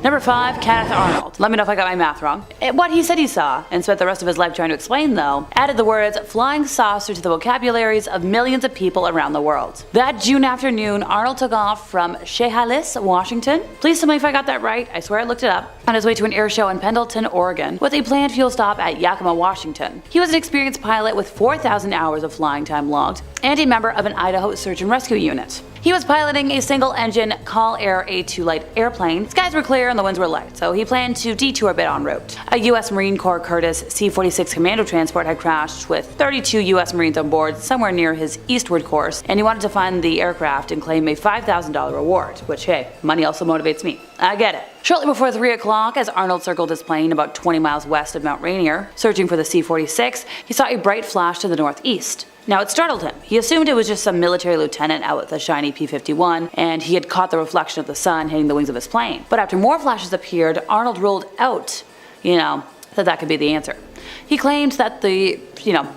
Number 5, Kenneth Arnold. Let me know if I got my math wrong. What he said he saw, and spent the rest of his life trying to explain though, added the words flying saucer to the vocabularies of millions of people around the world. That June afternoon, Arnold took off from Chehalis, Washington. Please tell me if I got that right, I swear I looked it up, on his way to an air show in Pendleton, Oregon, with a planned fuel stop at Yakima, Washington. He was an experienced pilot with 4,000 hours of flying time logged, and a member of an Idaho search and rescue unit. He was piloting a single-engine Call Air A2 light airplane. Skies were clear and the winds were light, so he planned to detour a bit en route. A U.S. Marine Corps Curtiss C-46 commando transport had crashed with 32 U.S. Marines on board somewhere near his eastward course, and he wanted to find the aircraft and claim a $5,000 reward, which, hey, money also motivates me. I get it. Shortly before 3 o'clock, as Arnold circled his plane about 20 miles west of Mount Rainier, searching for the C-46, he saw a bright flash to the northeast. Now it startled him. He assumed it was just some military lieutenant out with a shiny P-51, and he had caught the reflection of the sun hitting the wings of his plane. But after more flashes appeared, Arnold ruled out, that could be the answer. He claimed that the,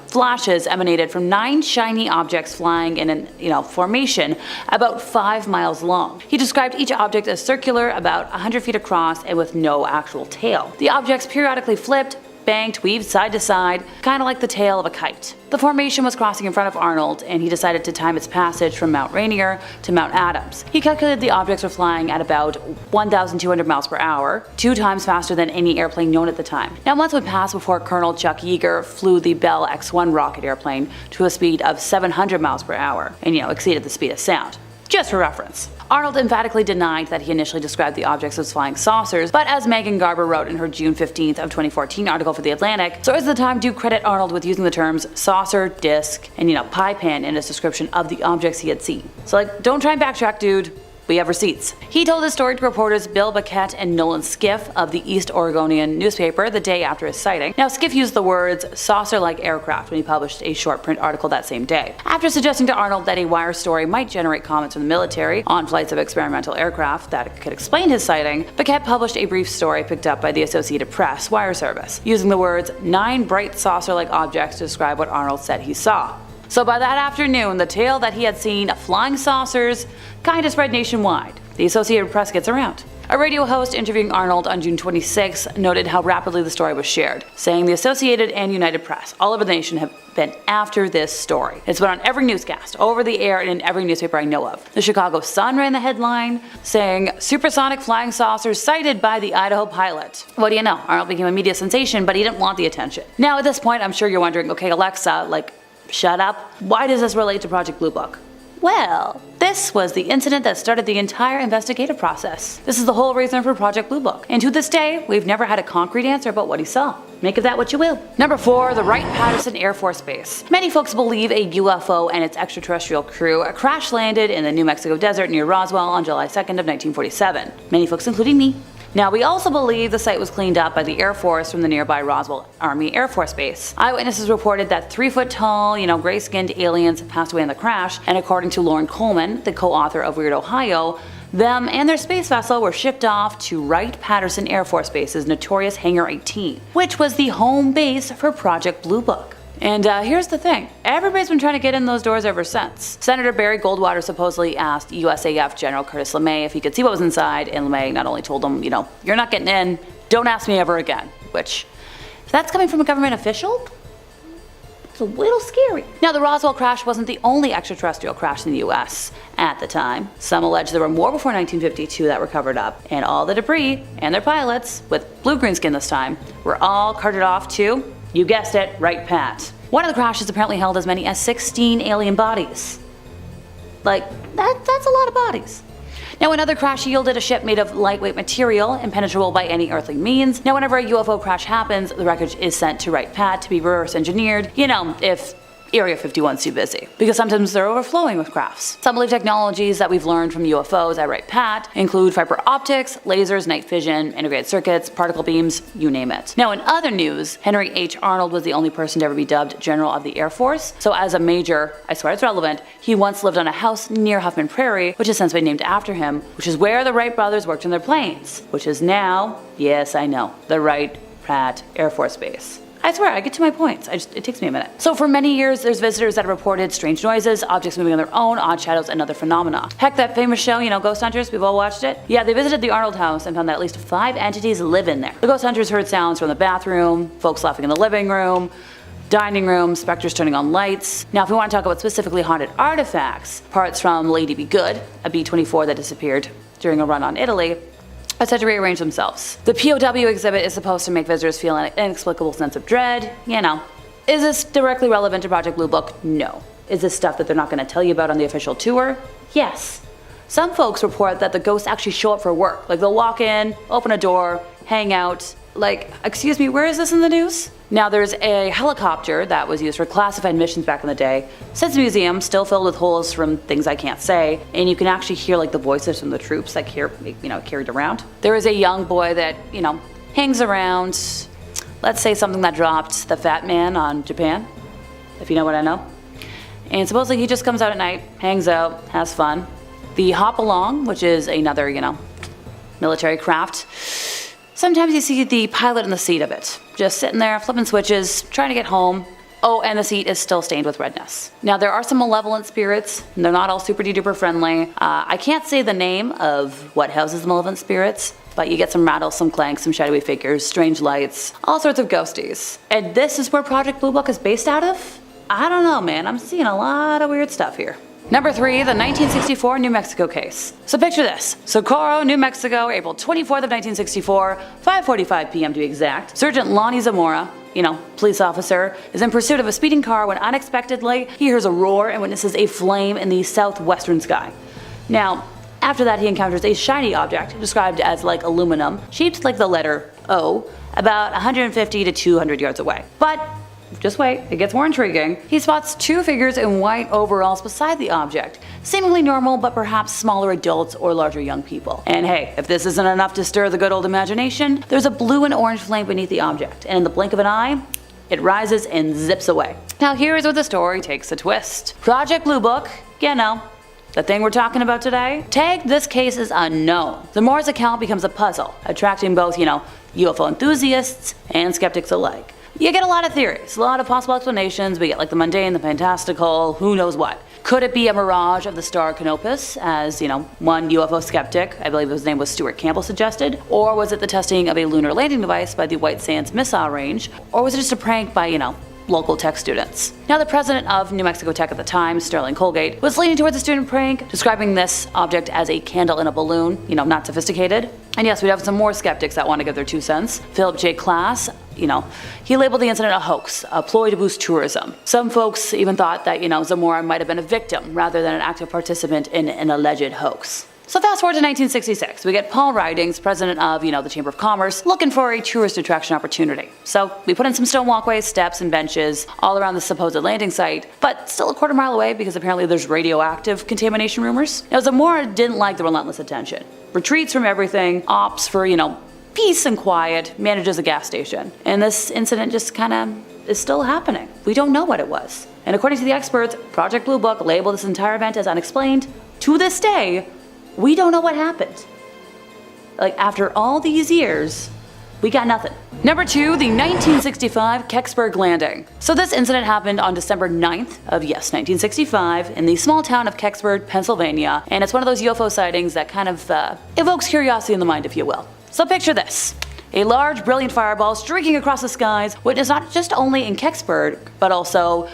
flashes emanated from 9 shiny objects flying in an, formation about 5 miles long. He described each object as circular, about 100 feet across, and with no actual tail. The objects periodically flipped, banked, weaved side to side, kind of like the tail of a kite. The formation was crossing in front of Arnold, and he decided to time its passage from Mount Rainier to Mount Adams. He calculated the objects were flying at about 1,200 miles per hour, 2 times faster than any airplane known at the time. Now months would pass before Colonel Chuck Yeager flew the Bell X-1 rocket airplane to a speed of 700 miles per hour, and exceeded the speed of sound. Just for reference. Arnold emphatically denied that he initially described the objects as flying saucers, but as Megan Garber wrote in her June 15th of 2014 article for The Atlantic, sources at the time do credit Arnold with using the terms saucer, disc, and pie pan in his description of the objects he had seen. So don't try and backtrack, dude. We have receipts. He told his story to reporters Bill Baquette and Nolan Skiff of the East Oregonian newspaper the day after his sighting. Now, Skiff used the words saucer-like aircraft when he published a short print article that same day. After suggesting to Arnold that a wire story might generate comments from the military on flights of experimental aircraft that could explain his sighting, Baquette published a brief story picked up by the Associated Press wire service, using the words 9 bright saucer-like objects to describe what Arnold said he saw. So by that afternoon, the tale that he had seen flying saucers kinda spread nationwide. The Associated Press gets around. A radio host interviewing Arnold on June 26 noted how rapidly the story was shared, saying the Associated and United Press all over the nation have been after this story. It's been on every newscast, over the air, and in every newspaper I know of. The Chicago Sun ran the headline, saying, supersonic flying saucers sighted by the Idaho pilot. What do you know? Arnold became a media sensation, but he didn't want the attention. Now at this point, I'm sure you're wondering, okay Alexa, shut up. Why does this relate to Project Blue Book? Well, this was the incident that started the entire investigative process. This is the whole reason for Project Blue Book. And to this day, we've never had a concrete answer about what he saw. Make of that what you will. Number 4, the Wright-Patterson Air Force Base. Many folks believe a UFO and its extraterrestrial crew crash landed in the New Mexico desert near Roswell on July 2nd of 1947. Many folks, including me. Now, we also believe the site was cleaned up by the Air Force from the nearby Roswell Army Air Force Base. Eyewitnesses reported that 3-foot-tall, gray-skinned aliens passed away in the crash, and according to Lauren Coleman, the co-author of Weird Ohio, them and their space vessel were shipped off to Wright-Patterson Air Force Base's notorious Hangar 18, which was the home base for Project Blue Book. And here's the thing, everybody's been trying to get in those doors ever since. Senator Barry Goldwater supposedly asked USAF General Curtis LeMay if he could see what was inside, and LeMay not only told him, you're not getting in, don't ask me ever again, which, if that's coming from a government official, it's a little scary. Now, the Roswell crash wasn't the only extraterrestrial crash in the US at the time. Some allege there were more before 1952 that were covered up, and all the debris and their pilots, with blue-green skin this time, were all carted off to, you guessed it, Wright Pat. One of the crashes apparently held as many as 16 alien bodies. That's a lot of bodies. Now, another crash yielded a ship made of lightweight material, impenetrable by any earthly means. Now, whenever a UFO crash happens, the wreckage is sent to Wright Pat to be reverse engineered, if Area 51's too busy, because sometimes they're overflowing with crafts. Some believe technologies that we've learned from UFOs at Wright Pat include fiber optics, lasers, night vision, integrated circuits, particle beams, you name it. Now, in other news, Henry H. Arnold was the only person to ever be dubbed General of the Air Force, so as a major, I swear it's relevant, he once lived on a house near Huffman Prairie, which has since been named after him, which is where the Wright brothers worked on their planes, which is now, yes I know, the Wright Pat Air Force Base. I swear, I get to my points. It takes me a minute. So for many years, there's visitors that have reported strange noises, objects moving on their own, odd shadows, and other phenomena. Heck, that famous show, Ghost Hunters, we've all watched it. Yeah, they visited the Arnold house and found that at least 5 entities live in there. The ghost hunters heard sounds from the bathroom, folks laughing in the living room, dining room, specters turning on lights. Now if we want to talk about specifically haunted artifacts, parts from Lady Be Good, a B-24 that disappeared during a run on Italy, are said to rearrange themselves. The POW exhibit is supposed to make visitors feel an inexplicable sense of dread. Is this directly relevant to Project Blue Book? No. Is this stuff that they're not going to tell you about on the official tour? Yes. Some folks report that the ghosts actually show up for work. Like they'll walk in, open a door, hang out. Like, excuse me, where is this in the news? Now there's a helicopter that was used for classified missions back in the day. Sits museum, still filled with holes from things I can't say, and you can actually hear like the voices from the troops that carried around. There is a young boy that, hangs around. Let's say something that dropped the Fat Man on Japan, if you know what I know. And supposedly he just comes out at night, hangs out, has fun. The Hop Along, which is another, military craft. Sometimes you see the pilot in the seat of it, just sitting there, flipping switches, trying to get home. Oh, and the seat is still stained with redness. Now, there are some malevolent spirits, and they're not all super duper friendly. I can't say the name of what houses the malevolent spirits, but you get some rattles, some clanks, some shadowy figures, strange lights, all sorts of ghosties. And this is where Project Blue Book is based out of? I don't know, man. I'm seeing a lot of weird stuff here. Number 3, the 1964 New Mexico case. So picture this. Socorro, New Mexico, April 24th of 1964, 5:45 p.m. to be exact. Sergeant Lonnie Zamora, police officer, is in pursuit of a speeding car when unexpectedly he hears a roar and witnesses a flame in the southwestern sky. Now, after that he encounters a shiny object described as like aluminum, shaped like the letter O, about 150 to 200 yards away. But just wait, it gets more intriguing. He spots 2 figures in white overalls beside the object, seemingly normal but perhaps smaller adults or larger young people. And hey, if this isn't enough to stir the good old imagination, there's a blue and orange flame beneath the object, and in the blink of an eye, it rises and zips away. Now here's where the story takes a twist. Project Blue Book, the thing we're talking about today, tagged this case as unknown. Zamora's account becomes a puzzle, attracting both, UFO enthusiasts and skeptics alike. You get a lot of theories, a lot of possible explanations. We get like the mundane, the fantastical, who knows what. Could it be a mirage of the star Canopus, as, one UFO skeptic, I believe his name was Stuart Campbell, suggested? Or was it the testing of a lunar landing device by the White Sands Missile Range? Or was it just a prank by, local tech students? Now, the president of New Mexico Tech at the time, Sterling Colgate, was leaning towards a student prank, describing this object as a candle in a balloon, not sophisticated. And yes, we have some more skeptics that want to give their 2 cents. Philip J. Klass, he labeled the incident a hoax, a ploy to boost tourism. Some folks even thought that, Zamora might have been a victim rather than an active participant in an alleged hoax. So fast forward to 1966, we get Paul Ridings, president of, the Chamber of Commerce, looking for a tourist attraction opportunity. So we put in some stone walkways, steps, and benches all around the supposed landing site, but still a quarter-mile away because apparently there's radioactive contamination rumors. Now Zamora didn't like the relentless attention. Retreats from everything, opts for, peace and quiet, manages a gas station. And this incident just is still happening. We don't know what it was. And according to the experts, Project Blue Book labeled this entire event as unexplained. To this day, we don't know what happened. Like, after all these years, we got nothing. Number 2, the 1965 Kbur Landing. So this incident happened on December 9th of, 1965 in the small town of Kbur, Pennsylvania, and it's one of those UFO sightings that kind of evokes curiosity in the mind, if you will. So picture this. A large, brilliant fireball streaking across the skies, witnessed not just only in Kbur, but also,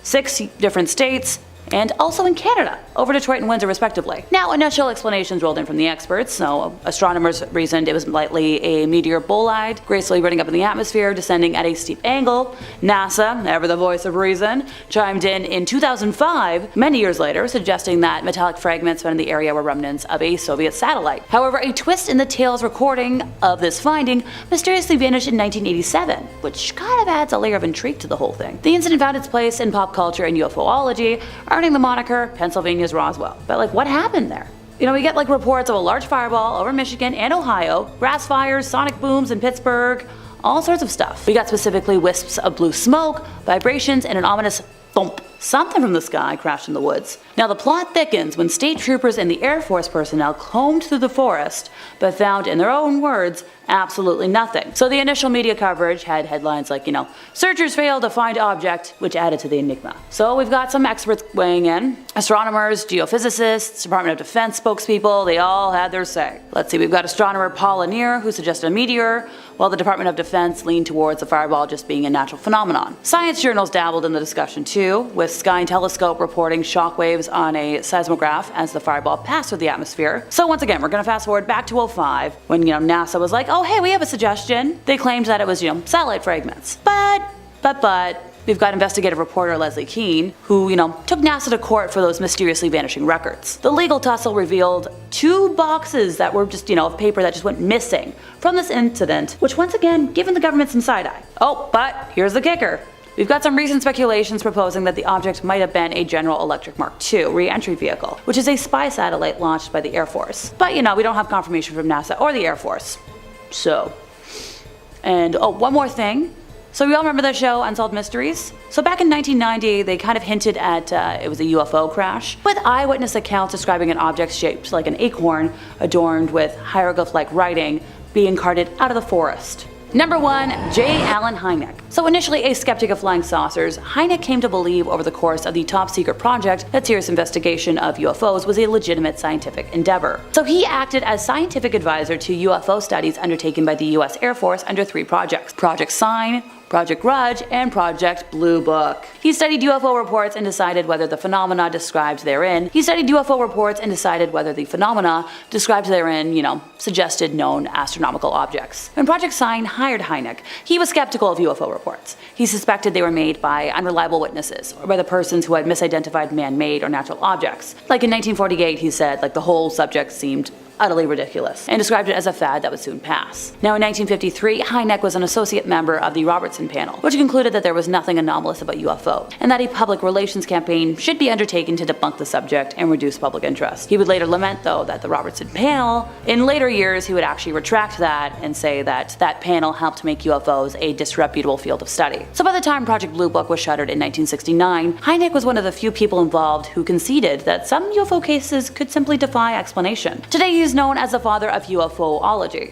6 different states, and also in Canada, over Detroit and Windsor respectively. Now, initial explanations rolled in from the experts. So astronomers reasoned it was likely a meteor bolide, gracefully running up in the atmosphere, descending at a steep angle. NASA, ever the voice of reason, chimed in 2005, many years later, suggesting that metallic fragments found in the area were remnants of a Soviet satellite. However, a twist in the tale's recording of this finding mysteriously vanished in 1987, which kind of adds a layer of intrigue to the whole thing. The incident found its place in pop culture and UFOlogy, earning the moniker Pennsylvania's Roswell. But what happened there? We get reports of a large fireball over Michigan and Ohio, grass fires, sonic booms in Pittsburgh, all sorts of stuff. We got specifically wisps of blue smoke, vibrations, and an ominous thump. Something from the sky crashed in the woods. Now the plot thickens when state troopers and the Air Force personnel combed through the forest, but found, in their own words, Absolutely nothing. So the initial media coverage had headlines like, searchers failed to find object, which added to the enigma. So we've got some experts weighing in. Astronomers, geophysicists, Department of Defense spokespeople, they all had their say. Let's see, we've got astronomer Paul Lanier, who suggested a meteor, while the Department of Defense leaned towards the fireball just being a natural phenomenon. Science journals dabbled in the discussion too, with Sky and Telescope reporting shockwaves on a seismograph as the fireball passed through the atmosphere. So once again, we're gonna fast forward back to 2005, when NASA was like, oh hey, we have a suggestion. They claimed that it was, satellite fragments. But, we've got investigative reporter Leslie Keane, who, took NASA to court for those mysteriously vanishing records. The legal tussle revealed 2 boxes that were just, of paper that just went missing from this incident, which once again, given the government some side-eye. Oh, but here's the kicker. We've got some recent speculations proposing that the object might have been a General Electric Mark II re-entry vehicle, which is a spy satellite launched by the Air Force. But we don't have confirmation from NASA or the Air Force. So. And oh, one more thing. So we all remember the show Unsolved Mysteries? So back in 1990, they kind of hinted at it was a UFO crash, with eyewitness accounts describing an object shaped like an acorn adorned with hieroglyph-like writing being carted out of the forest. Number 1. J. Allen Hynek. So initially a skeptic of flying saucers, Hynek came to believe over the course of the top secret project that serious investigation of UFOs was a legitimate scientific endeavor. So he acted as scientific advisor to UFO studies undertaken by the US Air Force under 3 projects: Project Sign, Project Grudge, and Project Blue Book. He studied UFO reports and decided whether the phenomena described therein suggested known astronomical objects. When Project Sign hired Hynek, he was skeptical of UFO reports. He suspected they were made by unreliable witnesses, or by the persons who had misidentified man-made or natural objects. Like in 1948, he said, the whole subject seemed utterly ridiculous, and described it as a fad that would soon pass. Now in 1953, Hynek was an associate member of the Robertson panel, which concluded that there was nothing anomalous about UFO, and that a public relations campaign should be undertaken to debunk the subject and reduce public interest. He would later lament, though, that the Robertson panel, in later years he would actually retract that and say that that panel helped make UFOs a disreputable field of study. So by the time Project Blue Book was shuttered in 1969, Hynek was one of the few people involved who conceded that some UFO cases could simply defy explanation. Today he's known as the father of UFOlogy,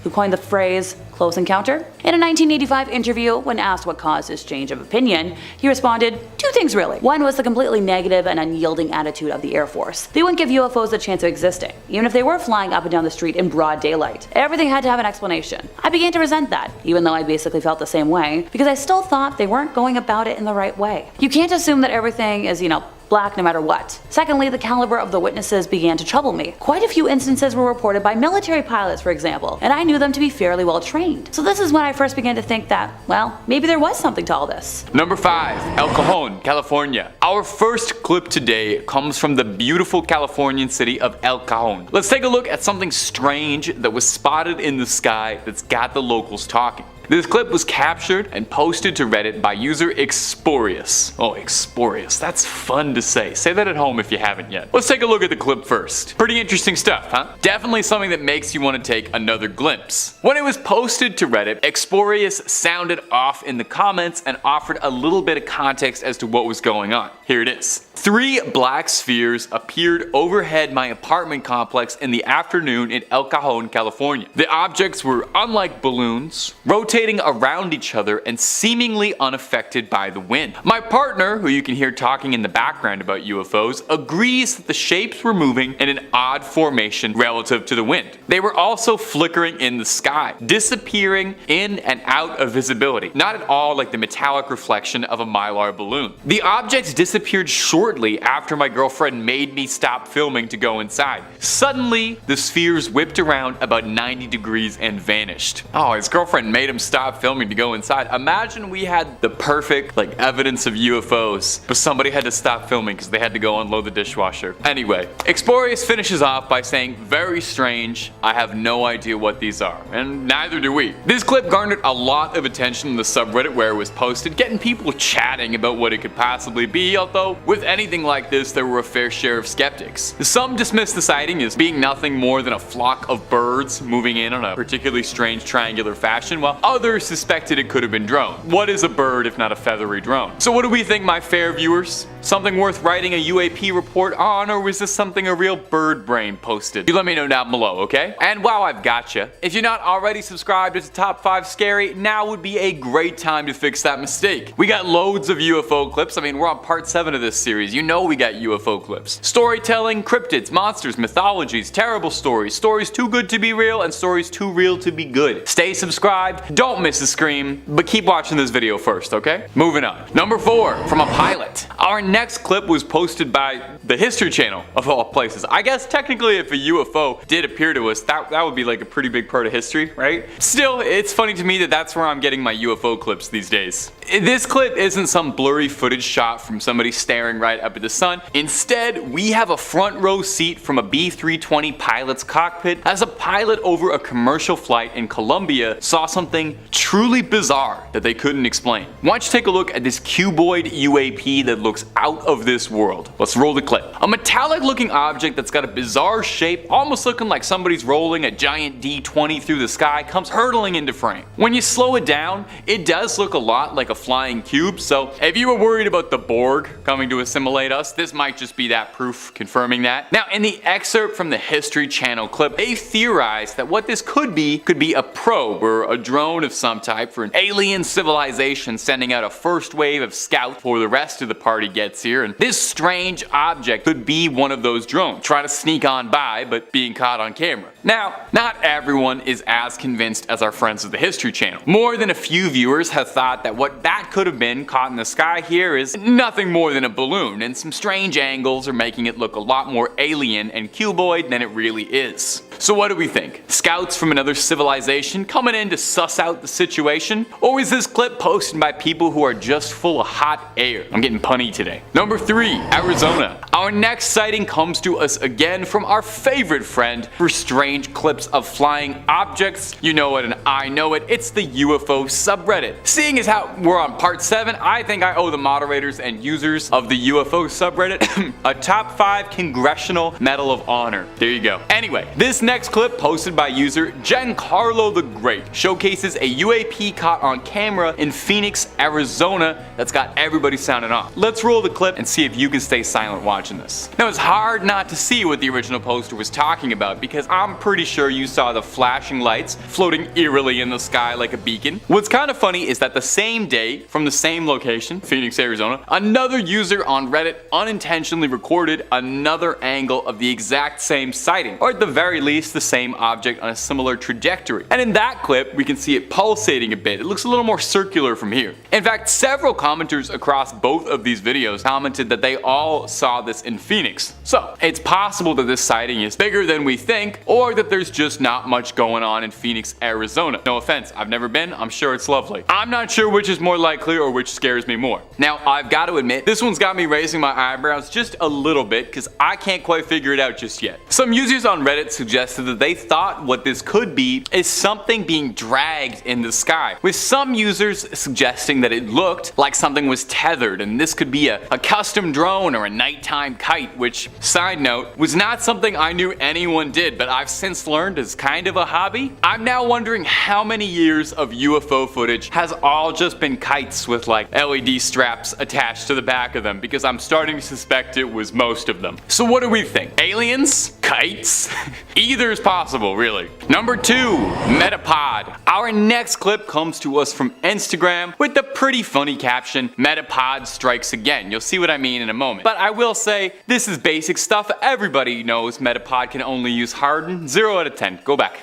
who coined the phrase close encounter. In a 1985 interview, when asked what caused his change of opinion, he responded, 2 things really. One was the completely negative and unyielding attitude of the Air Force. They wouldn't give UFOs a chance of existing, even if they were flying up and down the street in broad daylight. Everything had to have an explanation. I began to resent that, even though I basically felt the same way, because I still thought they weren't going about it in the right way. You can't assume that everything is, black no matter what. Secondly, the caliber of the witnesses began to trouble me. Quite a few instances were reported by military pilots, for example, and I knew them to be fairly well trained. So this is when I first began to think that, well, maybe there was something to all this. Number 5. El Cajon, California. Our first clip today comes from the beautiful Californian city of El Cajon. Let's take a look at something strange that was spotted in the sky that's got the locals talking. This clip was captured and posted to Reddit by user Exporius. Oh, Exporius, that's fun to say. Say that at home if you haven't yet. Let's take a look at the clip first. Pretty interesting stuff, huh? Definitely something that makes you want to take another glimpse. When it was posted to Reddit, Exporius sounded off in the comments and offered a little bit of context as to what was going on. Here it is. 3 black spheres appeared overhead my apartment complex in the afternoon in El Cajon, California. The objects were unlike balloons, rotating around each other and seemingly unaffected by the wind. My partner, who you can hear talking in the background about UFOs, agrees that the shapes were moving in an odd formation relative to the wind. They were also flickering in the sky, disappearing in and out of visibility, not at all like the metallic reflection of a Mylar balloon. The objects disappeared shortly after my girlfriend made me stop filming to go inside. Suddenly, the spheres whipped around about 90 degrees and vanished. Oh, his girlfriend made him stop filming to go inside. Imagine we had the perfect evidence of UFOs, but somebody had to stop filming because they had to go unload the dishwasher. Anyway, Exporius finishes off by saying, very strange, I have no idea what these are, and neither do we. This clip garnered a lot of attention in the subreddit where it was posted, getting people chatting about what it could possibly be, although with anything like this there were a fair share of skeptics. Some dismissed the sighting as being nothing more than a flock of birds moving in on a particularly strange triangular fashion, while others suspected it could have been drone. What is a bird if not a feathery drone? So what do we think, my fair viewers? Something worth writing a UAP report on, or was this something a real bird brain posted? You let me know down below, okay? And while I've got you, if you're not already subscribed to Top 5 Scary, now would be a great time to fix that mistake. We got loads of UFO clips. I mean, we're on part 7 of this series. You know we got UFO clips. Storytelling, cryptids, monsters, mythologies, terrible stories, stories too good to be real, and stories too real to be good. Stay subscribed, don't miss a scream, but keep watching this video first, okay? Moving on. Number 4, from a pilot. Our next clip was posted by the History Channel, of all places. I guess technically if a UFO did appear to us, that would be like a pretty big part of history, right? Still, it's funny to me that that's where I'm getting my UFO clips these days. This clip isn't some blurry footage shot from somebody staring right up at the sun. Instead, we have a front row seat from a B-320 pilot's cockpit as a pilot over a commercial flight in Colombia saw something truly bizarre that they couldn't explain. Why don't you take a look at this cuboid UAP that looks out of this world. Let's roll the clip. A metallic looking object that's got a bizarre shape, almost looking like somebody's rolling a giant D20 through the sky, comes hurtling into frame. When you slow it down, it does look a lot like a flying cube, so if you were worried about the Borg coming to assimilate us, this might just be that proof confirming that. Now, in the excerpt from the History Channel clip, they theorized that what this could be a probe or a drone of some type for an alien civilization sending out a first wave of scouts before the rest of the party gets here, and this strange object could be one of those drones, trying to sneak on by but being caught on camera. Now, not everyone is as convinced as our friends of the History Channel. More than a few viewers have thought that what that could have been caught in the sky here is nothing more than a balloon, and some strange angles are making it look a lot more alien and cuboid than it really is. So what do we think? Scouts from another civilization coming in to suss out the situation? Or is this clip posted by people who are just full of hot air? I'm getting punny today. Number 3, Arizona. Our next sighting comes to us again from our favorite friend for strange clips of flying objects. You know it and I know it. It's the UFO subreddit. Seeing as how we're on part 7, I think I owe the moderators and users of the UFO subreddit a top 5 Congressional Medal of Honor. There you go. Anyway, this next clip posted by user Giancarlo the Great showcases a UAP caught on camera in Phoenix, Arizona that's got everybody sounding off. Let's roll the clip and see if you can stay silent watching this. Now, it's hard not to see what the original poster was talking about because I'm pretty sure you saw the flashing lights floating eerily in the sky like a beacon. What's kind of funny is that the same day, from the same location, Phoenix, Arizona, another user on Reddit unintentionally recorded another angle of the exact same sighting, or at the very least the same object on a similar trajectory. And in that clip, we can see it pulsating a bit. It looks a little more circular from here. In fact, several commenters across both of these videos commented that they all saw this in Phoenix. So, it's possible that this sighting is bigger than we think, or that there's just not much going on in Phoenix, Arizona. No offense, I've never been, I'm sure it's lovely. I'm not sure which is more likely or which scares me more. Now, I've got to admit, this one's got me raising my eyebrows just a little bit because I can't quite figure it out just yet. Some users on Reddit suggested that they thought what this could be is something being dragged in the sky, with some users suggesting that it looked like something was tethered and this could be a custom drone or a nighttime kite, which, side note, was not something I knew anyone did, but I've since learned is kind of a hobby. I'm now wondering how many years of UFO footage has all just been kites with like LED straps attached to the back of them, because I'm starting to suspect it was most of them. So what do we think? Aliens? Kites? Either is possible, really. Number 2, Metapod. Our next clip comes to us from Instagram with the pretty funny caption, "Metapod strikes again." You'll see what I mean in a moment. But I will say, this is basic stuff. Everybody knows Metapod can only use harden. 0 out of 10. Go back.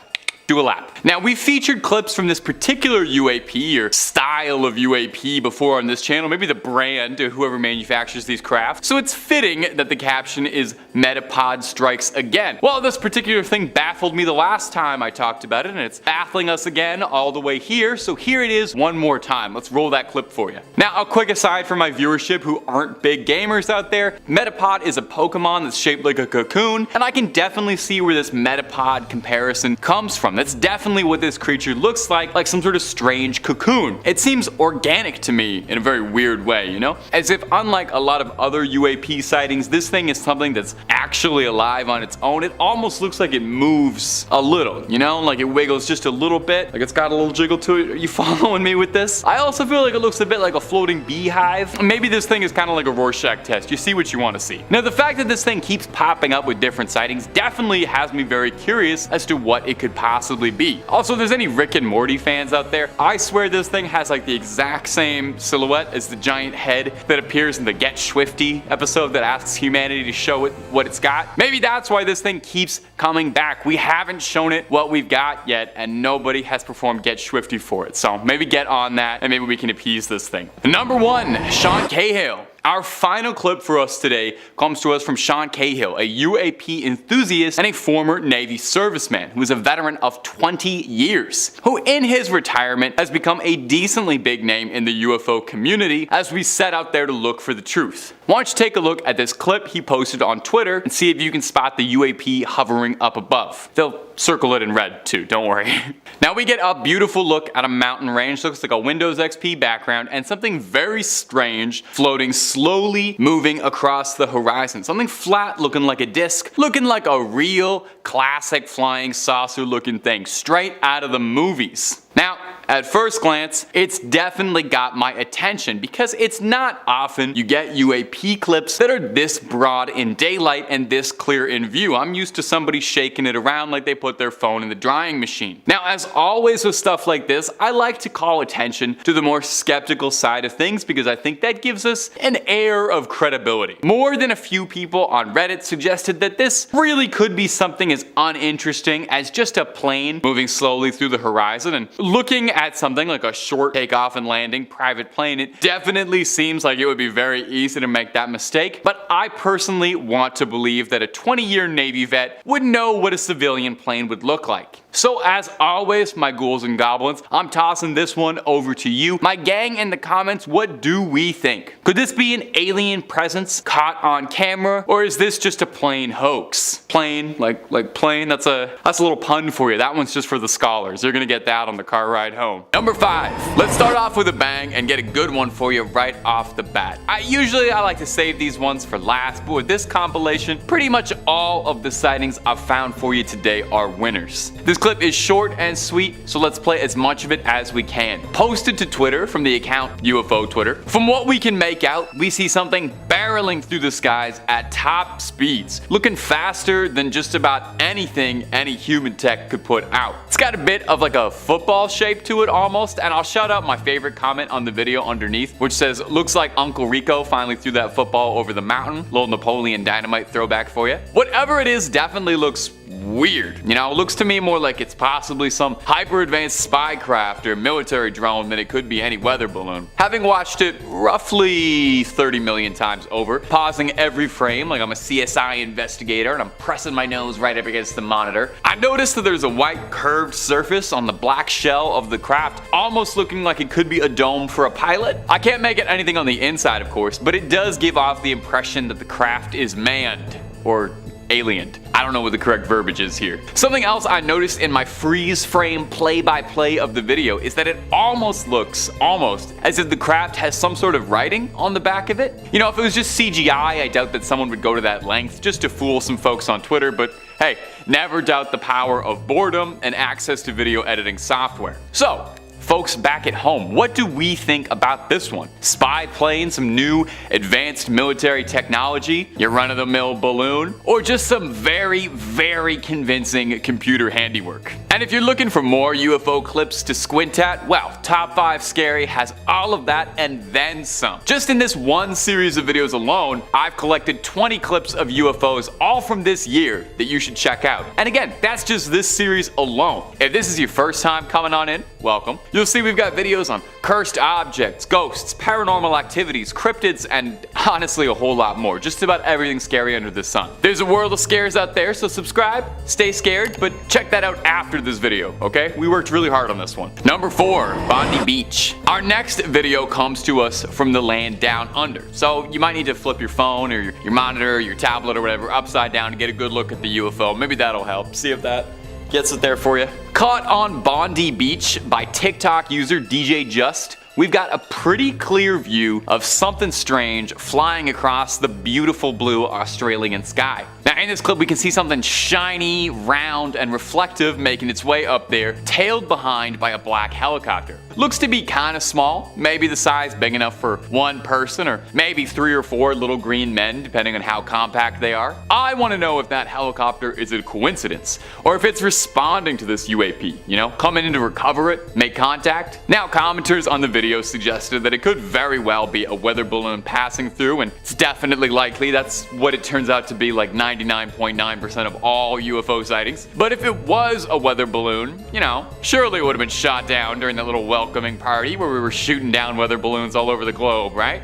Do a lap. Now, we featured clips from this particular UAP or style of UAP before on this channel, maybe the brand or whoever manufactures these crafts, so it's fitting that the caption is "Metapod strikes again." Well, this particular thing baffled me the last time I talked about it, and it's baffling us again all the way here, so here it is one more time. Let's roll that clip for you. Now, a quick aside for my viewership who aren't big gamers out there, Metapod is a Pokemon that's shaped like a cocoon, and I can definitely see where this Metapod comparison comes from. That's definitely what this creature looks like some sort of strange cocoon. It seems seems organic to me in a very weird way, you know? As if unlike a lot of other UAP sightings, this thing is something that's actually alive on its own. It almost looks like it moves a little, you know? Like it wiggles just a little bit, like it's got a little jiggle to it. Are you following me with this? I also feel like it looks a bit like a floating beehive. Maybe this thing is kind of like a Rorschach test. You see what you want to see. Now, the fact that this thing keeps popping up with different sightings definitely has me very curious as to what it could possibly be. Also, if there's any Rick and Morty fans out there, I swear this thing has like the exact same silhouette as the giant head that appears in the Get Swifty episode that asks humanity to show it what it's got. Maybe that's why this thing keeps coming back. We haven't shown it what we've got yet, and nobody has performed Get Swifty for it. So maybe get on that, and maybe we can appease this thing. Number 1, Sean Cahill. Our final clip for us today comes to us from Sean Cahill, a UAP enthusiast and a former Navy serviceman who is a veteran of 20 years, who in his retirement has become a decently big name in the UFO community as we set out there to look for the truth. Why don't you take a look at this clip he posted on Twitter and see if you can spot the UAP hovering up above. They'll circle it in red too, don't worry. Now we get a beautiful look at a mountain range, looks like a Windows XP background, and something very strange floating slowly moving across the horizon. Something flat looking like a disc, looking like a real classic flying saucer looking thing straight out of the movies. Now, at first glance, it's definitely got my attention because it's not often you get UAP clips that are this broad in daylight and this clear in view. I'm used to somebody shaking it around like they put their phone in the drying machine. Now, as always with stuff like this, I like to call attention to the more skeptical side of things because I think that gives us an air of credibility. More than a few people on Reddit suggested that this really could be something as uninteresting as just a plane moving slowly through the horizon, and looking at something like a short takeoff and landing private plane, it definitely seems like it would be very easy to make that mistake, but I personally want to believe that a 20-year Navy vet would know what a civilian plane would look like. So as always, my ghouls and goblins, I'm tossing this one over to you. My gang in the comments, what do we think? Could this be an alien presence caught on camera, or is this just a plain hoax? Plain, like plain, that's a little pun for you. That one's just for the scholars. You're gonna get that on the car ride home. Number 5, let's start off with a bang and get a good one for you right off the bat. I like to save these ones for last, but with this compilation, pretty much all of the sightings I've found for you today are winners. This clip is short and sweet, so let's play as much of it as we can. Posted to Twitter from the account UFO Twitter. From what we can make out, we see something barreling through the skies at top speeds, looking faster than just about anything any human tech could put out. It's got a bit of like a football shape to it almost, and I'll shout out my favorite comment on the video underneath, which says, looks like Uncle Rico finally threw that football over the mountain. Little Napoleon Dynamite throwback for you. Whatever it is definitely looks weird. You know, it looks to me more like it's possibly some hyper-advanced spy craft or military drone than it could be any weather balloon. Having watched it roughly 30 million times over, pausing every frame like I'm a CSI investigator and I'm pressing my nose right up against the monitor, I noticed that there's a white curved surface on the black shell of the craft, almost looking like it could be a dome for a pilot. I can't make it anything on the inside, of course, but it does give off the impression that the craft is manned or aliened. I don't know what the correct verbiage is here. Something else I noticed in my freeze frame play-by-play of the video is that it almost looks as if the craft has some sort of writing on the back of it. You know, if it was just CGI, I doubt that someone would go to that length just to fool some folks on Twitter, but hey, never doubt the power of boredom and access to video editing software. So, folks back at home, what do we think about this one? Spy plane, some new advanced military technology, your run-of-the-mill balloon, or just some very, very convincing computer handiwork? And if you're looking for more UFO clips to squint at, well, Top 5 Scary has all of that and then some. Just in this one series of videos alone, I've collected 20 clips of UFOs all from this year that you should check out. And again, that's just this series alone. If this is your first time coming on in, welcome. You'll see we've got videos on cursed objects, ghosts, paranormal activities, cryptids, and honestly a whole lot more. Just about everything scary under the sun. There's a world of scares out there, so subscribe, stay scared, but check that out after this video, okay? We worked really hard on this one. Number 4, Bondi Beach. Our next video comes to us from the land down under. So you might need to flip your phone or your monitor, your tablet or whatever upside down to get a good look at the UFO. Maybe that'll help. See if that gets it there for you. Caught on Bondi Beach by TikTok user DJ Just we've got a pretty clear view of something strange flying across the beautiful blue Australian sky. Now in this clip we can see something shiny, round, and reflective making its way up there, tailed behind by a black helicopter. Looks to be kinda small, maybe the size big enough for one person or maybe 3 or 4 little green men depending on how compact they are. I want to know if that helicopter is a coincidence or if it's responding to this UAP, you know, coming in to recover it, make contact. Now commenters on the video suggested that it could very well be a weather balloon passing through, and it's definitely likely. That's what it turns out to be like 99.9% of all UFO sightings. But if it was a weather balloon, you know, surely it would have been shot down during that little welcoming party where we were shooting down weather balloons all over the globe, right?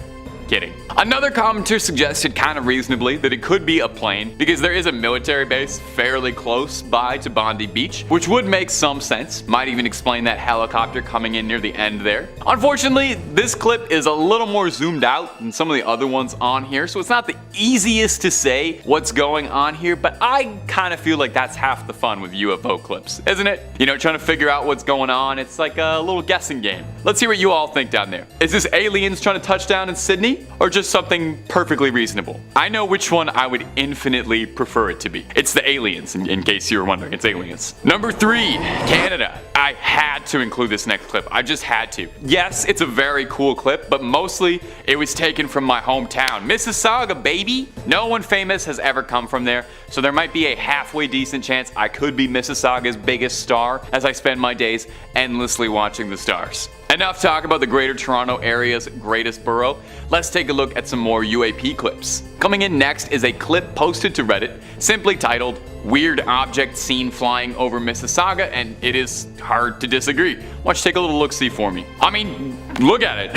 Kidding. Another commenter suggested kind of reasonably that it could be a plane because there is a military base fairly close by to Bondi Beach, which would make some sense. Might even explain that helicopter coming in near the end there. Unfortunately, this clip is a little more zoomed out than some of the other ones on here, so it's not the easiest to say what's going on here, but I kind of feel like that's half the fun with UFO clips, isn't it? You know, trying to figure out what's going on. It's like a little guessing game. Let's hear what you all think down there. Is this aliens trying to touch down in Sydney? Or just something perfectly reasonable? I know which one I would infinitely prefer it to be. It's the aliens, in case you were wondering. It's aliens. Number 3, Canada. I had to include this next clip. I just had to. Yes, it's a very cool clip, but mostly it was taken from my hometown. Mississauga, baby! No one famous has ever come from there, so there might be a halfway decent chance I could be Mississauga's biggest star as I spend my days endlessly watching the stars. Enough talk about the Greater Toronto Area's greatest borough. Let's take a look at some more UAP clips. Coming in next is a clip posted to Reddit, simply titled, "Weird Object Seen Flying Over Mississauga," and it is hard to disagree. Why don't you take a little look-see for me? I mean, look at it.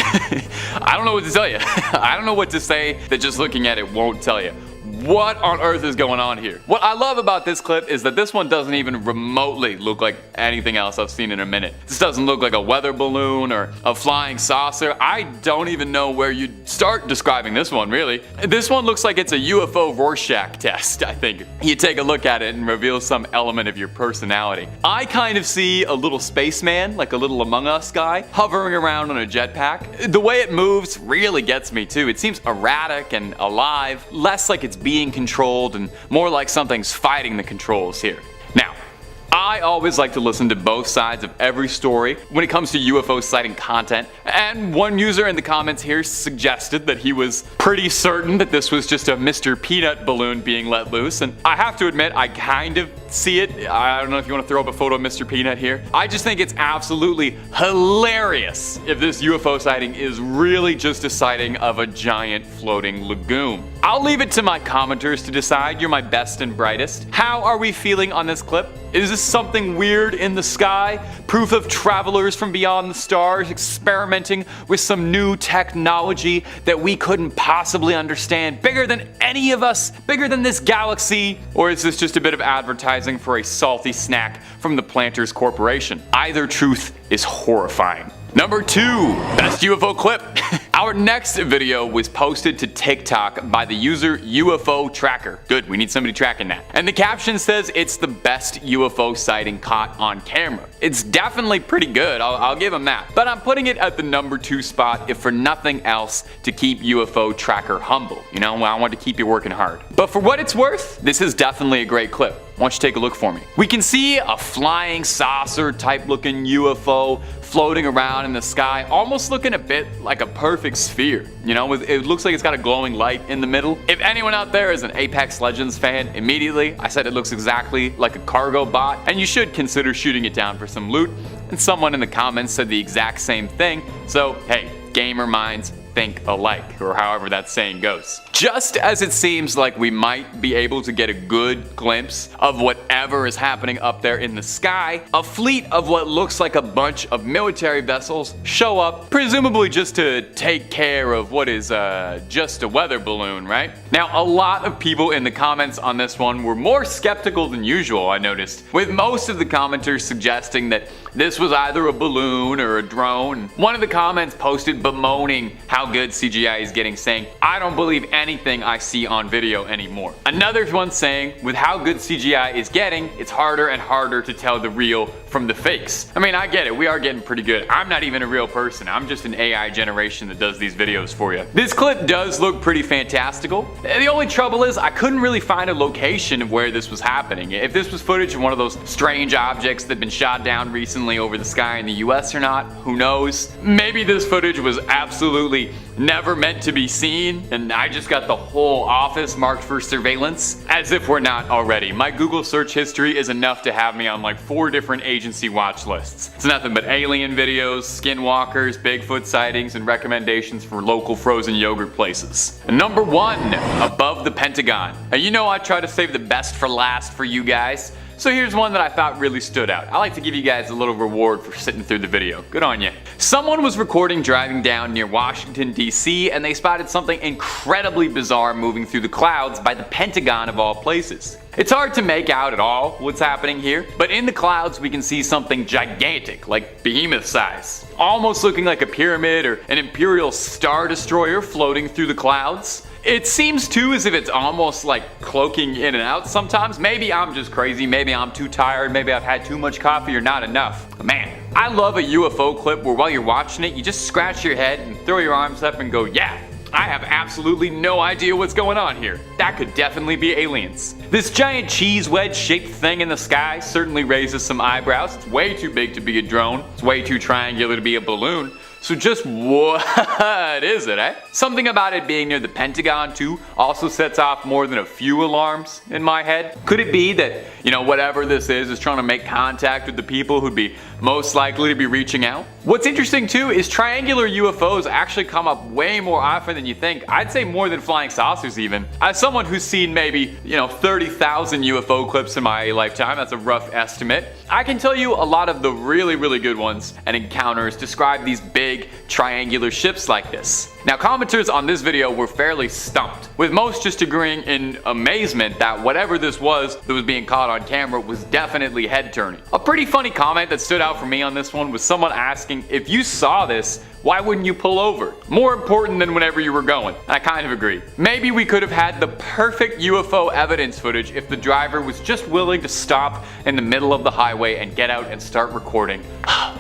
I don't know what to tell you. I don't know what to say that just looking at it won't tell you. What on earth is going on here? What I love about this clip is that this one doesn't even remotely look like anything else I've seen in a minute. This doesn't look like a weather balloon or a flying saucer. I don't even know where you'd start describing this one, really. This one looks like it's a UFO Rorschach test, I think. You take a look at it and reveal some element of your personality. I kind of see a little spaceman, like a little Among Us guy, hovering around on a jetpack. The way it moves really gets me too. It seems erratic and alive, less like it's being controlled and more like something's fighting the controls here. Now, I always like to listen to both sides of every story when it comes to UFO sighting content, and one user in the comments here suggested that he was pretty certain that this was just a Mr. Peanut balloon being let loose, and I have to admit I kind of see it. I don't know if you want to throw up a photo of Mr. Peanut here. I just think it's absolutely hilarious if this UFO sighting is really just a sighting of a giant floating lagoon. I'll leave it to my commenters to decide. You're my best and brightest. How are we feeling on this clip? Is this something weird in the sky? Proof of travelers from beyond the stars experimenting with some new technology that we couldn't possibly understand? Bigger than any of us? Bigger than this galaxy? Or is this just a bit of advertising for a salty snack from the Planters Corporation? Either truth is horrifying. Number 2, best UFO clip. Our next video was posted to TikTok by the user UFO Tracker. Good, we need somebody tracking that. And the caption says it's the best UFO sighting caught on camera. It's definitely pretty good, I'll give him that. But I'm putting it at the number 2 spot if for nothing else to keep UFO Tracker humble. You know, I want to keep you working hard. But for what it's worth, this is definitely a great clip. Why don't you take a look for me? We can see a flying saucer type looking UFO floating around in the sky, almost looking a bit like a perfect sphere. You know, it looks like it's got a glowing light in the middle. If anyone out there is an Apex Legends fan, immediately I said it looks exactly like a cargo bot, and you should consider shooting it down for some loot. And someone in the comments said the exact same thing, so hey, gamer minds think alike, or however that saying goes. Just as it seems like we might be able to get a good glimpse of whatever is happening up there in the sky, a fleet of what looks like a bunch of military vessels show up, presumably just to take care of what is just a weather balloon, right? Now, a lot of people in the comments on this one were more skeptical than usual, I noticed, with most of the commenters suggesting that this was either a balloon or a drone. One of the comments posted bemoaning how good CGI is getting, saying, "I don't believe anything I see on video anymore." Another one saying, with how good CGI is getting, it's harder and harder to tell the real from the fakes. I mean, I get it, we are getting pretty good. I'm not even a real person, I'm just an AI generation that does these videos for you. This clip does look pretty fantastical. The only trouble is I couldn't really find a location of where this was happening. If this was footage of one of those strange objects that have been shot down recently over the sky in the US or not, who knows? Maybe this footage was absolutely never meant to be seen, and I just got the whole office marked for surveillance, as if we're not already. My Google search history is enough to have me on like 4 different agency watch lists. It's nothing but alien videos, skinwalkers, Bigfoot sightings, and recommendations for local frozen yogurt places. And number 1, above the Pentagon. Now, you know I try to save the best for last for you guys. So here's one that I thought really stood out. I like to give you guys a little reward for sitting through the video. Good on you. Someone was recording driving down near Washington, D.C., and they spotted something incredibly bizarre moving through the clouds by the Pentagon of all places. It's hard to make out at all what's happening here, but in the clouds we can see something gigantic, like behemoth size, almost looking like a pyramid or an Imperial Star Destroyer floating through the clouds. It seems too as if it's almost like cloaking in and out sometimes. Maybe I'm just crazy, maybe I'm too tired, maybe I've had too much coffee or not enough. But man, I love a UFO clip where while you're watching it, you just scratch your head and throw your arms up and go, yeah, I have absolutely no idea what's going on here. That could definitely be aliens. This giant cheese wedge shaped thing in the sky certainly raises some eyebrows. It's way too big to be a drone. It's way too triangular to be a balloon. So just what is it, eh? Something about it being near the Pentagon too also sets off more than a few alarms in my head. Could it be that, whatever this is trying to make contact with the people who'd be most likely to be reaching out? What's interesting too is triangular UFOs actually come up way more often than you think. I'd say more than flying saucers even. As someone who's seen maybe, 30,000 UFO clips in my lifetime, that's a rough estimate, I can tell you a lot of the really, really good ones and encounters describe these big triangular ships like this. Now, commenters on this video were fairly stumped, with most just agreeing in amazement that whatever this was that was being caught on camera was definitely head-turning. A pretty funny comment that stood out for me on this one was someone asking, if you saw this, why wouldn't you pull over? More important than whenever you were going. I kind of agree. Maybe we could have had the perfect UFO evidence footage if the driver was just willing to stop in the middle of the highway and get out and start recording.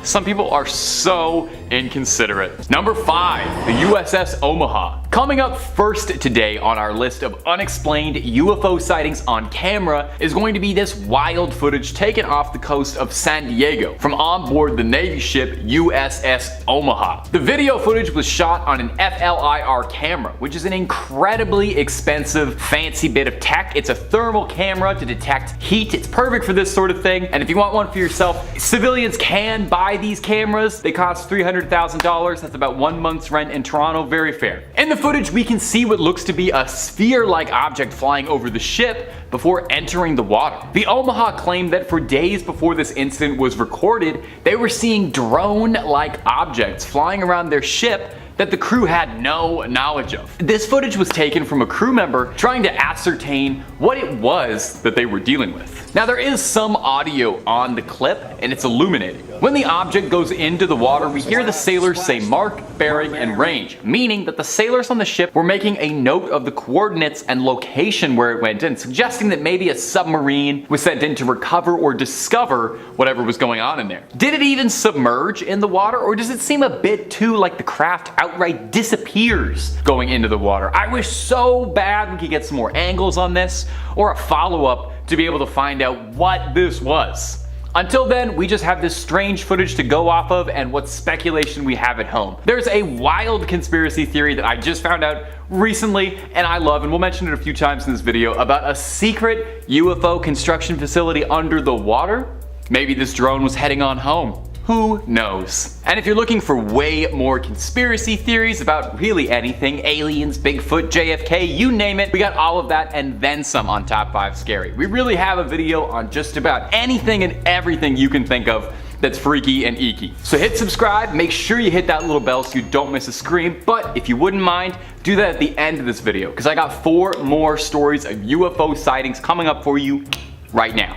Some people are so inconsiderate. Number 5, the USS Omaha. Coming up first today on our list of unexplained UFO sightings on camera is going to be this wild footage taken off the coast of San Diego from on board the Navy ship USS Omaha. The video footage was shot on an FLIR camera, which is an incredibly expensive, fancy bit of tech. It's a thermal camera to detect heat. It's perfect for this sort of thing. And if you want one for yourself, civilians can buy these cameras. They cost $300,000. That's about 1 month's rent in Toronto. Very fair. In the footage, we can see what looks to be a sphere-like object flying over the ship before entering the water. The Omaha claimed that for days before this incident was recorded, they were seeing drone-like objects flying around their ship that the crew had no knowledge of. This footage was taken from a crew member trying to ascertain what it was that they were dealing with. Now, there is some audio on the clip, and it's illuminating. When the object goes into the water, we hear the sailors say mark, bearing, and range, meaning that the sailors on the ship were making a note of the coordinates and location where it went in, suggesting that maybe a submarine was sent in to recover or discover whatever was going on in there. Did it even submerge in the water, or does it seem a bit too like the craft outright disappears going into the water? I wish so bad we could get some more angles on this, or a follow-up to be able to find out what this was. Until then, we just have this strange footage to go off of and what speculation we have at home. There's a wild conspiracy theory that I just found out recently and I love, and we'll mention it a few times in this video, about a secret UFO construction facility under the water. Maybe this drone was heading on home. Who knows? And if you're looking for way more conspiracy theories about really anything, aliens, Bigfoot, JFK, you name it, we got all of that and then some on Top 5 Scary. We really have a video on just about anything and everything you can think of that's freaky and eeky. So hit subscribe, make sure you hit that little bell so you don't miss a scream, but if you wouldn't mind, do that at the end of this video, because I got 4 more stories of UFO sightings coming up for you right now.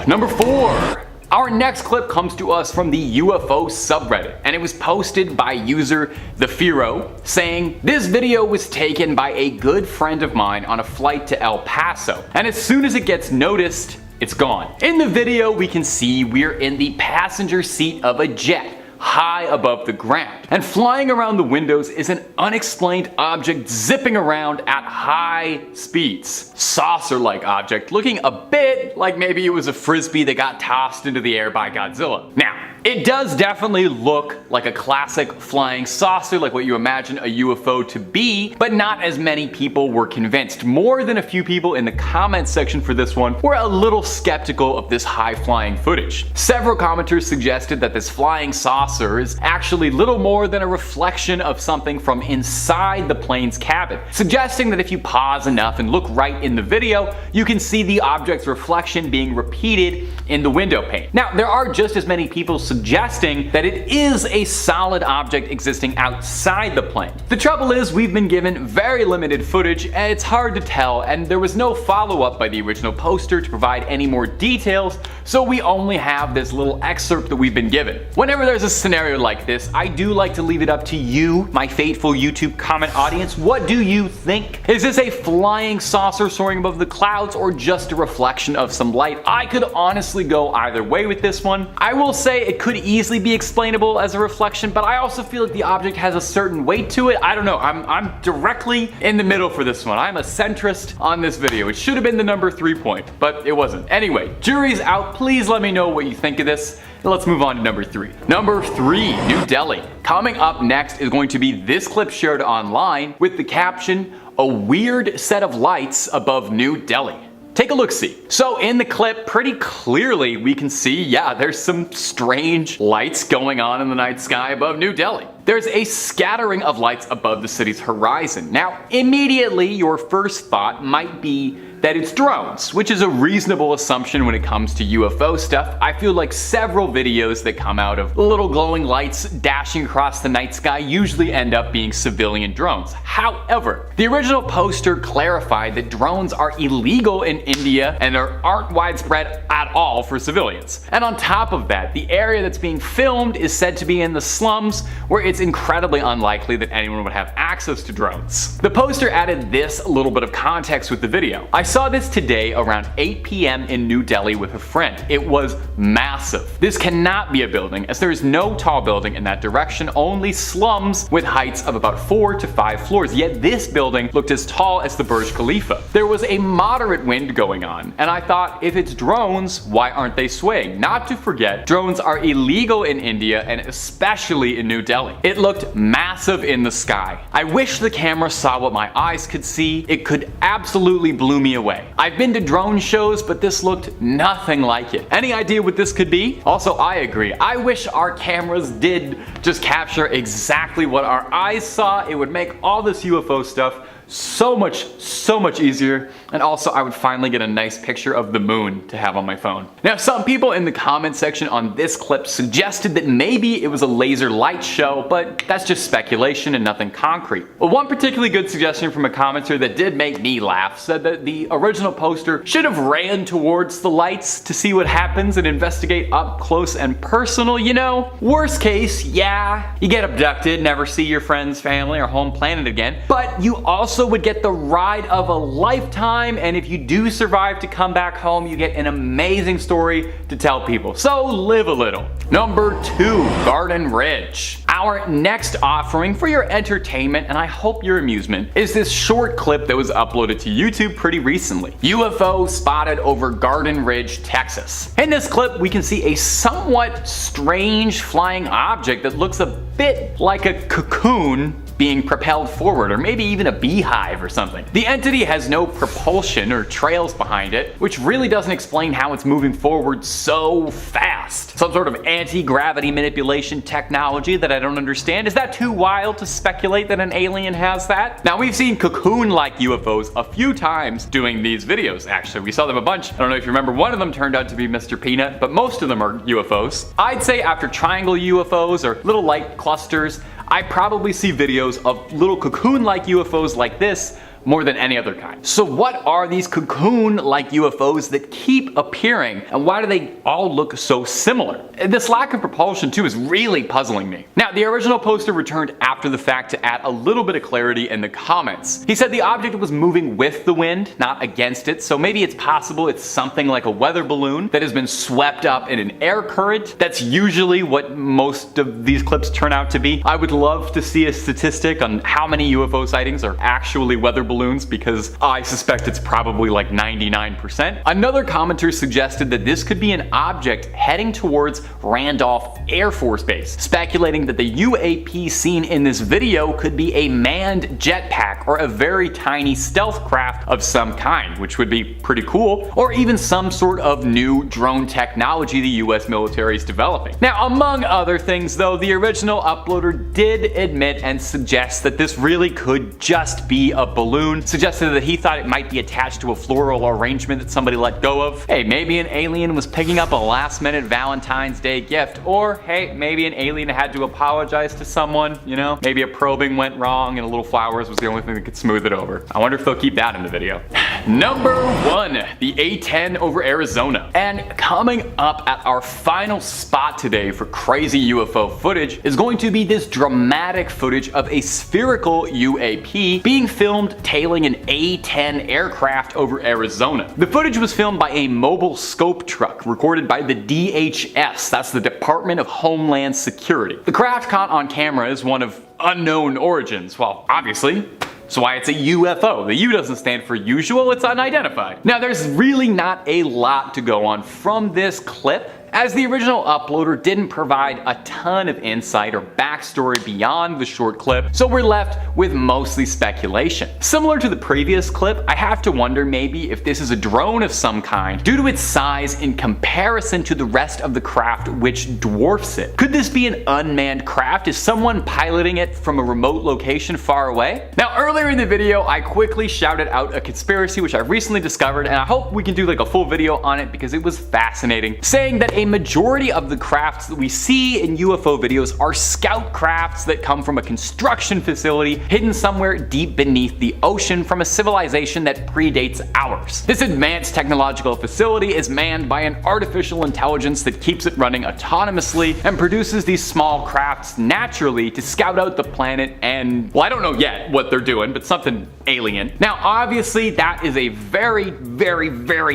Number 4. Our next clip comes to us from the UFO subreddit, and it was posted by user The Firo, saying, "This video was taken by a good friend of mine on a flight to El Paso, and as soon as it gets noticed, it's gone." In the video, we can see we're in the passenger seat of a jet, high above the ground. And flying around the windows is an unexplained object zipping around at high speeds. Saucer-like object, looking a bit like maybe it was a frisbee that got tossed into the air by Godzilla. Now, it does definitely look like a classic flying saucer, like what you imagine a UFO to be, but not as many people were convinced. More than a few people in the comments section for this one were a little skeptical of this high-flying footage. Several commenters suggested that this flying saucer is actually little more than a reflection of something from inside the plane's cabin, suggesting that if you pause enough and look right in the video, you can see the object's reflection being repeated in the window pane. Now, there are just as many people suggesting that it is a solid object existing outside the plane. The trouble is, we've been given very limited footage and it's hard to tell, and there was no follow-up by the original poster to provide any more details, so we only have this little excerpt that we've been given. Whenever there's a scenario like this, I do like to leave it up to you, my faithful YouTube comment audience. What do you think? Is this a flying saucer soaring above the clouds or just a reflection of some light? I could honestly go either way with this one. I will say it could easily be explainable as a reflection, but I also feel like the object has a certain weight to it. I don't know, I'm directly in the middle for this one. I'm a centrist on this video. It should have been the number 3 point, but it wasn't. Anyway, jury's out. Please let me know what you think of this. Let's move on to number 3. Number 3, New Delhi. Coming up next is going to be this clip shared online with the caption, "A weird set of lights above New Delhi." Take a look-see. So in the clip, pretty clearly we can see, yeah, there's some strange lights going on in the night sky above New Delhi. There's a scattering of lights above the city's horizon. Now, immediately your first thought might be that it's drones, which is a reasonable assumption when it comes to UFO stuff. I feel like several videos that come out of little glowing lights dashing across the night sky usually end up being civilian drones. However, the original poster clarified that drones are illegal in India and aren't widespread at all for civilians. And on top of that, the area that's being filmed is said to be in the slums, where it's incredibly unlikely that anyone would have access to drones. The poster added this little bit of context with the video. I saw this today around 8 p.m. in New Delhi with a friend. It was massive. This cannot be a building, as there is no tall building in that direction, only slums with heights of about 4 to 5 floors, yet this building looked as tall as the Burj Khalifa. There was a moderate wind going on, and I thought, if it's drones, why aren't they swaying? Not to forget, drones are illegal in India and especially in New Delhi. It looked massive in the sky. I wish the camera saw what my eyes could see. It could absolutely blow me away. I've been to drone shows, but this looked nothing like it. Any idea what this could be? Also, I agree. I wish our cameras did just capture exactly what our eyes saw. It would make all this UFO stuff so much easier, and also I would finally get a nice picture of the moon to have on my phone. Now, some people in the comment section on this clip suggested that maybe it was a laser light show, but that's just speculation and nothing concrete. Well, one particularly good suggestion from a commenter that did make me laugh said that the original poster should have ran towards the lights to see what happens and investigate up close and personal, you know? Worst case, yeah, you get abducted, never see your friends, family, or home planet again, but you also would get the ride of a lifetime, and if you do survive to come back home, you get an amazing story to tell people. So live a little. Number 2, Garden Ridge. Our next offering for your entertainment, and I hope your amusement, is this short clip that was uploaded to YouTube pretty recently. UFO spotted over Garden Ridge, Texas. In this clip, we can see a somewhat strange flying object that looks a bit like a cocoon being propelled forward, or maybe even a beehive or something. The entity has no propulsion or trails behind it, which really doesn't explain how it's moving forward so fast. Some sort of anti-gravity manipulation technology that I don't understand. Is that too wild to speculate that an alien has that? Now, we've seen cocoon-like UFOs a few times doing these videos, actually. We saw them a bunch. I don't know if you remember, one of them turned out to be Mr. Peanut, but most of them are UFOs. I'd say after triangle UFOs or little light clusters, I probably see videos of little cocoon-like UFOs like this more than any other kind. So what are these cocoon-like UFOs that keep appearing, and why do they all look so similar? This lack of propulsion too is really puzzling me. Now, the original poster returned after the fact to add a little bit of clarity in the comments. He said the object was moving with the wind, not against it, so maybe it's possible it's something like a weather balloon that has been swept up in an air current. That's usually what most of these clips turn out to be. I would love to see a statistic on how many UFO sightings are actually weather balloons, because I suspect it's probably like 99%. Another commenter suggested that this could be an object heading towards Randolph Air Force Base, speculating that the UAP seen in this video could be a manned jetpack or a very tiny stealth craft of some kind, which would be pretty cool, or even some sort of new drone technology the US military is developing. Now, among other things though, the original uploader did admit and suggest that this really could just be a balloon, suggested that he thought it might be attached to a floral arrangement that somebody let go of. Hey, maybe an alien was picking up a last-minute Valentine's Day gift, or hey, maybe an alien had to apologize to someone, you know? Maybe a probing went wrong and a little flowers was the only thing that could smooth it over. I wonder if they'll keep that in the video. Number 1, the A-10 over Arizona. And coming up at our final spot today for crazy UFO footage is going to be this dramatic footage of a spherical UAP being filmed tailing an A-10 aircraft over Arizona. The footage was filmed by a mobile scope truck recorded by the DHS, that's the Department of Homeland Security. The craft caught on camera is one of unknown origins, well, obviously. That's why it's a UFO. The U doesn't stand for usual, it's unidentified. Now, there's really not a lot to go on from this clip, as the original uploader didn't provide a ton of insight or backstory beyond the short clip, so we're left with mostly speculation. Similar to the previous clip, I have to wonder maybe if this is a drone of some kind due to its size in comparison to the rest of the craft, which dwarfs it. Could this be an unmanned craft? Is someone piloting it from a remote location far away? Now, earlier in the video, I quickly shouted out a conspiracy which I recently discovered, and I hope we can do like a full video on it because it was fascinating, saying that a majority of the crafts that we see in UFO videos are scout crafts that come from a construction facility hidden somewhere deep beneath the ocean from a civilization that predates ours. This advanced technological facility is manned by an artificial intelligence that keeps it running autonomously and produces these small crafts naturally to scout out the planet and, well, I don't know yet what they're doing, but something alien. Now, obviously, that is a very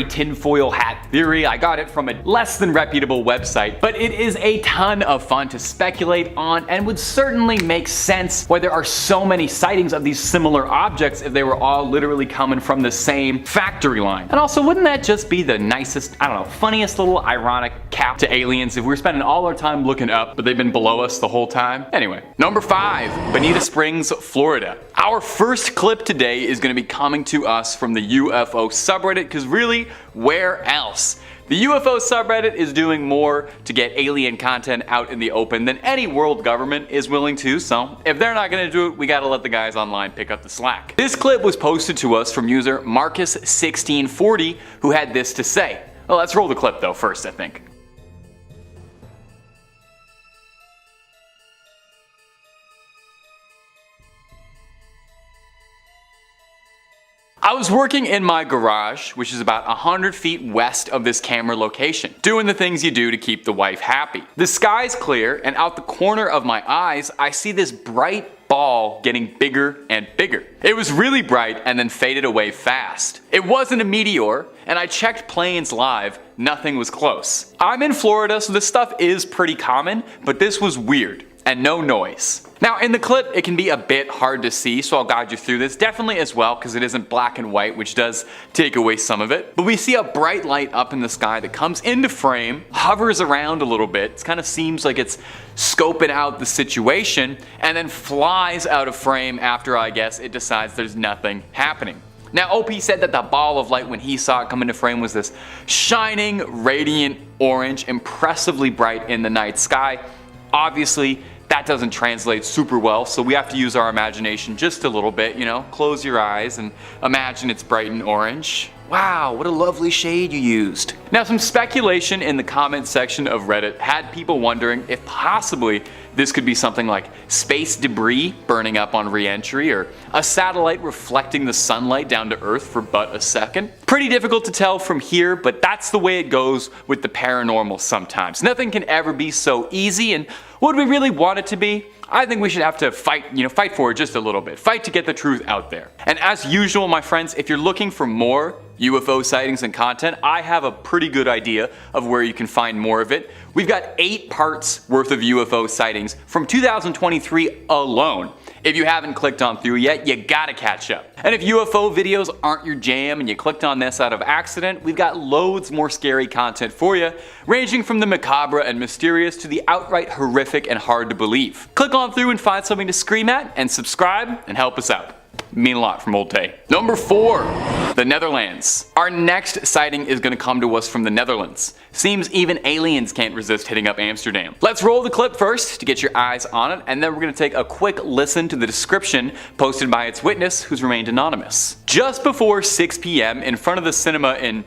tinfoil hat theory. I got it from a less than reputable website, but it is a ton of fun to speculate on and would certainly make sense why there are so many sightings of these similar objects if they were all literally coming from the same factory line. And also, wouldn't that just be the nicest, I don't know, funniest little ironic cap to aliens if we're spending all our time looking up, but they've been below us the whole time? Anyway, number 5, Bonita Springs, Florida. Our first clip today is going to be coming to us from the UFO subreddit, because really, where else? The UFO subreddit is doing more to get alien content out in the open than any world government is willing to, so if they're not gonna do it, we gotta let the guys online pick up the slack. This clip was posted to us from user Marcus1640, who had this to say. Well, let's roll the clip though first, I think. I was working in my garage, which is about 100 feet west of this camera location, doing the things you do to keep the wife happy. The sky's clear, and out the corner of my eyes, I see this bright ball getting bigger and bigger. It was really bright and then faded away fast. It wasn't a meteor, and I checked planes live, nothing was close. I'm in Florida, so this stuff is pretty common, but this was weird, and no noise. Now, in the clip, it can be a bit hard to see, so I'll guide you through this, definitely as well, because it isn't black and white, which does take away some of it. But we see a bright light up in the sky that comes into frame, hovers around a little bit, it kind of seems like it's scoping out the situation, and then flies out of frame after, I guess, it decides there's nothing happening. Now, OP said that the ball of light when he saw it come into frame was this shining, radiant orange, impressively bright in the night sky. Obviously, that doesn't translate super well, so we have to use our imagination just a little bit, you know, close your eyes and imagine it's bright and orange. Wow, what a lovely shade you used. Now, some speculation in the comment section of Reddit had people wondering if possibly this could be something like space debris burning up on re-entry, or a satellite reflecting the sunlight down to Earth for but a second. Pretty difficult to tell from here, but that's the way it goes with the paranormal sometimes. Nothing can ever be so easy, and would we really want it to be? I think we should have to fight for it just a little bit. Fight to get the truth out there. And as usual, my friends, if you're looking for more UFO sightings and content, I have a pretty good idea of where you can find more of it. We've got 8 parts worth of UFO sightings from 2023 alone. If you haven't clicked on through yet, you gotta catch up. And if UFO videos aren't your jam and you clicked on this out of accident, we've got loads more scary content for you, ranging from the macabre and mysterious to the outright horrific and hard to believe. Click on through and find something to scream at, and subscribe and help us out. Mean a lot from Old Tay. Number 4, the Netherlands. Our next sighting is going to come to us from the Netherlands. Seems even aliens can't resist hitting up Amsterdam. Let's roll the clip first to get your eyes on it, and then we're going to take a quick listen to the description posted by its witness, who's remained anonymous. Just before 6 p.m. in front of the cinema in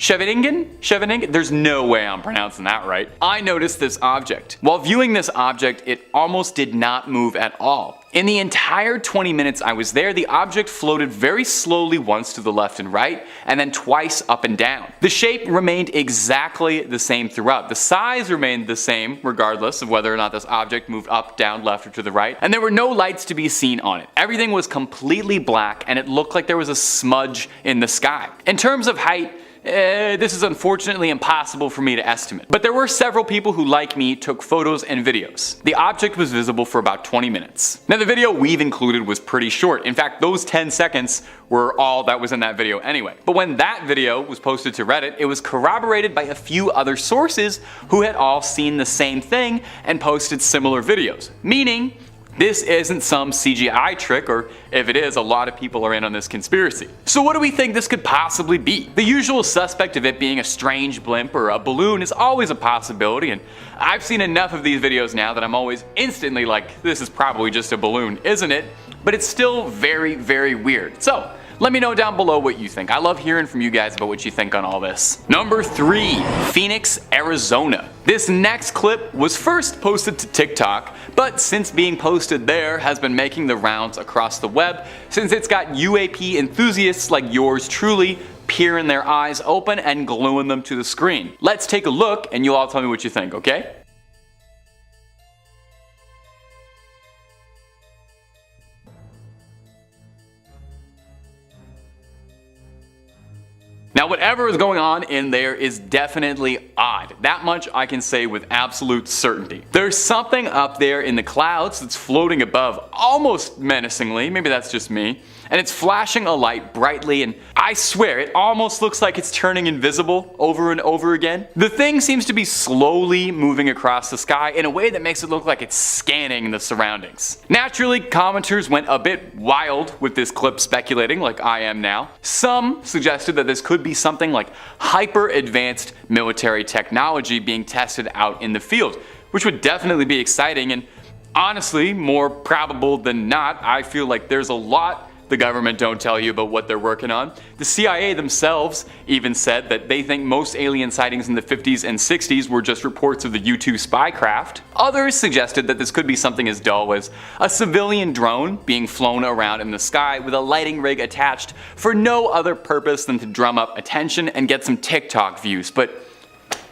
Scheveningen? There's no way I'm pronouncing that right. I noticed this object. While viewing this object, it almost did not move at all. In the entire 20 minutes I was there, the object floated very slowly once to the left and right, and then twice up and down. The shape remained exactly the same throughout. The size remained the same, regardless of whether or not this object moved up, down, left, or to the right, and there were no lights to be seen on it. Everything was completely black, and it looked like there was a smudge in the sky. In terms of height, this is unfortunately impossible for me to estimate. But there were several people who, like me, took photos and videos. The object was visible for about 20 minutes. Now, the video we've included was pretty short. In fact, those 10 seconds were all that was in that video anyway. But when that video was posted to Reddit, it was corroborated by a few other sources who had all seen the same thing and posted similar videos. Meaning, this isn't some CGI trick, or if it is, a lot of people are in on this conspiracy. So what do we think this could possibly be? The usual suspect of it being a strange blimp or a balloon is always a possibility, and I've seen enough of these videos now that I'm always instantly like, this is probably just a balloon, isn't it? But it's still very, very weird. So let me know down below what you think. I love hearing from you guys about what you think on all this. Number 3, Phoenix, Arizona. This next clip was first posted to TikTok, but since being posted there has been making the rounds across the web since it's got UAP enthusiasts like yours truly peering their eyes open and gluing them to the screen. Let's take a look and you all tell me what you think, okay? Now, whatever is going on in there is definitely odd. That much I can say with absolute certainty. There's something up there in the clouds that's floating above, almost menacingly, maybe that's just me, and it's flashing a light brightly, and I swear it almost looks like it's turning invisible over and over again. The thing seems to be slowly moving across the sky in a way that makes it look like it's scanning the surroundings. Naturally, commenters went a bit wild with this clip, speculating like I am now. Some suggested that this could be something like hyper advanced military technology being tested out in the field, which would definitely be exciting, and honestly, more probable than not, I feel like there's a lot the government don't tell you about what they're working on. The CIA themselves even said that they think most alien sightings in the 50s and 60s were just reports of the U-2 spy craft. Others suggested that this could be something as dull as a civilian drone being flown around in the sky with a lighting rig attached for no other purpose than to drum up attention and get some TikTok views. But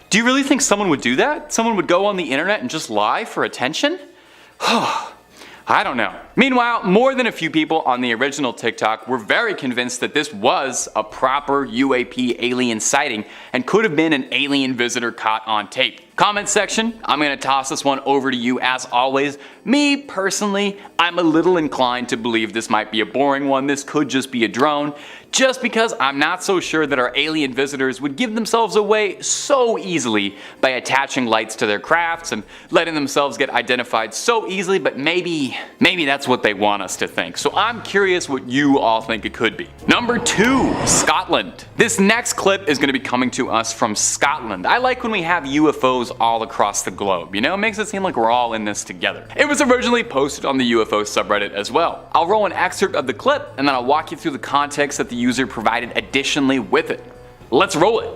do you really think someone would do that? Someone would go on the internet and just lie for attention? I don't know. Meanwhile, more than a few people on the original TikTok were very convinced that this was a proper UAP alien sighting and could have been an alien visitor caught on tape. Comment section, I'm gonna toss this one over to you as always. Me, personally, I'm a little inclined to believe this might be a boring one. This could just be a drone, just because I'm not so sure that our alien visitors would give themselves away so easily by attaching lights to their crafts and letting themselves get identified so easily, but maybe that's that's what they want us to think. So I'm curious what you all think it could be. Number 2, Scotland. This next clip is going to be coming to us from Scotland. I like when we have UFOs all across the globe, you know, it makes it seem like we're all in this together. It was originally posted on the UFO subreddit as well. I'll roll an excerpt of the clip and then I'll walk you through the context that the user provided additionally with it. Let's roll it.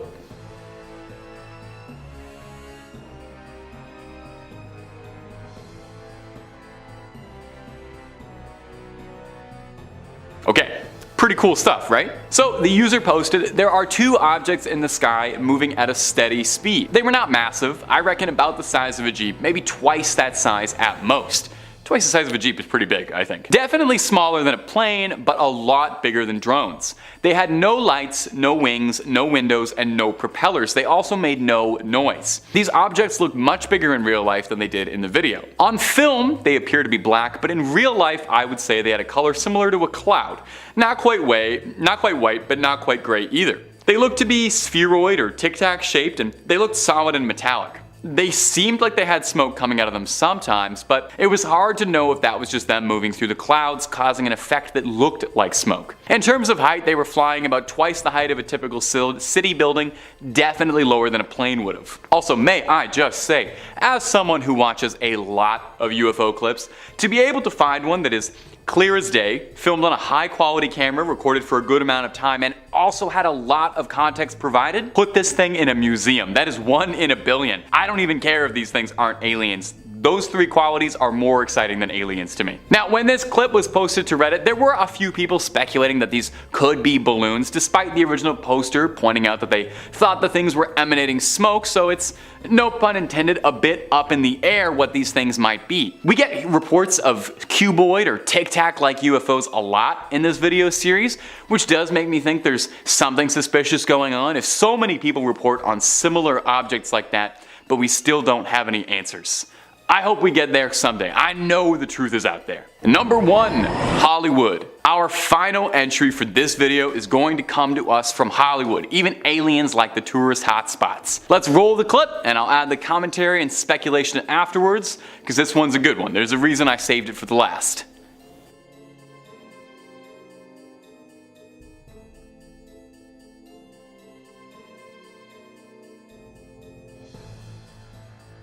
Okay, pretty cool stuff, right? So the user posted, there are 2 objects in the sky moving at a steady speed. They were not massive, I reckon about the size of a Jeep, maybe twice that size at most. Twice the size of a Jeep is pretty big, I think. Definitely smaller than a plane, but a lot bigger than drones. They had no lights, no wings, no windows, and no propellers. They also made no noise. These objects looked much bigger in real life than they did in the video. On film, they appear to be black, but in real life, I would say they had a color similar to a cloud. Not quite white, but not quite gray either. They looked to be spheroid or tic-tac shaped, and they looked solid and metallic. They seemed like they had smoke coming out of them sometimes, but it was hard to know if that was just them moving through the clouds, causing an effect that looked like smoke. In terms of height, they were flying about twice the height of a typical city building, definitely lower than a plane would have. Also, may I just say, as someone who watches a lot of UFO clips, to be able to find one that is clear as day, filmed on a high quality camera, recorded for a good amount of time, and also had a lot of context provided, put this thing in a museum. That is 1 in a billion. I don't even care if these things aren't aliens. Those 3 qualities are more exciting than aliens to me. Now, when this clip was posted to Reddit, there were a few people speculating that these could be balloons, despite the original poster pointing out that they thought the things were emanating smoke, so it's, no pun intended, a bit up in the air what these things might be. We get reports of cuboid or tic-tac like UFOs a lot in this video series, which does make me think there's something suspicious going on if so many people report on similar objects like that, but we still don't have any answers. I hope we get there someday. I know the truth is out there. Number 1, Hollywood. Our final entry for this video is going to come to us from Hollywood. Even aliens like the tourist hotspots. Let's roll the clip and I'll add the commentary and speculation afterwards, because this one's a good one. There's a reason I saved it for the last.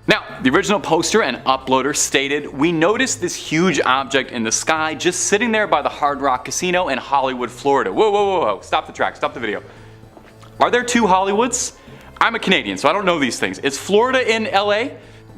Now, the original poster and uploader stated, "We noticed this huge object in the sky just sitting there by the Hard Rock Casino in Hollywood, Florida." Whoa, whoa, whoa, whoa, stop the track, stop the video. Are there 2 Hollywoods? I'm a Canadian, so I don't know these things. Is Florida in LA?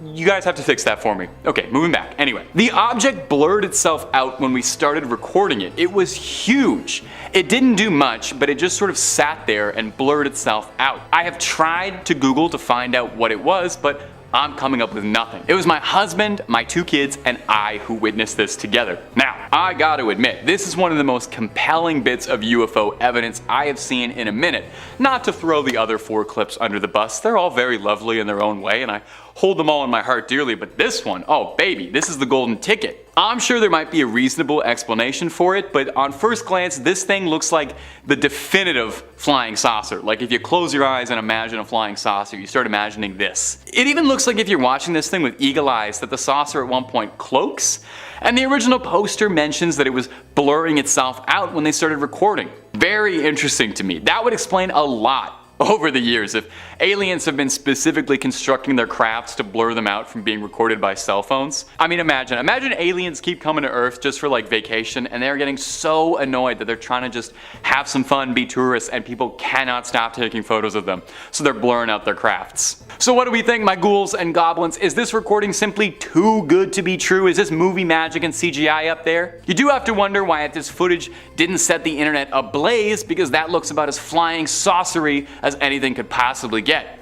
You guys have to fix that for me. Okay, moving back. Anyway, the object blurred itself out when we started recording it. It was huge. It didn't do much, but it just sort of sat there and blurred itself out. I have tried to Google to find out what it was, but I'm coming up with nothing. It was my husband, my 2 kids, and I who witnessed this together. Now, I gotta admit, this is one of the most compelling bits of UFO evidence I have seen in a minute. Not to throw the other 4 clips under the bus, they're all very lovely in their own way, and I hold them all in my heart dearly, but this one, oh baby, this is the golden ticket. I'm sure there might be a reasonable explanation for it, but on first glance, this thing looks like the definitive flying saucer. Like if you close your eyes and imagine a flying saucer, you start imagining this. It even looks like if you're watching this thing with eagle eyes that the saucer at one point cloaks, and the original poster mentions that it was blurring itself out when they started recording. Very interesting to me. That would explain a lot over the years if aliens have been specifically constructing their crafts to blur them out from being recorded by cell phones. I mean, imagine aliens keep coming to Earth just for like vacation and they're getting so annoyed that they're trying to just have some fun, be tourists, and people cannot stop taking photos of them, so they're blurring out their crafts. So what do we think, my ghouls and goblins? Is this recording simply too good to be true? Is this movie magic and CGI up there? You do have to wonder why this footage didn't set the internet ablaze, because that looks about as flying saucery as anything could possibly get.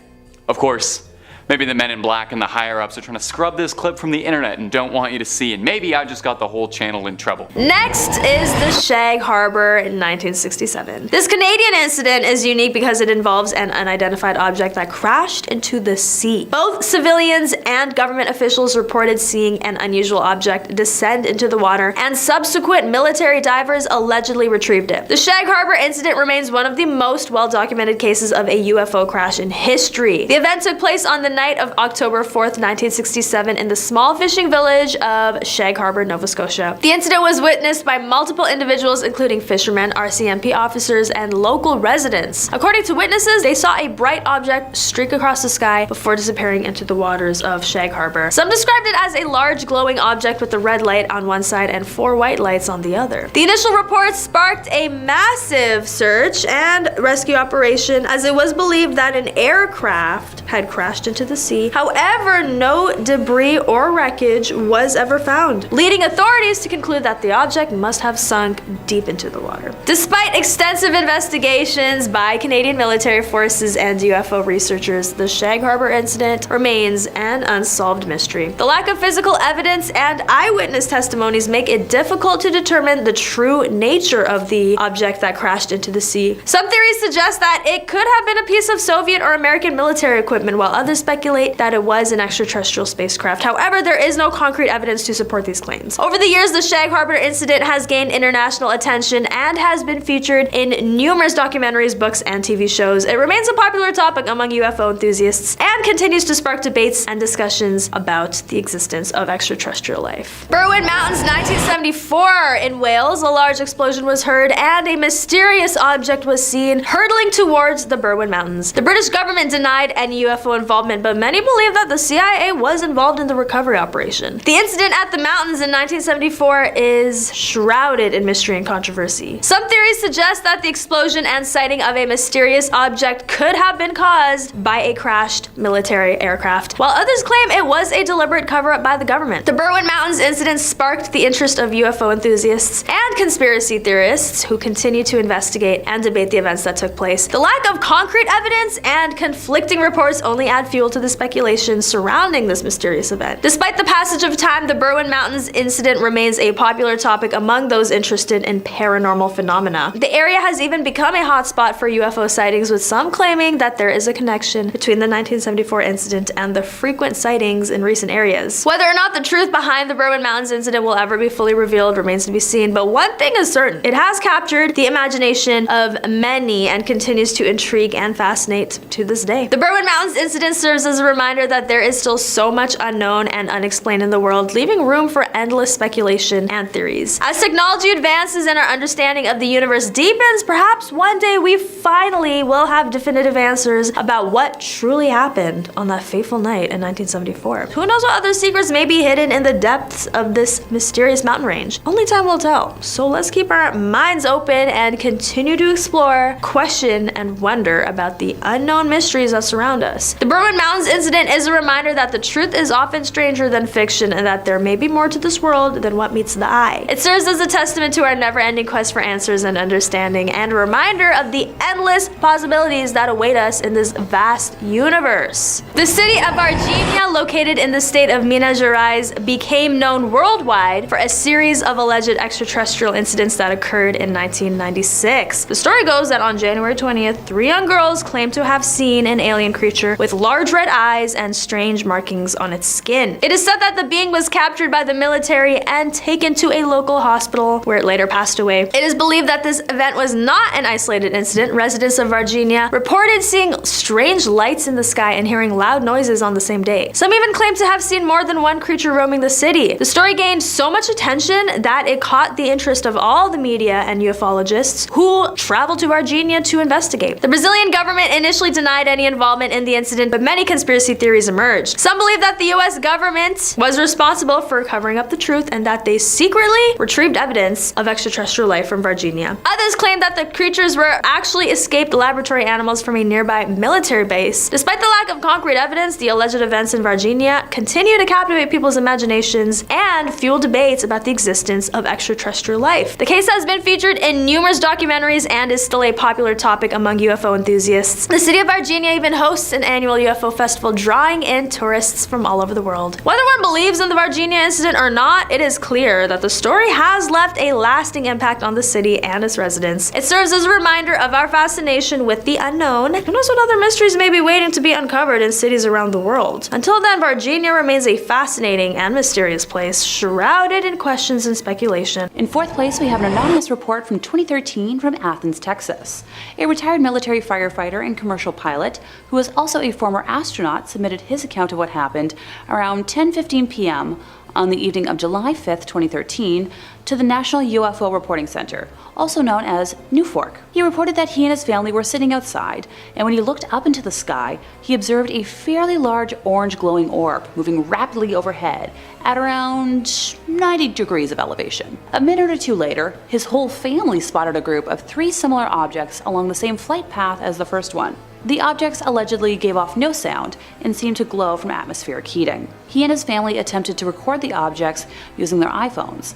Of course, maybe the men in black and the higher ups are trying to scrub this clip from the internet and don't want you to see, and maybe I just got the whole channel in trouble. Next is the Shag Harbor in 1967. This Canadian incident is unique because it involves an unidentified object that crashed into the sea. Both civilians and government officials reported seeing an unusual object descend into the water, and subsequent military divers allegedly retrieved it. The Shag Harbor incident remains one of the most well-documented cases of a UFO crash in history. The event took place on the night of October 4th, 1967 in the small fishing village of Shag Harbor, Nova Scotia. The incident was witnessed by multiple individuals including fishermen, RCMP officers, and local residents. According to witnesses, they saw a bright object streak across the sky before disappearing into the waters of Shag Harbor. Some described it as a large glowing object with a red light on one side and 4 white lights on the other. The initial reports sparked a massive search and rescue operation as it was believed that an aircraft had crashed into the sea. However, no debris or wreckage was ever found, leading authorities to conclude that the object must have sunk deep into the water. Despite extensive investigations by Canadian military forces and UFO researchers, the Shag Harbor incident remains an unsolved mystery. The lack of physical evidence and eyewitness testimonies make it difficult to determine the true nature of the object that crashed into the sea. Some theories suggest that it could have been a piece of Soviet or American military equipment, while others speculate that it was an extraterrestrial spacecraft. However, there is no concrete evidence to support these claims. Over the years, the Shag Harbor incident has gained international attention and has been featured in numerous documentaries, books, and TV shows. It remains a popular topic among UFO enthusiasts and continues to spark debates and discussions about the existence of extraterrestrial life. Berwin Mountains, 1974. In Wales, a large explosion was heard and a mysterious object was seen hurtling towards the Berwin Mountains. The British government denied any UFO involvement, but many believe that the CIA was involved in the recovery operation. The incident at the mountains in 1974 is shrouded in mystery and controversy. Some theories suggest that the explosion and sighting of a mysterious object could have been caused by a crashed military aircraft, while others claim it was a deliberate cover-up by the government. The Berwin Mountains incident sparked the interest of UFO enthusiasts and conspiracy theorists who continue to investigate and debate the events that took place. The lack of concrete evidence and conflicting reports only add fuel to the speculation surrounding this mysterious event. Despite the passage of time, the Berwin Mountains incident remains a popular topic among those interested in paranormal phenomena. The area has even become a hotspot for UFO sightings, with some claiming that there is a connection between the 1974 incident and the frequent sightings in recent areas. Whether or not the truth behind the Berwin Mountains incident will ever be fully revealed remains to be seen, but one thing is certain: it has captured the imagination of many and continues to intrigue and fascinate to this day. The Berwin Mountains incident serves as a reminder that there is still so much unknown and unexplained in the world, leaving room for endless speculation and theories. As technology advances and our understanding of the universe deepens, perhaps one day we finally will have definitive answers about what truly happened on that fateful night in 1974. Who knows what other secrets may be hidden in the depths of this mysterious mountain range? Only time will tell. So let's keep our minds open and continue to explore, question, and wonder about the unknown mysteries that surround us. The Berwin Mountains incident is a reminder that the truth is often stranger than fiction and that there may be more to this world than what meets the eye. It serves as a testament to our never-ending quest for answers and understanding, and a reminder of the endless possibilities that await us in this vast universe. The city of Virginia, located in the state of Minas Gerais, became known worldwide for a series of alleged extraterrestrial incidents that occurred in 1996. The story goes that on January 20th, 3 young girls claimed to have seen an alien creature with large red eyes and strange markings on its skin. It is said that the being was captured by the military and taken to a local hospital, where it later passed away. It is believed that this event was not an isolated incident. Residents of Virginia reported seeing strange lights in the sky and hearing loud noises on the same day. Some even claimed to have seen more than one creature roaming the city. The story gained so much attention that it caught the interest of all the media and ufologists who traveled to Virginia to investigate. The Brazilian government initially denied any involvement in the incident, but many conspiracy theories emerged. Some believe that the US government was responsible for covering up the truth and that they secretly retrieved evidence of extraterrestrial life from Virginia. Others claim that the creatures were actually escaped laboratory animals from a nearby military base. Despite the lack of concrete evidence, the alleged events in Virginia continue to captivate people's imaginations and fuel debates about the existence of extraterrestrial life. The case has been featured in numerous documentaries and is still a popular topic among UFO enthusiasts. The city of Virginia even hosts an annual UFO festival, drawing in tourists from all over the world. Whether one believes in the Virginia incident or not, it is clear that the story has left a lasting impact on the city and its residents. It serves as a reminder of our fascination with the unknown. Who knows what other mysteries may be waiting to be uncovered in cities around the world? Until then, Virginia remains a fascinating and mysterious place, shrouded in questions and speculation. In 4th place, we have an anonymous report from 2013 from Athens, Texas. A retired military firefighter and commercial pilot, who was also a former astronaut, astronaut submitted his account of what happened around 10:15 p.m. on the evening of July 5, 2013, to the National UFO Reporting Center, also known as NUFORC. He reported that he and his family were sitting outside, and when he looked up into the sky, he observed a fairly large orange glowing orb moving rapidly overhead at around 90 degrees of elevation. A minute or two later, his whole family spotted a group of 3 similar objects along the same flight path as the first one. The objects allegedly gave off no sound and seemed to glow from atmospheric heating. He and his family attempted to record the objects using their iPhones,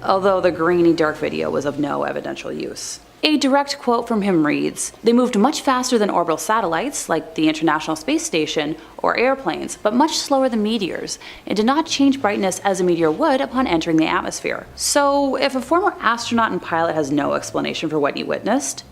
although the grainy dark video was of no evidential use. A direct quote from him reads, "They moved much faster than orbital satellites, like the International Space Station, or airplanes, but much slower than meteors, and did not change brightness as a meteor would upon entering the atmosphere." So, if a former astronaut and pilot has no explanation for what he witnessed,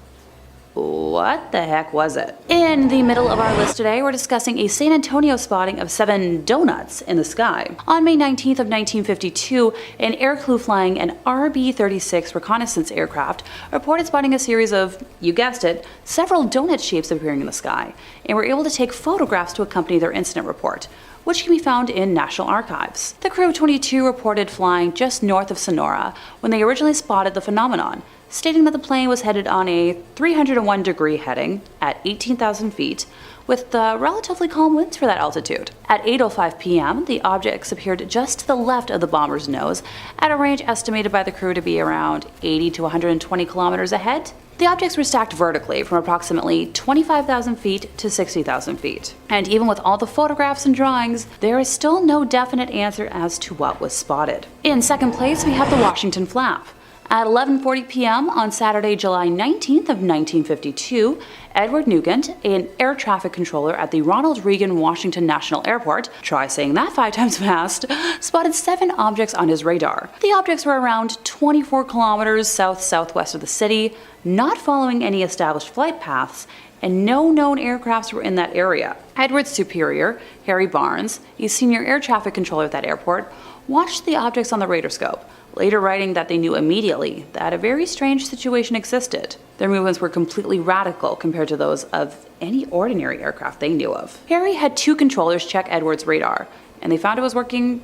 what the heck was it? In the middle of our list today, we're discussing a San Antonio spotting of 7 donuts in the sky. On May 19th of 1952, an air crew flying an RB-36 reconnaissance aircraft reported spotting a series of, you guessed it, several donut shapes appearing in the sky, and were able to take photographs to accompany their incident report, which can be found in National Archives. The crew of 22 reported flying just north of Sonora when they originally spotted the phenomenon, stating that the plane was headed on a 301-degree heading at 18,000 feet, with relatively calm winds for that altitude. At 8:05 p.m., the objects appeared just to the left of the bomber's nose, at a range estimated by the crew to be around 80 to 120 kilometers ahead. The objects were stacked vertically from approximately 25,000 feet to 60,000 feet. And even with all the photographs and drawings, there is still no definite answer as to what was spotted. In second place, we have the Washington Flap. At 11:40 p.m. on Saturday, July 19th of 1952, Edward Nugent, an air traffic controller at the Ronald Reagan Washington National Airport, try saying that 5 times fast, spotted 7 objects on his radar. The objects were around 24 kilometers south-southwest of the city, not following any established flight paths, and no known aircrafts were in that area. Edward's superior, Harry Barnes, a senior air traffic controller at that airport, watched the objects on the radarscope, later writing that they knew immediately that a very strange situation existed. Their movements were completely radical compared to those of any ordinary aircraft they knew of. Harry had 2 controllers check Edward's radar, and they found it was working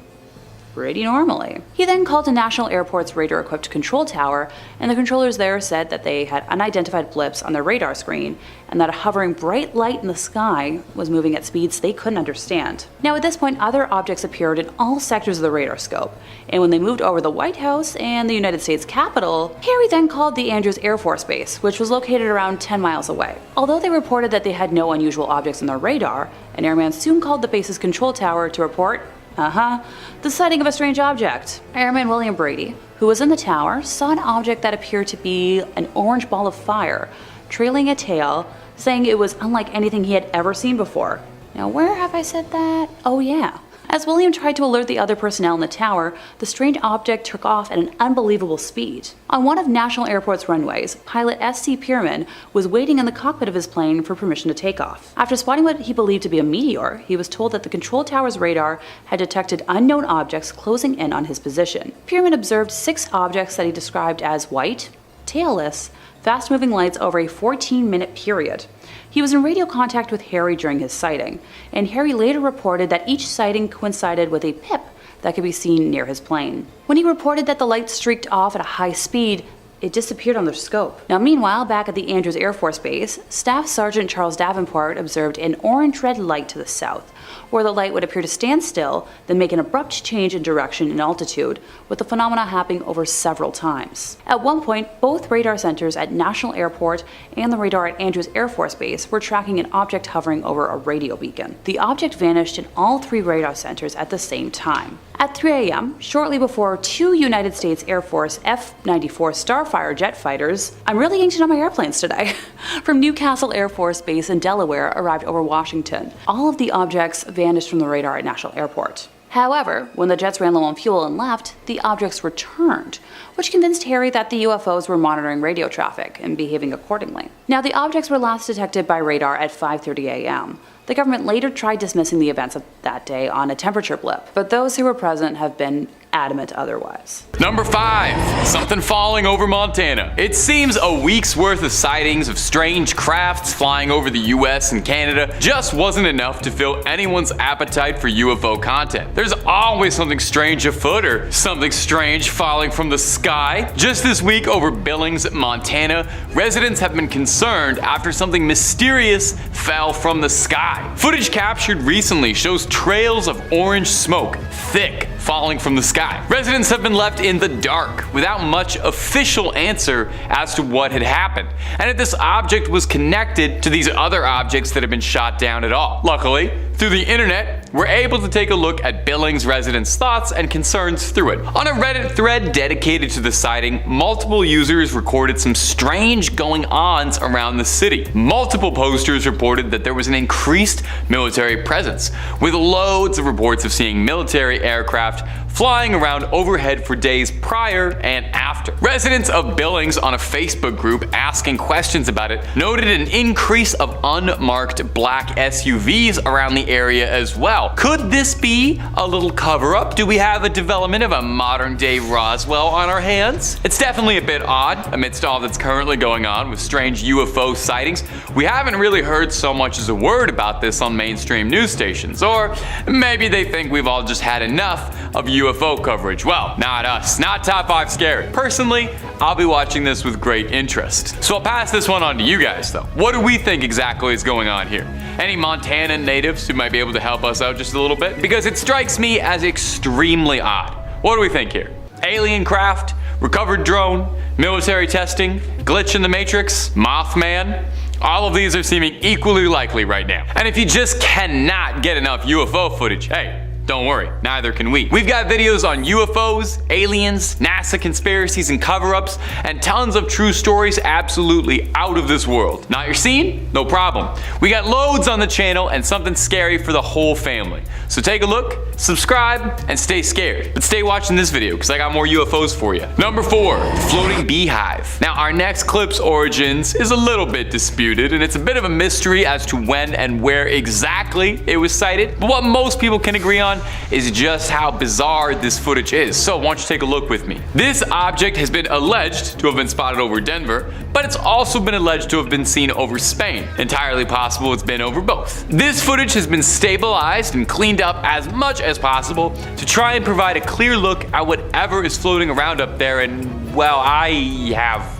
pretty normally. He then called the National Airport's radar-equipped control tower, and the controllers there said that they had unidentified blips on their radar screen, and that a hovering bright light in the sky was moving at speeds they couldn't understand. Now at this point, other objects appeared in all sectors of the radar scope, and when they moved over the White House and the United States Capitol, Harry then called the Andrews Air Force Base, which was located around 10 miles away. Although they reported that they had no unusual objects on their radar, an airman soon called the base's control tower to report the sighting of a strange object. Airman William Brady, who was in the tower, saw an object that appeared to be an orange ball of fire, trailing a tail, saying it was unlike anything he had ever seen before. Now, where have I said that? Oh yeah. As William tried to alert the other personnel in the tower, the strange object took off at an unbelievable speed. On one of National Airport's runways, pilot S.C. Pierman was waiting in the cockpit of his plane for permission to take off. After spotting what he believed to be a meteor, he was told that the control tower's radar had detected unknown objects closing in on his position. Pierman observed 6 objects that he described as white, tailless, fast-moving lights over a 14-minute period. He was in radio contact with Harry during his sighting, and Harry later reported that each sighting coincided with a pip that could be seen near his plane. When he reported that the light streaked off at a high speed, it disappeared on their scope. Now meanwhile, back at the Andrews Air Force Base, Staff Sergeant Charles Davenport observed an orange-red light to the south, where the light would appear to stand still, then make an abrupt change in direction and altitude, with the phenomena happening over several times. At one point, both radar centers at National Airport and the radar at Andrews Air Force Base were tracking an object hovering over a radio beacon. The object vanished in all 3 radar centers at the same time. At 3 a.m., shortly before 2 United States Air Force F-94 Starfire jet fighters, I'm really getting to know my airplanes today, from Newcastle Air Force Base in Delaware arrived over Washington. All of the objects vanished from the radar at National Airport. However, when the jets ran low on fuel and left, the objects returned, which convinced Harry that the UFOs were monitoring radio traffic and behaving accordingly. Now, the objects were last detected by radar at 5:30 a.m. The government later tried dismissing the events of that day on a temperature blip, but those who were present have been adamant otherwise. Number 5. Something falling over Montana. It seems a week's worth of sightings of strange crafts flying over the US and Canada just wasn't enough to fill anyone's appetite for UFO content. There's always something strange afoot or something strange falling from the sky. Just this week over Billings, Montana, residents have been concerned after something mysterious fell from the sky. Footage captured recently shows trails of orange smoke, thick, falling from the sky. Residents have been left in the dark without much official answer as to what had happened, and if this object was connected to these other objects that have been shot down at all. Luckily, through the internet, we're able to take a look at Billings residents' thoughts and concerns through it. On a Reddit thread dedicated to the sighting, multiple users recorded some strange going-ons around the city. Multiple posters reported that there was an increased military presence, with loads of reports of seeing military aircraft flying around overhead for days prior and after. Residents of Billings on a Facebook group asking questions about it noted an increase of unmarked black SUVs around the area as well. Could this be a little cover-up? Do we have a development of a modern-day Roswell on our hands? It's definitely a bit odd amidst all that's currently going on with strange UFO sightings. We haven't really heard so much as a word about this on mainstream news stations, or maybe they think we've all just had enough of UFO coverage. Well, not us, not Top 5 Scary. Personally, I'll be watching this with great interest. So I'll pass this one on to you guys though. What do we think exactly is going on here? Any Montana natives who might be able to help us out just a little bit? Because it strikes me as extremely odd. What do we think here? Alien craft? Recovered drone? Military testing? Glitch in the Matrix? Mothman? All of these are seeming equally likely right now. And if you just cannot get enough UFO footage, hey, don't worry, neither can we. We've got videos on UFOs, aliens, NASA conspiracies and cover-ups, and tons of true stories absolutely out of this world. Not your scene? No problem. We got loads on the channel and something scary for the whole family. So take a look, subscribe, and stay scared. But stay watching this video because I got more UFOs for you. Number 4, floating beehive. Now our next clip's origins is a little bit disputed, and it's a bit of a mystery as to when and where exactly it was sighted. But what most people can agree on is just how bizarre this footage is. So why don't you take a look with me. This object has been alleged to have been spotted over Denver, but it's also been alleged to have been seen over Spain. Entirely possible it's been over both. This footage has been stabilized and cleaned up as much as possible to try and provide a clear look at whatever is floating around up there, and well, I have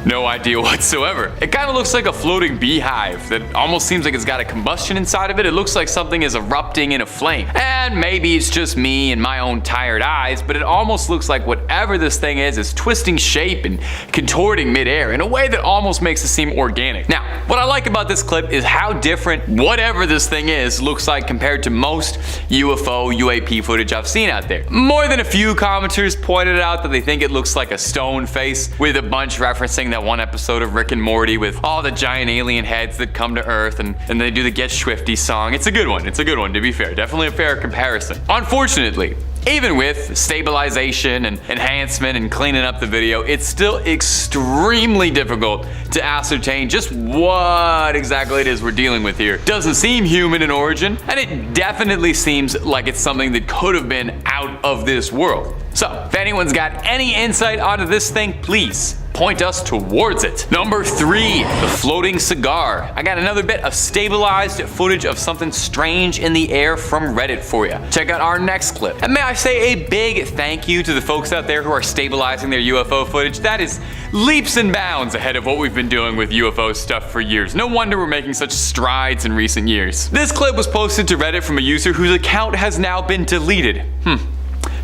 no idea whatsoever. It kind of looks like a floating beehive that almost seems like it's got a combustion inside of it. It looks like something is erupting in a flame. And maybe it's just me and my own tired eyes, but it almost looks like whatever this thing is twisting shape and contorting midair in a way that almost makes it seem organic. Now, what I like about this clip is how different whatever this thing is looks like compared to most UFO, UAP footage I've seen out there. More than a few commenters pointed out that they think it looks like a stone face, with a bunch referencing that one episode of Rick and Morty with all the giant alien heads that come to Earth and they do the Get Swifty song. It's a good one. It's a good one, to be fair. Definitely a fair comparison. Unfortunately, even with stabilization and enhancement and cleaning up the video, it's still extremely difficult to ascertain just what exactly it is we're dealing with here. Doesn't seem human in origin, and it definitely seems like it's something that could have been out of this world. So, if anyone's got any insight onto this thing, please point us towards it. Number 3, the floating cigar. I got another bit of stabilized footage of something strange in the air from Reddit for you. Check out our next clip. And may I say a big thank you to the folks out there who are stabilizing their UFO footage. That is leaps and bounds ahead of what we've been doing with UFO stuff for years. No wonder we're making such strides in recent years. This clip was posted to Reddit from a user whose account has now been deleted.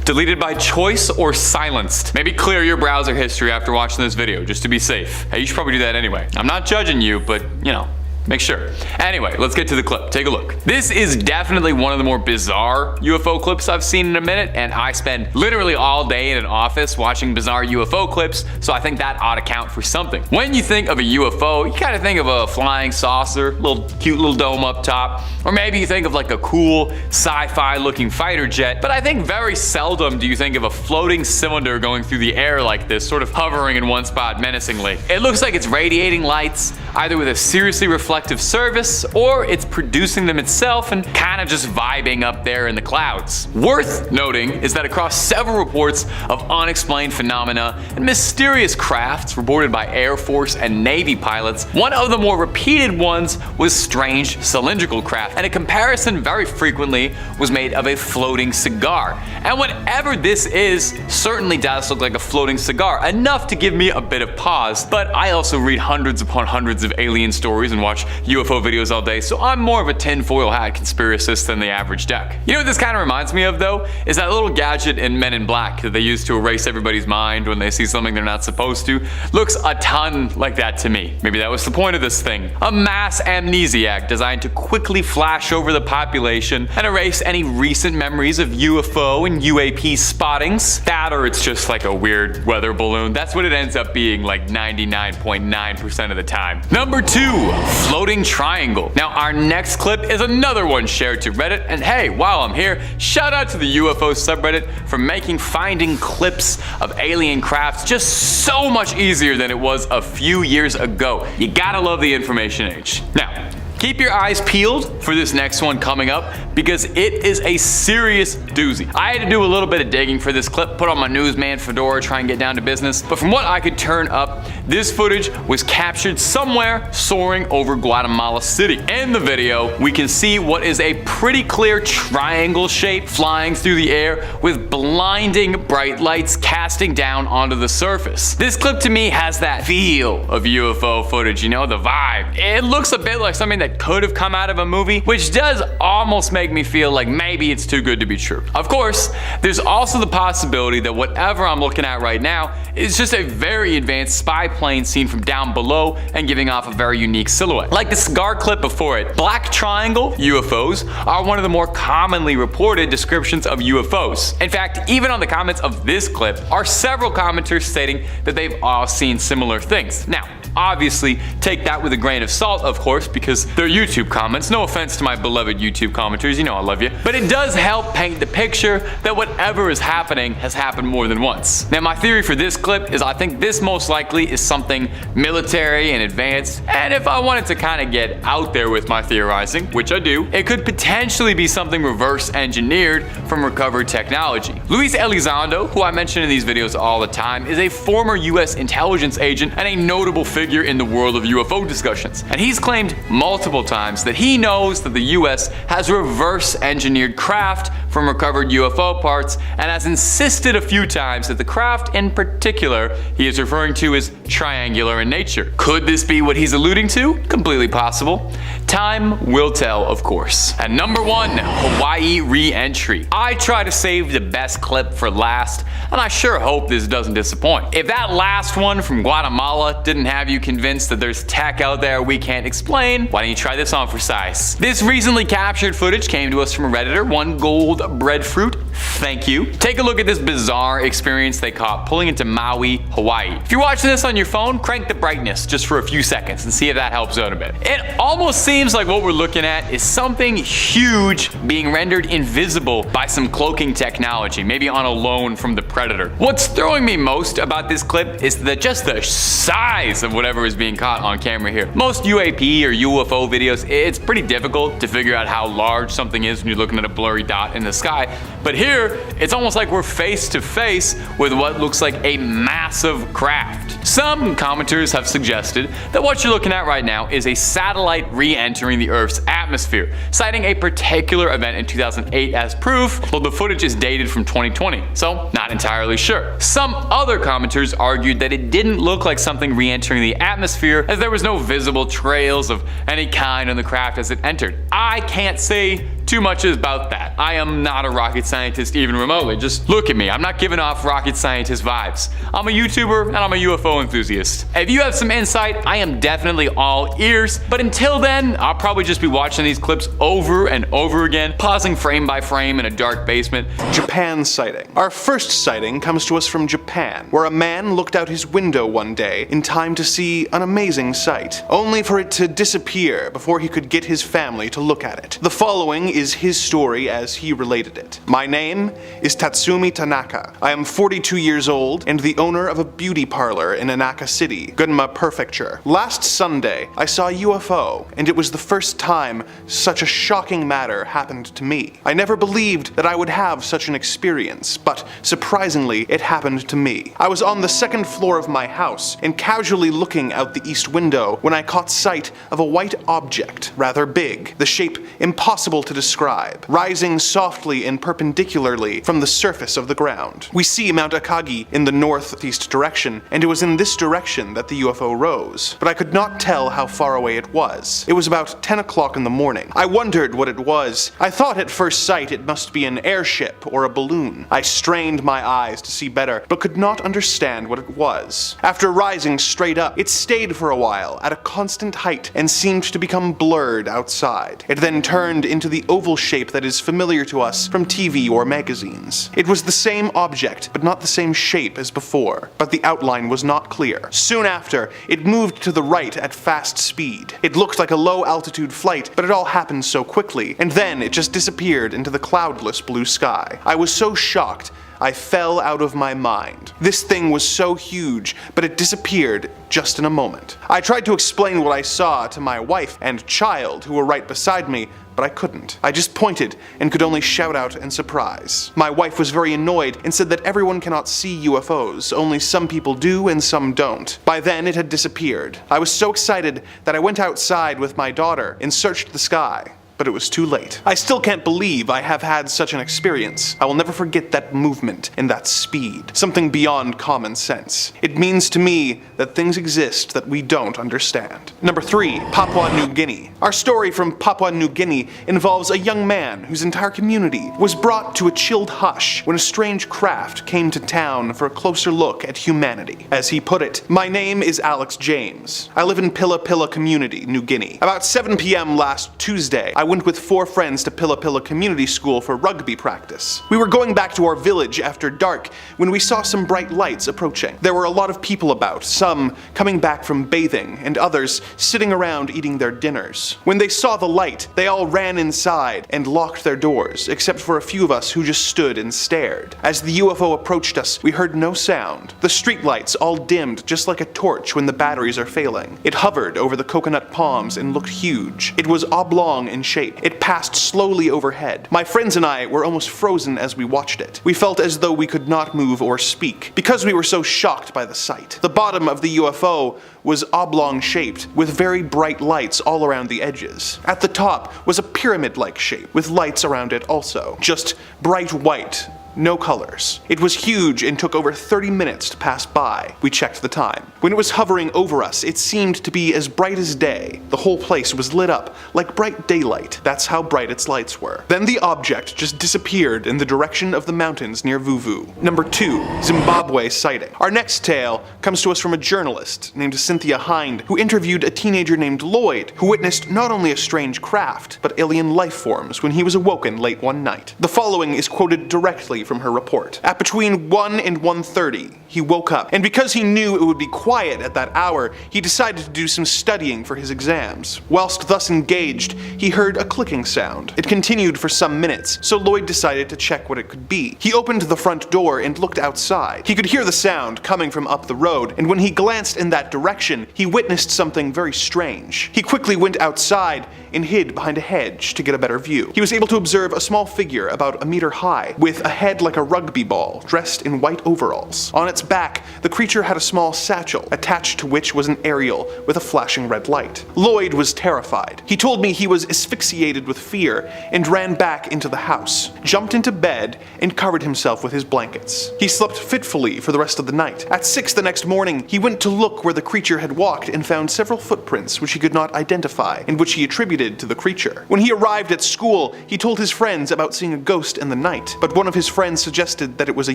Deleted by choice or silenced? Maybe clear your browser history after watching this video, just to be safe. Hey, you should probably do that anyway. I'm not judging you, but you know, make sure. Anyway, let's get to the clip. Take a look. This is definitely one of the more bizarre UFO clips I've seen in a minute, and I spend literally all day in an office watching bizarre UFO clips, so I think that ought to count for something. When you think of a UFO, you kind of think of a flying saucer, cute little dome up top, or maybe you think of like a cool sci-fi looking fighter jet, but I think very seldom do you think of a floating cylinder going through the air like this, sort of hovering in one spot menacingly. It looks like it's radiating lights, either with a seriously reflective selective service, or it's producing them itself and kind of just vibing up there in the clouds. Worth noting is that across several reports of unexplained phenomena and mysterious crafts reported by Air Force and Navy pilots, one of the more repeated ones was strange cylindrical craft, and a comparison very frequently was made of a floating cigar. And whatever this is certainly does look like a floating cigar, enough to give me a bit of pause, but I also read hundreds upon hundreds of alien stories and watch UFO videos all day, so I'm more of a tinfoil hat conspiracist than the average duck. You know what this kind of reminds me of though? Is that little gadget in Men in Black that they use to erase everybody's mind when they see something they're not supposed to. Looks a ton like that to me. Maybe that was the point of this thing. A mass amnesiac designed to quickly flash over the population and erase any recent memories of UFO and UAP spottings. That, or it's just like a weird weather balloon. That's what it ends up being like 99.9% of the time. Number 2, floating triangle. Now our next clip is another one shared to Reddit, and hey, while I'm here, shout out to the UFO subreddit for making finding clips of alien crafts just so much easier than it was a few years ago. You gotta love the information age. Now, keep your eyes peeled for this next one coming up because it is a serious doozy. I had to do a little bit of digging for this clip, put on my newsman fedora, try and get down to business, but from what I could turn up, this footage was captured somewhere soaring over Guatemala City. In the video, we can see what is a pretty clear triangle shape flying through the air with blinding bright lights casting down onto the surface. This clip to me has that feel of UFO footage, you know, the vibe. It looks a bit like something that could have come out of a movie, which does almost make me feel like maybe it's too good to be true. Of course, there's also the possibility that whatever I'm looking at right now is just a very advanced spy plane seen from down below and giving off a very unique silhouette. Like the cigar clip before it, black triangle UFOs are one of the more commonly reported descriptions of UFOs. In fact, even on the comments of this clip are several commenters stating that they've all seen similar things. Now, obviously, take that with a grain of salt, of course, because they're YouTube comments. No offense to my beloved YouTube commenters, you know I love you. But it does help paint the picture that whatever is happening has happened more than once. Now, my theory for this clip is I think this most likely is something military and advanced, and if I wanted to kind of get out there with my theorizing, which I do, it could potentially be something reverse engineered from recovered technology. Luis Elizondo, who I mention in these videos all the time, is a former US intelligence agent and a notable figure in the world of UFO discussions. And he's claimed multiple times that he knows that the US has reverse engineered craft from recovered UFO parts, and has insisted a few times that the craft in particular he is referring to is triangular in nature. Could this be what he's alluding to? Completely possible. Time will tell, of course. And number 1, Hawaii re-entry. I try to save the best clip for last, and I sure hope this doesn't disappoint. If that last one from Guatemala didn't have you convinced that there's tech out there we can't explain, why don't you try this on for size? This recently captured footage came to us from a Redditor, One Gold Breadfruit. Thank you. Take a look at this bizarre experience they caught pulling into Maui, Hawaii. If you're watching this on your phone, crank the brightness just for a few seconds and see if that helps out a bit. It almost seems like what we're looking at is something huge being rendered invisible by some cloaking technology, maybe on a loan from the Predator. What's throwing me most about this clip is that just the size of whatever is being caught on camera here. Most UAP or UFO videos, it's pretty difficult to figure out how large something is when you're looking at a blurry dot in the sky, but here it's almost like we're face to face with what looks like a massive craft. Some commenters have suggested that what you're looking at right now is a satellite re-entering the Earth's atmosphere, citing a particular event in 2008 as proof, but the footage is dated from 2020, so not entirely sure. Some other commenters argued that it didn't look like something re-entering the atmosphere, as there was no visible trails of any kind on the craft as it entered. I can't say too much about that. I am not a rocket scientist even remotely. Just look at me. I'm not giving off rocket scientist vibes. I'm a YouTuber and I'm a UFO enthusiast. If you have some insight, I am definitely all ears. But until then, I'll probably just be watching these clips over and over again, pausing frame by frame in a dark basement. Japan sighting. Our first sighting comes to us from Japan, where a man looked out his window one day in time to see an amazing sight, only for it to disappear before he could get his family to look at it. The following is his story as he related it. My name is Tatsumi Tanaka. I am 42 years old and the owner of a beauty parlor in Inaka City, Gunma Prefecture. Last Sunday, I saw a UFO, and it was the first time such a shocking matter happened to me. I never believed that I would have such an experience, but surprisingly, it happened to me. I was on the second floor of my house and casually looking out the east window when I caught sight of a white object, rather big, the shape impossible to describe, rising softly and perpendicularly from the surface of the ground. We see Mount Akagi in the northeast direction, and it was in this direction that the UFO rose, but I could not tell how far away it was. It was about 10 o'clock in the morning. I wondered what it was. I thought at first sight it must be an airship or a balloon. I strained my eyes to see better, but could not understand what it was. After rising straight up, it stayed for a while at a constant height and seemed to become blurred outside. It then turned into the oval shape that is familiar to us from TV or magazines. It was the same object, but not the same shape as before, but the outline was not clear. Soon after, it moved to the right at fast speed. It looked like a low-altitude flight, but it all happened so quickly, and then it just disappeared into the cloudless blue sky. I was so shocked, I fell out of my mind. This thing was so huge, but it disappeared just in a moment. I tried to explain what I saw to my wife and child who were right beside me, but I couldn't. I just pointed and could only shout out in surprise. My wife was very annoyed and said that everyone cannot see UFOs, only some people do and some don't. By then it had disappeared. I was so excited that I went outside with my daughter and searched the sky. But it was too late. I still can't believe I have had such an experience. I will never forget that movement and that speed. Something beyond common sense. It means to me that things exist that we don't understand. Number 3, Papua New Guinea. Our story from Papua New Guinea involves a young man whose entire community was brought to a chilled hush when a strange craft came to town for a closer look at humanity. As he put it, "My name is Alex James. I live in Pilla Pilla Community, New Guinea. About 7 p.m. last Tuesday, I went with 4 friends to Pilla Pilla Community School for rugby practice. We were going back to our village after dark when we saw some bright lights approaching. There were a lot of people about, some coming back from bathing and others sitting around eating their dinners. When they saw the light, they all ran inside and locked their doors, except for a few of us who just stood and stared. As the UFO approached us, we heard no sound. The street lights all dimmed just like a torch when the batteries are failing. It hovered over the coconut palms and looked huge. It was oblong in shape. It passed slowly overhead. My friends and I were almost frozen as we watched it. We felt as though we could not move or speak, because we were so shocked by the sight. The bottom of the UFO was oblong shaped, with very bright lights all around the edges. At the top was a pyramid-like shape, with lights around it also. Just bright white. No colors. It was huge and took over 30 minutes to pass by. We checked the time. When it was hovering over us, it seemed to be as bright as day. The whole place was lit up like bright daylight. That's how bright its lights were. Then the object just disappeared in the direction of the mountains near Vuvu. Number 2, Zimbabwe sighting. Our next tale comes to us from a journalist named Cynthia Hind, who interviewed a teenager named Lloyd, who witnessed not only a strange craft, but alien life forms when he was awoken late one night. The following is quoted directly from her report. At between 1 and 1:30, he woke up, and because he knew it would be quiet at that hour, he decided to do some studying for his exams. Whilst thus engaged, he heard a clicking sound. It continued for some minutes, so Lloyd decided to check what it could be. He opened the front door and looked outside. He could hear the sound coming from up the road, and when he glanced in that direction, he witnessed something very strange. He quickly went outside and hid behind a hedge to get a better view. He was able to observe a small figure about 1 meter high, with a head like a rugby ball, dressed in white overalls. On its back, the creature had a small satchel, attached to which was an aerial with a flashing red light. Lloyd was terrified. He told me he was asphyxiated with fear and ran back into the house, jumped into bed, and covered himself with his blankets. He slept fitfully for the rest of the night. At 6 the next morning, he went to look where the creature had walked and found several footprints which he could not identify and which he attributed to the creature. When he arrived at school, he told his friends about seeing a ghost in the night, but one of his friends friends suggested that it was a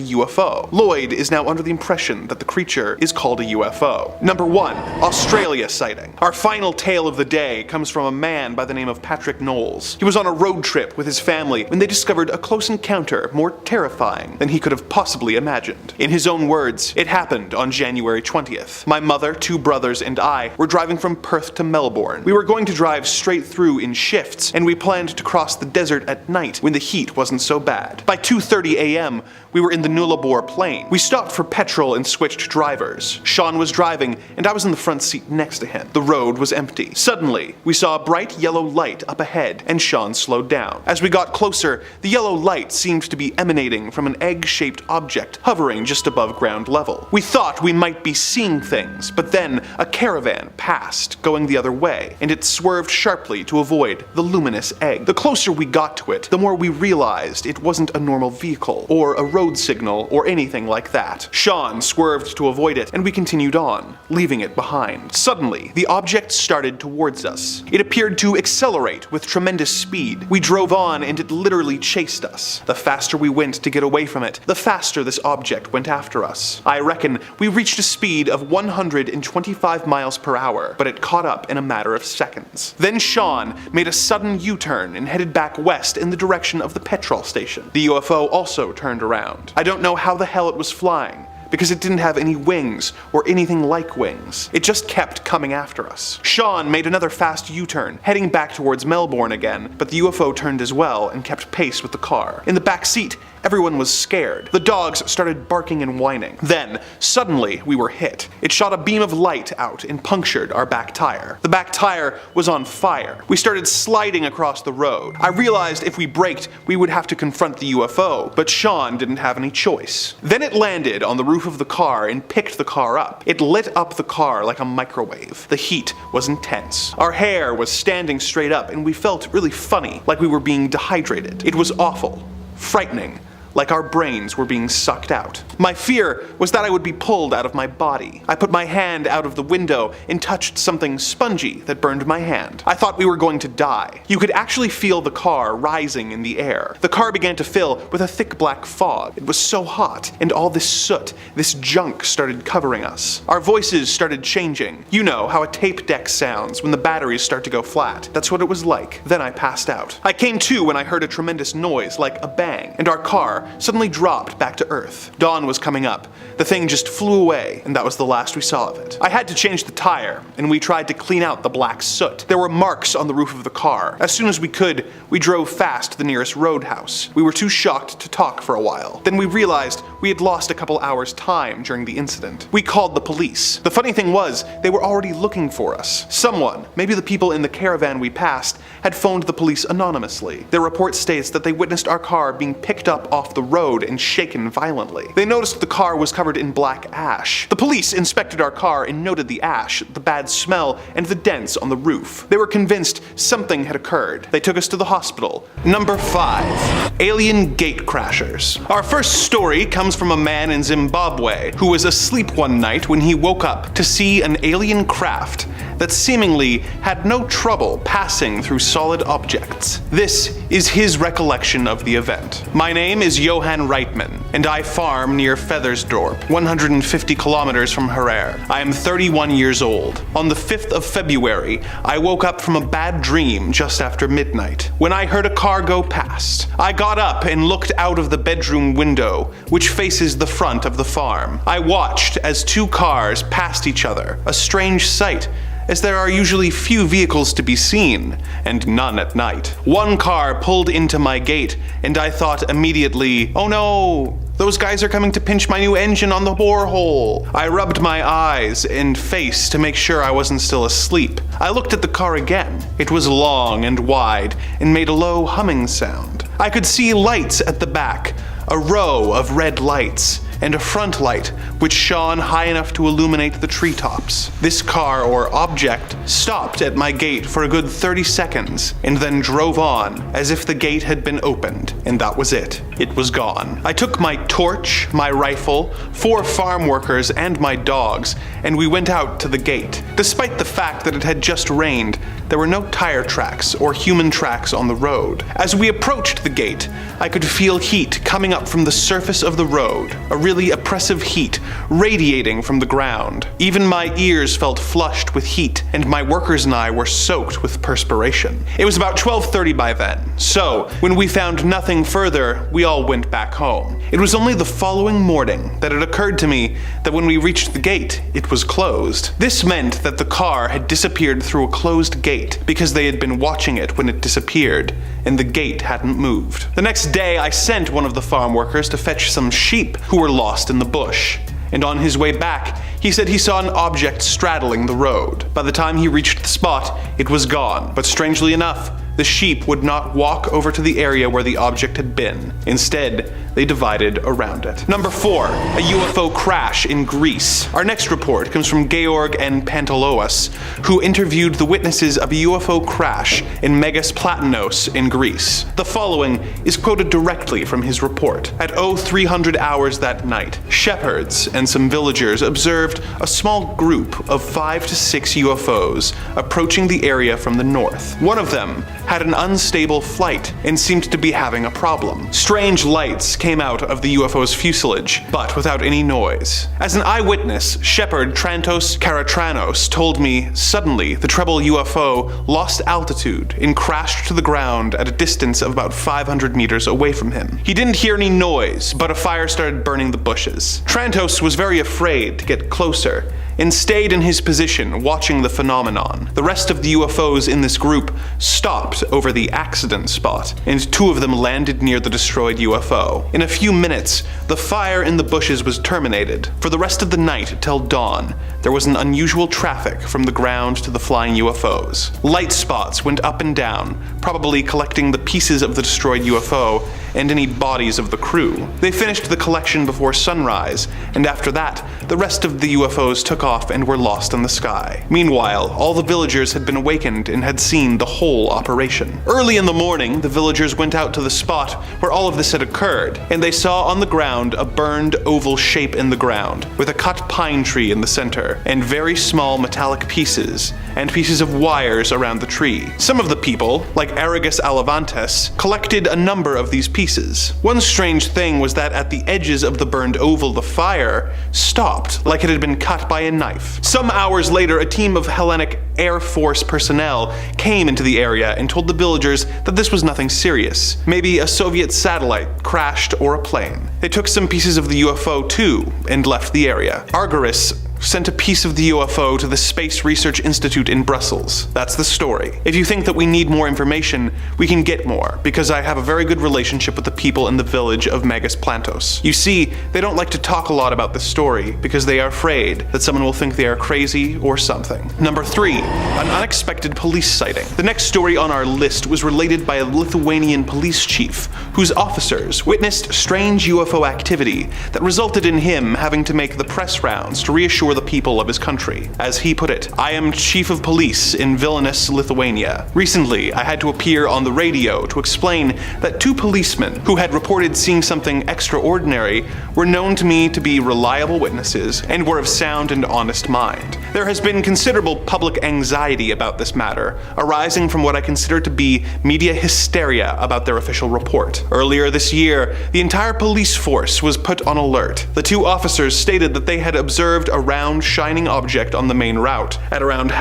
UFO. Lloyd is now under the impression that the creature is called a UFO. Number 1. Australia sighting. Our final tale of the day comes from a man by the name of Patrick Knowles. He was on a road trip with his family when they discovered a close encounter more terrifying than he could have possibly imagined. In his own words, it happened on January 20th. My mother, 2 brothers, and I were driving from Perth to Melbourne. We were going to drive straight through in shifts, and we planned to cross the desert at night when the heat wasn't so bad. By 2:30 a.m., we were in the Nullarbor Plain. We stopped for petrol and switched drivers. Sean was driving, and I was in the front seat next to him. The road was empty. Suddenly, we saw a bright yellow light up ahead, and Sean slowed down. As we got closer, the yellow light seemed to be emanating from an egg-shaped object hovering just above ground level. We thought we might be seeing things, but then a caravan passed, going the other way, and it swerved sharply to avoid the luminous egg. The closer we got to it, the more we realized it wasn't a normal vehicle, or a road signal, or anything like that. Sean swerved to avoid it, and we continued on, leaving it behind. Suddenly, the object started towards us. It appeared to accelerate with tremendous speed. We drove on, and it literally chased us. The faster we went to get away from it, the faster this object went after us. I reckon we reached a speed of 125 miles per hour, but it caught up in a matter of seconds. Then Sean made a sudden U-turn and headed back west in the direction of the petrol station. The UFO also turned around. I don't know how the hell it was flying, because it didn't have any wings or anything like wings. It just kept coming after us. Sean made another fast U-turn, heading back towards Melbourne again, but the UFO turned as well and kept pace with the car. In the back seat, everyone was scared. The dogs started barking and whining. Then, suddenly, we were hit. It shot a beam of light out and punctured our back tire. The back tire was on fire. We started sliding across the road. I realized if we braked, we would have to confront the UFO, but Sean didn't have any choice. Then it landed on the roof of the car and picked the car up. It lit up the car like a microwave. The heat was intense. Our hair was standing straight up, and we felt really funny, like we were being dehydrated. It was awful, frightening, like our brains were being sucked out. My fear was that I would be pulled out of my body. I put my hand out of the window and touched something spongy that burned my hand. I thought we were going to die. You could actually feel the car rising in the air. The car began to fill with a thick black fog. It was so hot, and all this soot, this junk started covering us. Our voices started changing. You know how a tape deck sounds when the batteries start to go flat. That's what it was like. Then I passed out. I came to when I heard a tremendous noise like a bang, and our car suddenly dropped back to Earth. Dawn was coming up. The thing just flew away, and that was the last we saw of it. I had to change the tire, and we tried to clean out the black soot. There were marks on the roof of the car. As soon as we could, we drove fast to the nearest roadhouse. We were too shocked to talk for a while. Then we realized we had lost a couple hours' time during the incident. We called the police. The funny thing was, they were already looking for us. Someone, maybe the people in the caravan we passed, had phoned the police anonymously. Their report states that they witnessed our car being picked up off the road and shaken violently. They noticed the car was covered in black ash. The police inspected our car and noted the ash, the bad smell, and the dents on the roof. They were convinced something had occurred. They took us to the hospital. Number 5. Alien gate crashers. Our first story comes from a man in Zimbabwe who was asleep one night when he woke up to see an alien craft that seemingly had no trouble passing through solid objects. This is his recollection of the event. My name is Johan Reitman, and I farm near Feathersdorp, 150 kilometers from Harar. I am 31 years old. On the 5th of February, I woke up from a bad dream just after midnight, when I heard a car go past. I got up and looked out of the bedroom window, which faces the front of the farm. I watched as 2 cars passed each other, a strange sight, as there are usually few vehicles to be seen, and none at night. One car pulled into my gate, and I thought immediately, oh no, those guys are coming to pinch my new engine on the borehole. I rubbed my eyes and face to make sure I wasn't still asleep. I looked at the car again. It was long and wide, and made a low humming sound. I could see lights at the back, a row of red lights, and a front light which shone high enough to illuminate the treetops. This car or object stopped at my gate for a good 30 seconds and then drove on as if the gate had been opened, and that was it. it was gone. I took my torch, my rifle, 4 farm workers, and my dogs, and we went out to the gate. Despite the fact that it had just rained, there were no tire tracks or human tracks on the road. As we approached the gate, I could feel heat coming up from the surface of the road, a really oppressive heat radiating from the ground. Even my ears felt flushed with heat, and my workers and I were soaked with perspiration. It was about 12:30 by then, so when we found nothing further, we all went back home. It was only the following morning that it occurred to me that when we reached the gate, it was closed. This meant that the car had disappeared through a closed gate because they had been watching it when it disappeared, and the gate hadn't moved. The next day, I sent one of the farm workers to fetch some sheep who were lost in the bush. And on his way back, he said he saw an object straddling the road. By the time he reached the spot, it was gone. But strangely enough, the sheep would not walk over to the area where the object had been. Instead, they divided around it. Number 4, a UFO crash in Greece. Our next report comes from Georg and Panteloas, who interviewed the witnesses of a UFO crash in Megas Platanos in Greece. The following is quoted directly from his report. At 0300 hours that night, shepherds and some villagers observed a small group of 5 to 6 UFOs approaching the area from the north. One of them had an unstable flight and seemed to be having a problem. Strange lights came out of the UFO's fuselage, but without any noise. As an eyewitness, Shepherd Trantos Karatranos told me suddenly the treble UFO lost altitude and crashed to the ground at a distance of about 500 meters away from him. He didn't hear any noise, but a fire started burning the bushes. Trantos was very afraid to get closer and stayed in his position watching the phenomenon. The rest of the UFOs in this group stopped over the accident spot, and 2 of them landed near the destroyed UFO. In a few minutes, the fire in the bushes was terminated. For the rest of the night till dawn, there was an unusual traffic from the ground to the flying UFOs. Light spots went up and down, probably collecting the pieces of the destroyed UFO and any bodies of the crew. They finished the collection before sunrise, and after that, the rest of the UFOs took off and were lost in the sky. Meanwhile, all the villagers had been awakened and had seen the whole operation. Early in the morning, the villagers went out to the spot where all of this had occurred, and they saw on the ground a burned oval shape in the ground, with a cut pine tree in the center, and very small metallic pieces, and pieces of wires around the tree. Some of the people, like Aragus Alavantes, collected a number of these pieces. One strange thing was that at the edges of the burned oval, the fire stopped, like it had been cut by a knife. Some hours later, a team of Hellenic Air Force personnel came into the area and told the villagers that this was nothing serious. Maybe a Soviet satellite crashed or a plane. They took some pieces of the UFO too and left the area. Argyris sent a piece of the UFO to the Space Research Institute in Brussels. That's the story. If you think that we need more information, we can get more, because I have a very good relationship with the people in the village of Megas Plantos. You see, they don't like to talk a lot about this story because they are afraid that someone will think they are crazy or something. Number 3, an unexpected police sighting. The next story on our list was related by a Lithuanian police chief whose officers witnessed strange UFO activity that resulted in him having to make the press rounds to reassure the people of his country. As he put it, "I am chief of police in Vilnius, Lithuania. Recently, I had to appear on the radio to explain that 2 policemen who had reported seeing something extraordinary were known to me to be reliable witnesses and were of sound and honest mind. There has been considerable public anxiety about this matter, arising from what I consider to be media hysteria about their official report. Earlier this year, the entire police force was put on alert. The 2 officers stated that they had observed a round shining object on the main route at around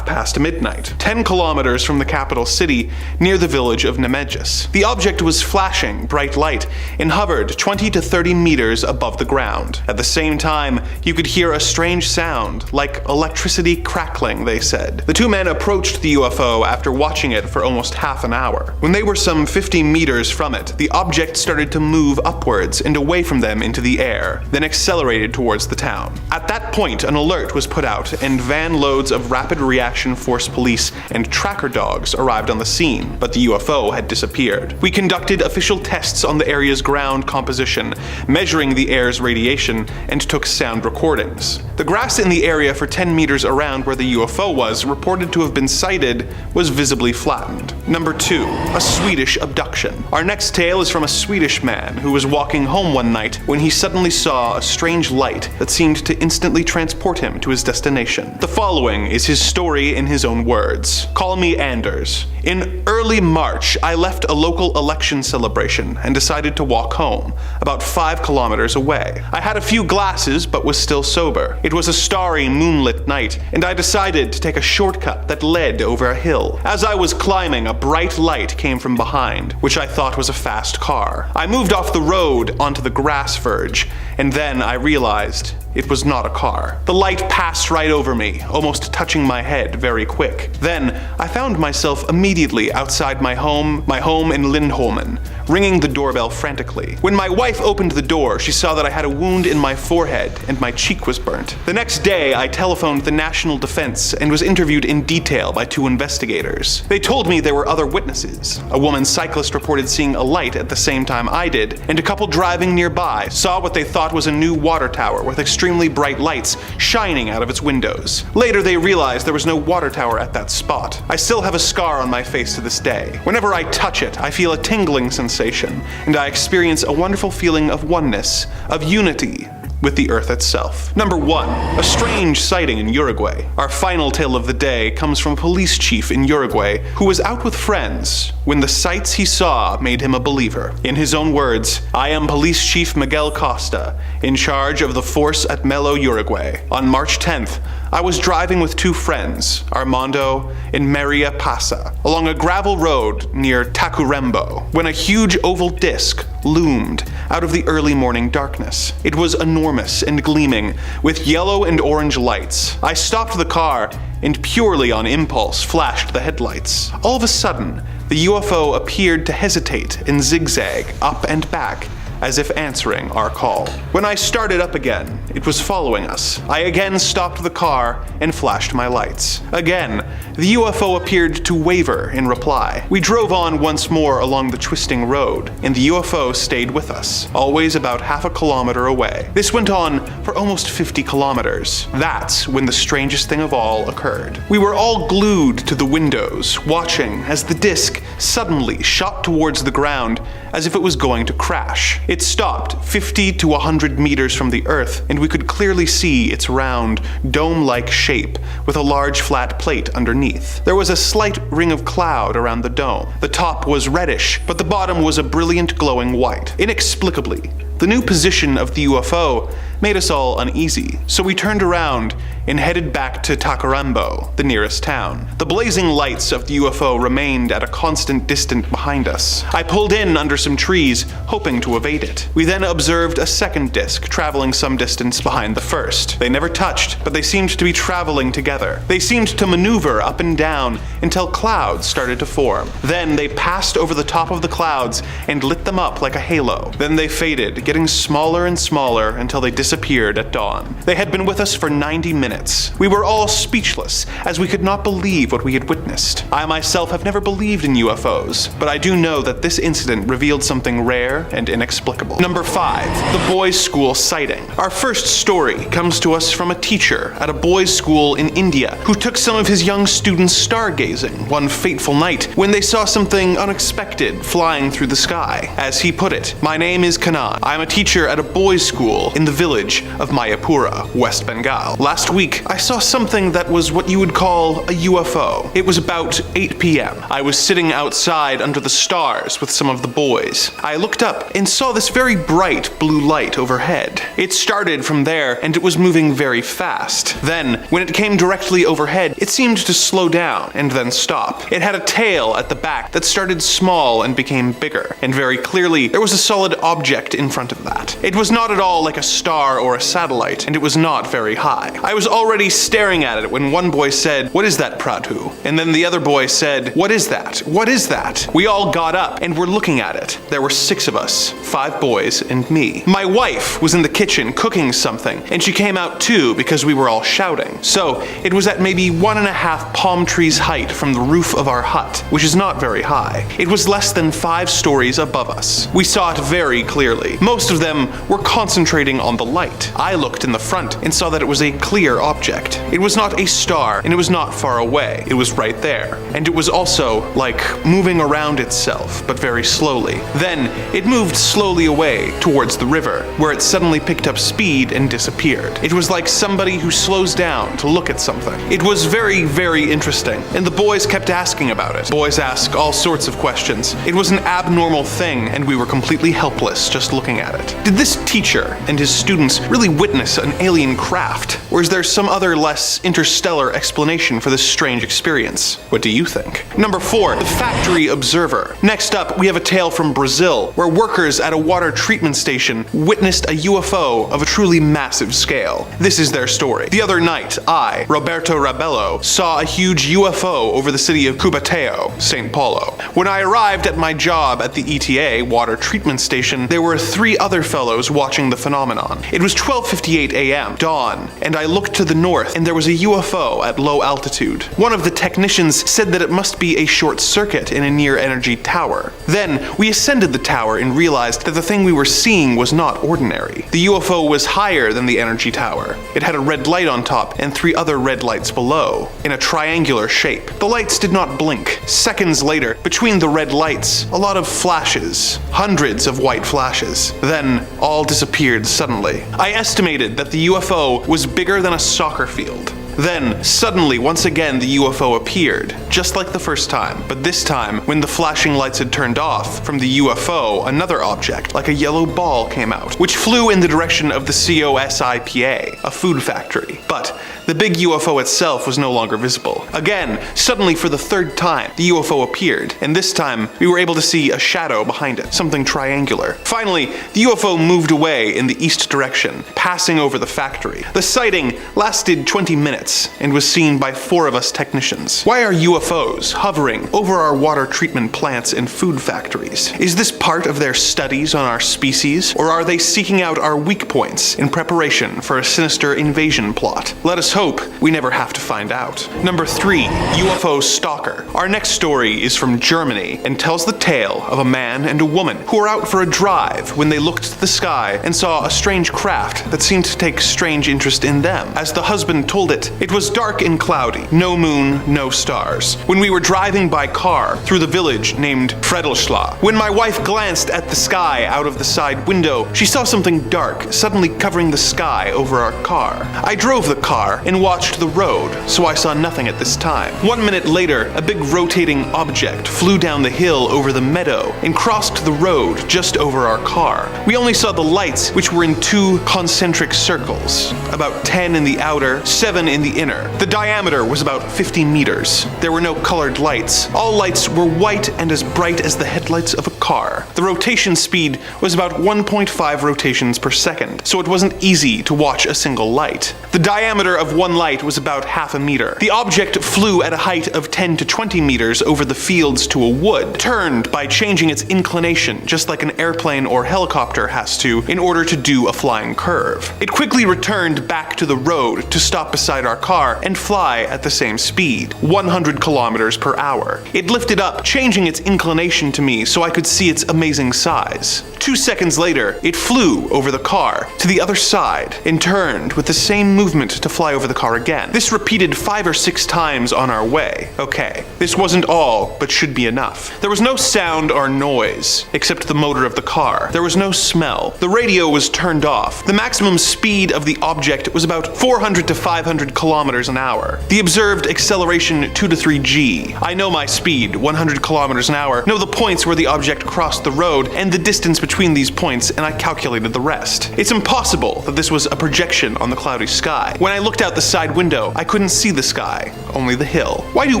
midnight, 10 kilometers from the capital city near the village of Nemedjus. The object was flashing bright light and hovered 20 to 30 meters above the ground. At the same time, you could hear a strange sound, like electricity crackling, they said. The 2 men approached the UFO after watching it for almost half an hour. When they were some 50 meters from it, the object started to move upwards and away from them into the air, then accelerated towards the town. At that point, an alert was put out and van loads of Rapid Reaction Force police and tracker dogs arrived on the scene, but the UFO had disappeared. We conducted official tests on the area's ground composition, measuring the air's radiation, and took sound recordings. The grass in the area for 10 meters around where the UFO was reported to have been sighted was visibly flattened. Number 2. A Swedish abduction. Our next tale is from a Swedish man who was walking home one night when he suddenly saw a strange light that seemed to instantly transport him to his destination. The following is his story in his own words. Call me Anders. In early March, I left a local election celebration and decided to walk home, about 5 kilometers away. I had a few glasses but was still sober. It was a starry, moonlit night, and I decided to take a shortcut that led over a hill. As I was climbing, a bright light came from behind, which I thought was a fast car. I moved off the road onto the grass verge, and then I realized it was not a car. The light passed right over me, almost touching my head very quick. Then, I found myself immediately outside my home in Lindholmen, ringing the doorbell frantically. When my wife opened the door, she saw that I had a wound in my forehead and my cheek was burnt. The next day, I telephoned the National Defense and was interviewed in detail by 2 investigators. They told me there were other witnesses. A woman cyclist reported seeing a light at the same time I did, and a couple driving nearby saw what they thought was a new water tower with extremely bright lights shining out of its windows. Later, they realized there was no water tower at that spot. I still have a scar on my face to this day. Whenever I touch it, I feel a tingling sensation, and I experience a wonderful feeling of oneness, of unity with the Earth itself. Number 1. A strange sighting in Uruguay. Our final tale of the day comes from a police chief in Uruguay who was out with friends when the sights he saw made him a believer. In his own words, I am Police Chief Miguel Costa, in charge of the force at Melo, Uruguay. On March 10th, I was driving with 2 friends, Armando and Maria Pasa, along a gravel road near Tacurembo, when a huge oval disc loomed out of the early morning darkness. It was enormous and gleaming, with yellow and orange lights. I stopped the car and purely on impulse flashed the headlights. All of a sudden, the UFO appeared to hesitate and zigzag up and back, as if answering our call. When I started up again, it was following us. I again stopped the car and flashed my lights. Again, the UFO appeared to waver in reply. We drove on once more along the twisting road, and the UFO stayed with us, always about half a kilometer away. This went on for almost 50 kilometers. That's when the strangest thing of all occurred. We were all glued to the windows, watching as the disc suddenly shot towards the ground as if it was going to crash. It stopped 50 to 100 meters from the Earth, and we could clearly see its round, dome-like shape with a large flat plate underneath. There was a slight ring of cloud around the dome. The top was reddish, but the bottom was a brilliant glowing white. Inexplicably, the new position of the UFO made us all uneasy, so we turned around and headed back to Tacurembo, the nearest town. The blazing lights of the UFO remained at a constant distance behind us. I pulled in under some trees, hoping to evade it. We then observed a second disc traveling some distance behind the first. They never touched, but they seemed to be traveling together. They seemed to maneuver up and down until clouds started to form. Then they passed over the top of the clouds and lit them up like a halo. Then they faded, getting smaller and smaller until they disappeared at dawn. They had been with us for 90 minutes. We were all speechless, as we could not believe what we had witnessed. I myself have never believed in UFOs, but I do know that this incident revealed something rare and inexplicable. Number 5. The boys' school sighting. Our first story comes to us from a teacher at a boys' school in India who took some of his young students stargazing one fateful night when they saw something unexpected flying through the sky. As he put it, "My name is Kanan. I am a teacher at a boys' school in the village of Mayapura, West Bengal. Last week, I saw something that was what you would call a UFO. It was about 8 p.m. I was sitting outside under the stars with some of the boys. I looked up and saw this very bright blue light overhead. It started from there and it was moving very fast. Then, when it came directly overhead, it seemed to slow down and then stop. It had a tail at the back that started small and became bigger, and very clearly there was a solid object in front of that. It was not at all like a star or a satellite, and it was not very high. I was already staring at it when one boy said, "What is that, Pradhu?" And then the other boy said, "What is that? What is that?" We all got up and were looking at it. There were 6 of us, 5 boys and me. My wife was in the kitchen cooking something, and she came out too because we were all shouting. So it was at maybe 1.5 palm trees height from the roof of our hut, which is not very high. It was less than 5 stories above us. We saw it very clearly. Most of them were concentrating on the light. I looked in the front and saw that it was a clear object. It was not a star, and it was not far away. It was right there. And it was also, like, moving around itself, but very slowly. Then, it moved slowly away towards the river, where it suddenly picked up speed and disappeared. It was like somebody who slows down to look at something. It was very, very interesting, and the boys kept asking about it. Boys ask all sorts of questions. It was an abnormal thing, and we were completely helpless just looking at it. Did this teacher and his students really witness an alien craft? Or is there some other less interstellar explanation for this strange experience? What do you think? Number 4, the factory observer. Next up, we have a tale from Brazil, where workers at a water treatment station witnessed a UFO of a truly massive scale. This is their story. The other night, I, Roberto Rabello, saw a huge UFO over the city of Cubateo, São Paulo. When I arrived at my job at the ETA water treatment station, there were 3 other fellows watching the phenomenon. It was 12:58 a.m., dawn, and I looked to the north and there was a UFO at low altitude. One of the technicians said that it must be a short circuit in a near-energy tower. Then, we ascended the tower and realized that the thing we were seeing was not ordinary. The UFO was higher than the energy tower. It had a red light on top and 3 other red lights below, in a triangular shape. The lights did not blink. Seconds later, between the red lights, a lot of flashes, hundreds of white flashes. Then, all disappeared suddenly. I estimated that the UFO was bigger than a soccer field. Then, suddenly, once again, the UFO appeared, just like the first time. But this time, when the flashing lights had turned off, from the UFO, another object, like a yellow ball, came out, which flew in the direction of the COSIPA, a food factory. But the big UFO itself was no longer visible. Again, suddenly for the 3rd time, the UFO appeared, and this time, we were able to see a shadow behind it, something triangular. Finally, the UFO moved away in the east direction, passing over the factory. The sighting lasted 20 minutes and was seen by 4 of us technicians. Why are UFOs hovering over our water treatment plants and food factories? Is this part of their studies on our species, or are they seeking out our weak points in preparation for a sinister invasion plot? Let us hope we never have to find out. Number 3, UFO stalker. Our next story is from Germany and tells the tale of a man and a woman who were out for a drive when they looked to the sky and saw a strange craft that seemed to take strange interest in them. As the husband told it, it was dark and cloudy, no moon, no stars. When we were driving by car through the village named Fredelschla, when my wife glanced at the sky out of the side window, she saw something dark suddenly covering the sky over our car. I drove the car and watched the road, so I saw nothing at this time. 1 minute later, a big rotating object flew down the hill over the meadow and crossed the road just over our car. We only saw the lights, which were in 2 concentric circles, about 10 in the outer, 7 in the inner. The diameter was about 50 meters. There were no colored lights. All lights were white and as bright as the headlights of a car. The rotation speed was about 1.5 rotations per second, so it wasn't easy to watch a single light. The diameter of one light was about half a meter. The object flew at a height of 10 to 20 meters over the fields to a wood, turned by changing its inclination, just like an airplane or helicopter has to, in order to do a flying curve. It quickly returned back to the road to stop beside our car and fly at the same speed, 100 kilometers per hour. It lifted up, changing its inclination to me so I could see its amazing size. 2 seconds later, it flew over the car to the other side and turned with the same movement to fly over the car again. This repeated 5 or 6 times on our way. Okay, this wasn't all, but should be enough. There was no sound or noise, except the motor of the car. There was no smell. The radio was turned off. The maximum speed of the object was about 400 to 500 kilometers an hour. The observed acceleration 2 to 3 G. I know my speed, 100 kilometers an hour, know the points where the object crossed the road and the distance between these points, and I calculated the rest. It's impossible that this was a projection on the cloudy sky. When I looked out the side window, I couldn't see the sky, only the hill. Why do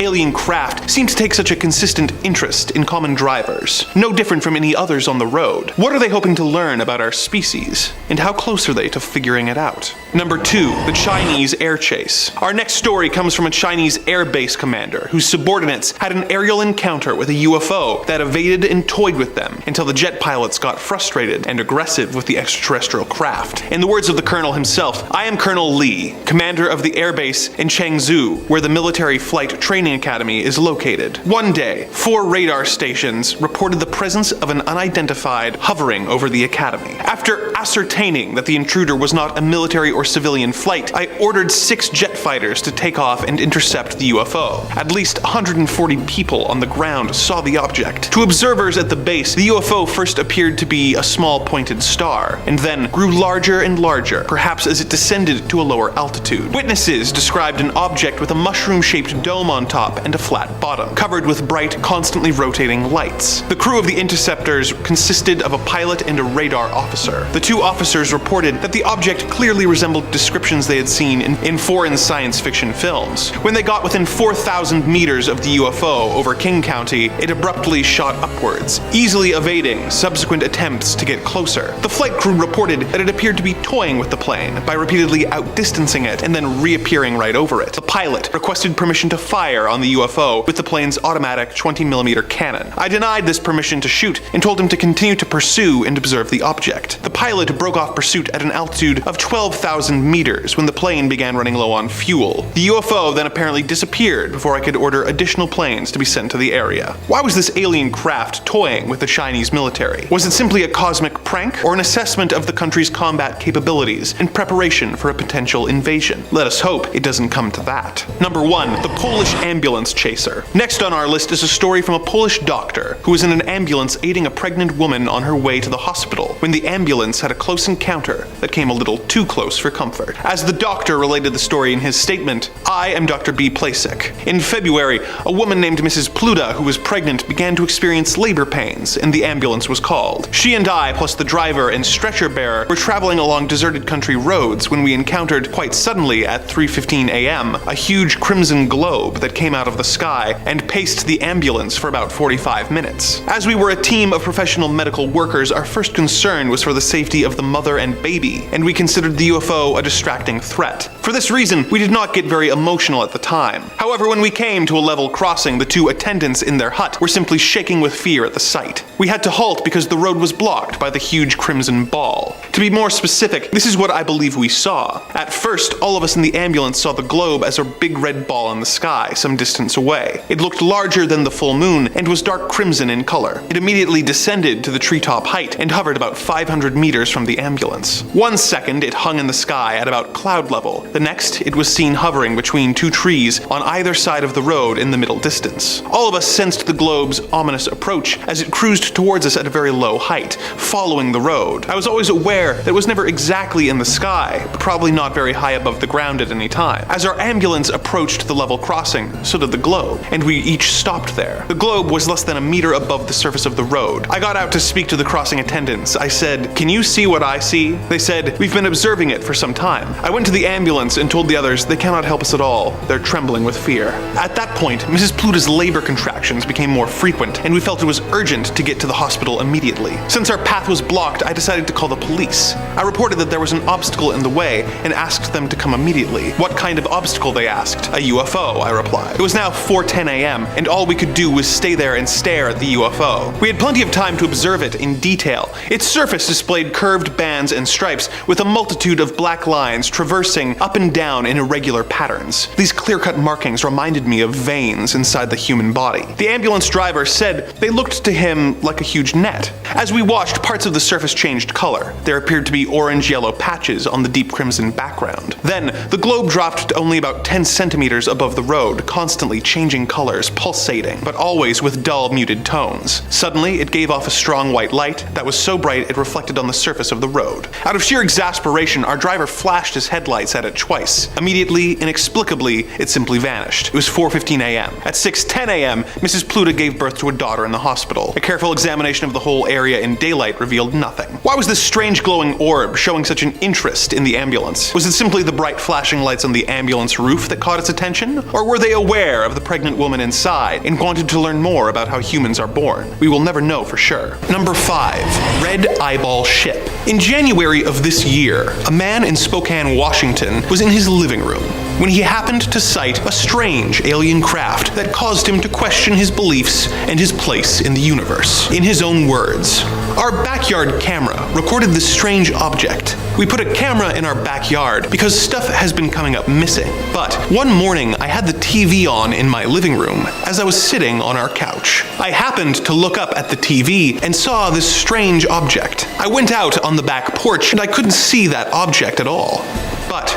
alien craft seem to take such a consistent interest in common drivers? No different from any others on the road. What are they hoping to learn about our species? And how close are they to figuring it out? Number 2, the Chinese air chase. Our next story comes from a Chinese air base commander whose subordinates had an aerial encounter with a UFO that evaded and toyed with them until the jet pilots got frustrated and aggressive with the extraterrestrial craft. In the words of the colonel himself, I am Colonel Lee, commander of the air base in Changzhou, where the military flight training academy is located. One day, 4 radar stations reported the presence of an unidentified hovering over the academy. After ascertaining that the intruder was not a military or civilian flight, I ordered 6 jet fighters to take off and intercept the UFO. At least 140 people on the ground saw the object. To observers at the base, the UFO first appeared to be a small pointed star, and then grew larger and larger, perhaps as it descended to a lower altitude. Witnesses described an object with a mushroom-shaped dome on top and a flat bottom, covered with bright, constantly rotating lights. The crew of the interceptors consisted of a pilot and a radar officer. The 2 officers reported that the object clearly resembled descriptions they had seen in foreign science fiction films. When they got within 4,000 meters of the UFO over King County, it abruptly shot upwards, easily evading subsequent attempts to get closer. The flight crew reported that it appeared to be toying with the plane by repeatedly outdistancing it and then reappearing right over it. The pilot requested permission to fire on the UFO with the plane's automatic 20mm cannon. I denied this permission to shoot and told him to continue to pursue and observe the object. The pilot broke off pursuit at an altitude of 12,000 meters when the plane began running low on fuel. The UFO then apparently disappeared before I could order additional planes to be sent to the area. Why was this alien craft toying with the Chinese military? Was it simply a cosmic prank or an assessment of the country's combat capabilities in preparation for a potential invasion? Let us hope it doesn't come to that. Number 1, the Polish ambulance chaser. Next on our list is a story from a Polish doctor who was in an ambulance aiding a pregnant woman on her way to the hospital when the ambulance had a close encounter that came a little too close for comfort. As the doctor related the story in his statement, I am Dr. B. Plasek. In February, a woman named Mrs. Pluta, who was pregnant, began to experience labor pains, and the ambulance was called. She and I, plus the driver and stretcher bearer, were traveling along deserted country roads when we encountered, quite suddenly at 3:15 a.m., a huge crimson globe that came out of the sky and paced the ambulance for about 45 minutes. As we were a team of professional medical workers, our first concern was for the safety of the mother and baby, and we considered the UFO a distracting threat. For this reason, we did not get very emotional at the time. However, when we came to a level crossing, the 2 attendants in their hut were simply shaking with fear at the sight. We had to halt because the road was blocked by the huge crimson ball. To be more specific, this is what I believe we saw. At first, all of us in the ambulance saw the globe as a big red ball in the sky, some distance away. It looked larger than the full moon and was dark crimson in color. It immediately descended to the treetop height and hovered about 500 meters from the ambulance. 1 second, it hung in the sky at about cloud level. The next, it was seen hovering between 2 trees on either side of the road in the middle distance. All of us sensed the globe's ominous approach as it cruised towards us at a very low height, following the road. I was always aware that it was never exactly in the sky, but probably not very high above the ground at any time. As our ambulance approached the level crossing, so did the globe, and we each stopped there. The globe was less than a meter above the surface of the road. I got out to speak to the crossing attendants. I said, "Can you see what I see?" They said, "We've been observing it for some time." I went to the ambulance and told the others they cannot help us at all. They're trembling with fear. At that point, Mrs. Pluta's labor contractions became more frequent, and we felt it was urgent to get to the hospital immediately. Since our path was blocked, I decided to call the police. I reported that there was an obstacle in the way and asked them to come immediately. What kind of obstacle, they asked. A UFO, I replied. It was now 4:10 a.m., and all we could do was stay there and stare at the UFO. We had plenty of time to observe it in detail. Its surface displayed curved bands and stripes with a multitude of black lines traversing up and down in irregular patterns. These clear-cut markings reminded me of veins inside the human body. The ambulance driver said they looked to him like a huge net. As we watched, parts of the surface changed color. There appeared to be orange-yellow patches on the deep crimson background. Then, the globe dropped to only about 10 centimeters above the road, constantly changing colors, pulsating, but always with dull, muted tones. Suddenly, it gave off a strong white light that was so bright it reflected on the surface of the road. Out of sheer exasperation, our driver flashed his headlights at it twice, minutes. Immediately, inexplicably, it simply vanished. It was 4:15 a.m. At 6:10 a.m., Mrs. Pluta gave birth to a daughter in the hospital. A careful examination of the whole area in daylight revealed nothing. Why was this strange glowing orb showing such an interest in the ambulance? Was it simply the bright flashing lights on the ambulance roof that caught its attention? Or were they aware of the pregnant woman inside and wanted to learn more about how humans are born? We will never know for sure. Number 5. Red Eyeball Ship. In January of this year, a man in Spokane, Washington was in his living room when he happened to sight a strange alien craft that caused him to question his beliefs and his place in the universe. In his own words, "Our backyard camera recorded this strange object. We put a camera in our backyard because stuff has been coming up missing. But one morning I had the TV on in my living room as I was sitting on our couch. I happened to look up at the TV and saw this strange object. I went out on the back porch and I couldn't see that object at all. But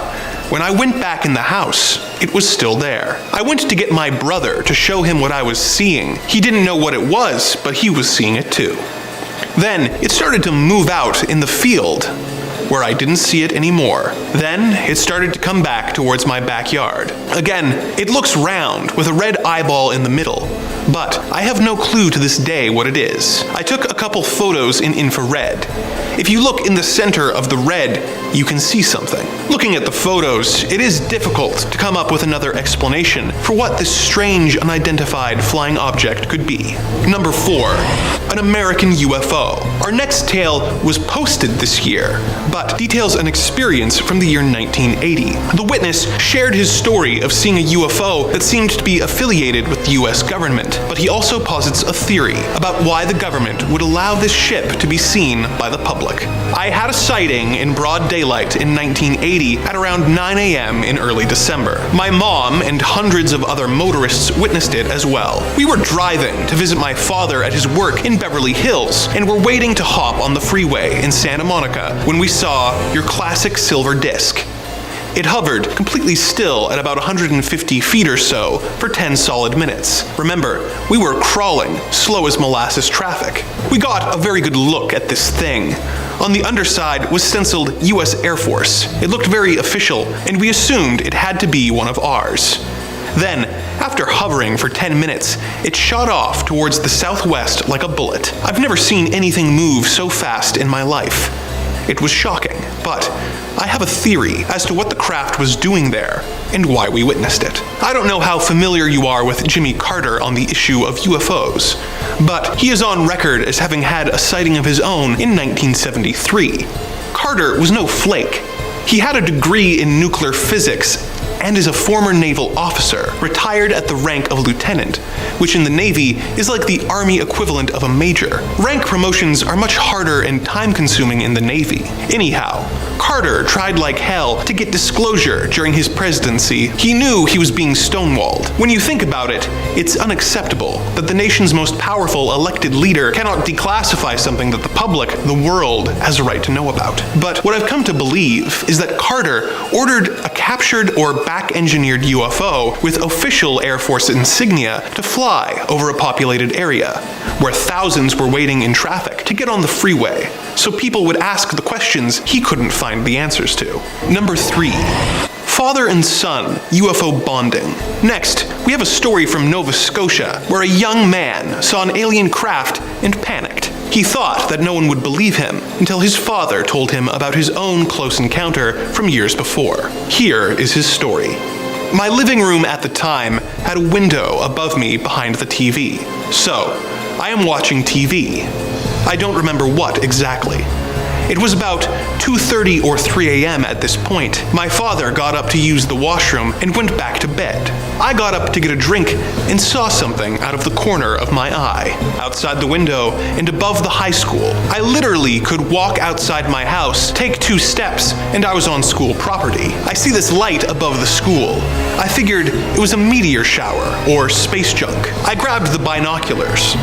when I went back in the house, it was still there. I went to get my brother to show him what I was seeing. He didn't know what it was, but he was seeing it too. Then it started to move out in the field, where I didn't see it anymore. Then it started to come back towards my backyard. Again, it looks round with a red eyeball in the middle, but I have no clue to this day what it is. I took a couple photos in infrared. If you look in the center of the red, you can see something. Looking at the photos, it is difficult to come up with another explanation for what this strange unidentified flying object could be. Number 4. An American UFO. Our next tale was posted this year, but details an experience from the year 1980. The witness shared his story of seeing a UFO that seemed to be affiliated with the US government, but he also posits a theory about why the government would allow this ship to be seen by the public. I had a sighting in broad daylight in 1980 at around 9 a.m. in early December. My mom and hundreds of other motorists witnessed it as well. We were driving to visit my father at his work in Beverly Hills and were waiting to hop on the freeway in Santa Monica when we saw your classic silver disc. It hovered completely still at about 150 feet or so for 10 solid minutes. Remember, we were crawling, slow as molasses traffic. We got a very good look at this thing. On the underside was stenciled US Air Force. It looked very official, and we assumed it had to be one of ours. Then, after hovering for 10 minutes, it shot off towards the southwest like a bullet. I've never seen anything move so fast in my life. It was shocking, but I have a theory as to what the craft was doing there and why we witnessed it. I don't know how familiar you are with Jimmy Carter on the issue of UFOs, but he is on record as having had a sighting of his own in 1973. Carter was no flake. He had a degree in nuclear physics and is a former naval officer, retired at the rank of lieutenant, which in the Navy is like the Army equivalent of a major. Rank promotions are much harder and time-consuming in the Navy. Anyhow, Carter tried like hell to get disclosure during his presidency. He knew he was being stonewalled. When you think about it, it's unacceptable that the nation's most powerful elected leader cannot declassify something that the public, the world, has a right to know about. But what I've come to believe is that Carter ordered a captured or back-engineered UFO with official Air Force insignia to fly over a populated area, where thousands were waiting in traffic to get on the freeway, so people would ask the questions he couldn't find the answers to. Number 3. Father and son UFO bonding. Next, we have a story from Nova Scotia where a young man saw an alien craft and panicked. He thought that no one would believe him until his father told him about his own close encounter from years before. Here is his story. My living room at the time had a window above me behind the TV. So, I am watching TV. I don't remember what exactly. It was about 2:30 or 3 a.m. at this point. My father got up to use the washroom and went back to bed. I got up to get a drink and saw something out of the corner of my eye, outside the window and above the high school. I literally could walk outside my house, take 2 steps, and I was on school property. I see this light above the school. I figured it was a meteor shower or space junk. I grabbed the binoculars.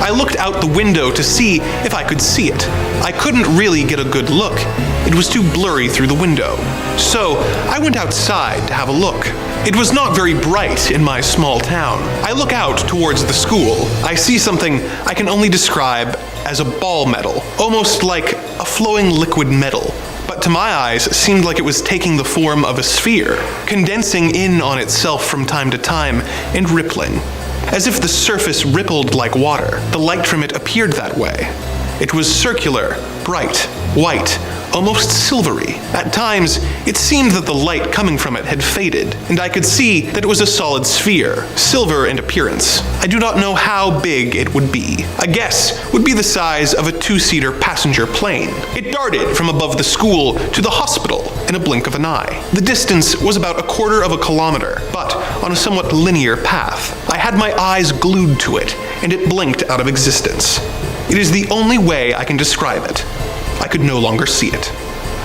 I looked out the window to see if I could see it. I couldn't really get a good look. It was too blurry through the window. So I went outside to have a look. It was not very bright in my small town. I look out towards the school. I see something I can only describe as a ball metal, almost like a flowing liquid metal, but to my eyes seemed like it was taking the form of a sphere, condensing in on itself from time to time and rippling. As if the surface rippled like water, the light from it appeared that way. It was circular, bright, white, almost silvery. At times, it seemed that the light coming from it had faded, and I could see that it was a solid sphere, silver in appearance. I do not know how big it would be. A guess would be the size of a 2-seater passenger plane. It darted from above the school to the hospital in a blink of an eye. The distance was about 1/4 of a kilometer, but on a somewhat linear path. I had my eyes glued to it, and it blinked out of existence. It is the only way I can describe it. I could no longer see it.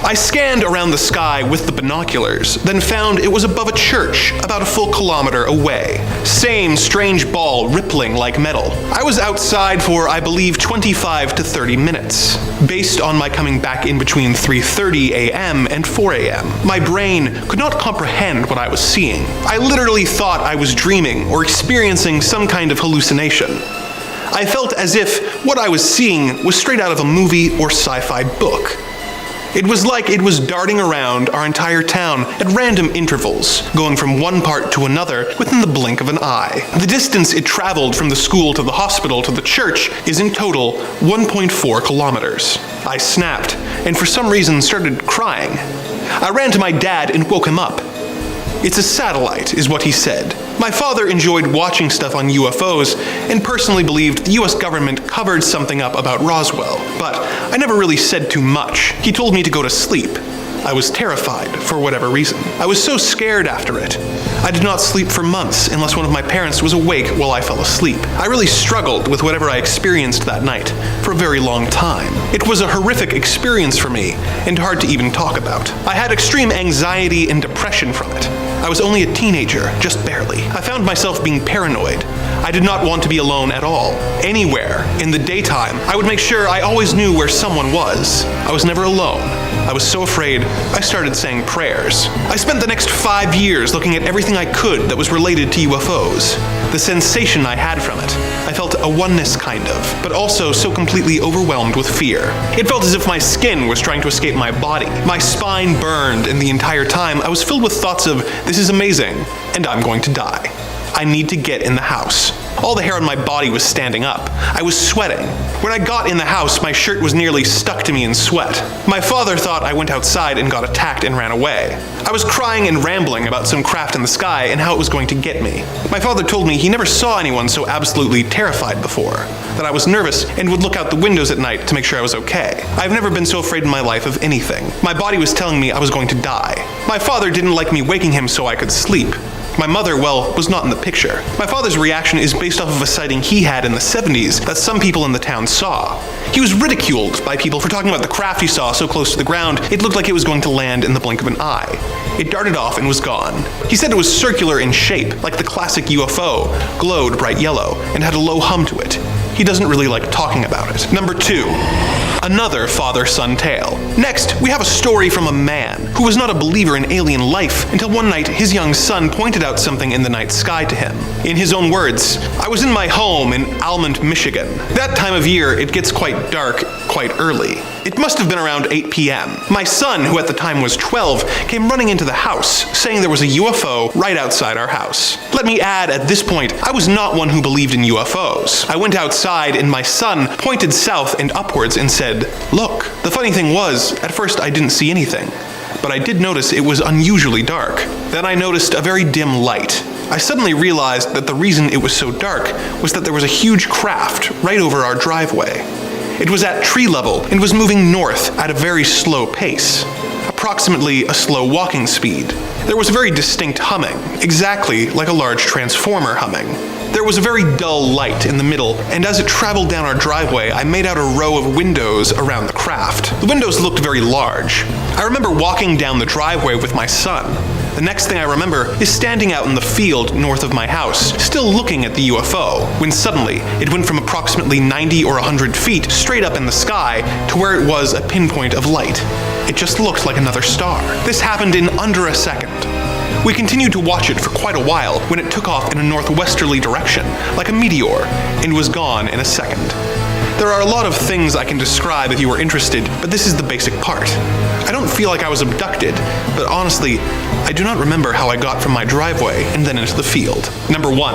I scanned around the sky with the binoculars, then found it was above a church, about a full kilometer away. Same strange ball rippling like metal. I was outside for, I believe, 25 to 30 minutes, based on my coming back in between 3:30 a.m. and 4 a.m. My brain could not comprehend what I was seeing. I literally thought I was dreaming or experiencing some kind of hallucination. I felt as if what I was seeing was straight out of a movie or sci-fi book. It was like it was darting around our entire town at random intervals, going from one part to another within the blink of an eye. The distance it traveled from the school to the hospital to the church is in total 1.4 kilometers. I snapped, and for some reason started crying. I ran to my dad and woke him up. "It's a satellite," is what he said. My father enjoyed watching stuff on UFOs and personally believed the US government covered something up about Roswell, but I never really said too much. He told me to go to sleep. I was terrified for whatever reason. I was so scared after it. I did not sleep for months unless one of my parents was awake while I fell asleep. I really struggled with whatever I experienced that night for a very long time. It was a horrific experience for me and hard to even talk about. I had extreme anxiety and depression from it. I was only a teenager, just barely. I found myself being paranoid. I did not want to be alone at all. Anywhere, in the daytime, I would make sure I always knew where someone was. I was never alone. I was so afraid, I started saying prayers. I spent the next 5 years looking at everything I could that was related to UFOs. The sensation I had from it. I felt a oneness kind of, but also so completely overwhelmed with fear. It felt as if my skin was trying to escape my body. My spine burned, and the entire time I was filled with thoughts of, this is amazing, and I'm going to die. I need to get in the house. All the hair on my body was standing up. I was sweating. When I got in the house, my shirt was nearly stuck to me in sweat. My father thought I went outside and got attacked and ran away. I was crying and rambling about some craft in the sky and how it was going to get me. My father told me he never saw anyone so absolutely terrified before, that I was nervous and would look out the windows at night to make sure I was okay. I've never been so afraid in my life of anything. My body was telling me I was going to die. My father didn't like me waking him so I could sleep. My mother, well, was not in the picture. My father's reaction is based off of a sighting he had in the 70s that some people in the town saw. He was ridiculed by people for talking about the craft he saw so close to the ground, it looked like it was going to land in the blink of an eye. It darted off and was gone. He said it was circular in shape, like the classic UFO, glowed bright yellow, and had a low hum to it. He doesn't really like talking about it. Number 2. Another father-son tale. Next, we have a story from a man who was not a believer in alien life until one night his young son pointed out something in the night sky to him. In his own words, "I was in my home in Almond, Michigan. That time of year, it gets quite dark quite early. It must have been around 8 p.m. My son, who at the time was 12, came running into the house, saying there was a UFO right outside our house. Let me add, at this point, I was not one who believed in UFOs. I went outside and my son pointed south and upwards and said, 'Look.' The funny thing was, at first I didn't see anything, but I did notice it was unusually dark. Then I noticed a very dim light. I suddenly realized that the reason it was so dark was that there was a huge craft right over our driveway. It was at tree level and was moving north at a very slow pace, approximately a slow walking speed. There was a very distinct humming, exactly like a large transformer humming. There was a very dull light in the middle, and as it traveled down our driveway, I made out a row of windows around the craft. The windows looked very large. I remember walking down the driveway with my son. The next thing I remember is standing out in the field north of my house, still looking at the UFO, when suddenly it went from approximately 90 or 100 feet straight up in the sky to where it was a pinpoint of light. It just looked like another star. This happened in under a second. We continued to watch it for quite a while when it took off in a northwesterly direction, like a meteor, and was gone in a second. There are a lot of things I can describe if you were interested, but this is the basic part. I don't feel like I was abducted, but honestly, I do not remember how I got from my driveway and then into the field. Number 1.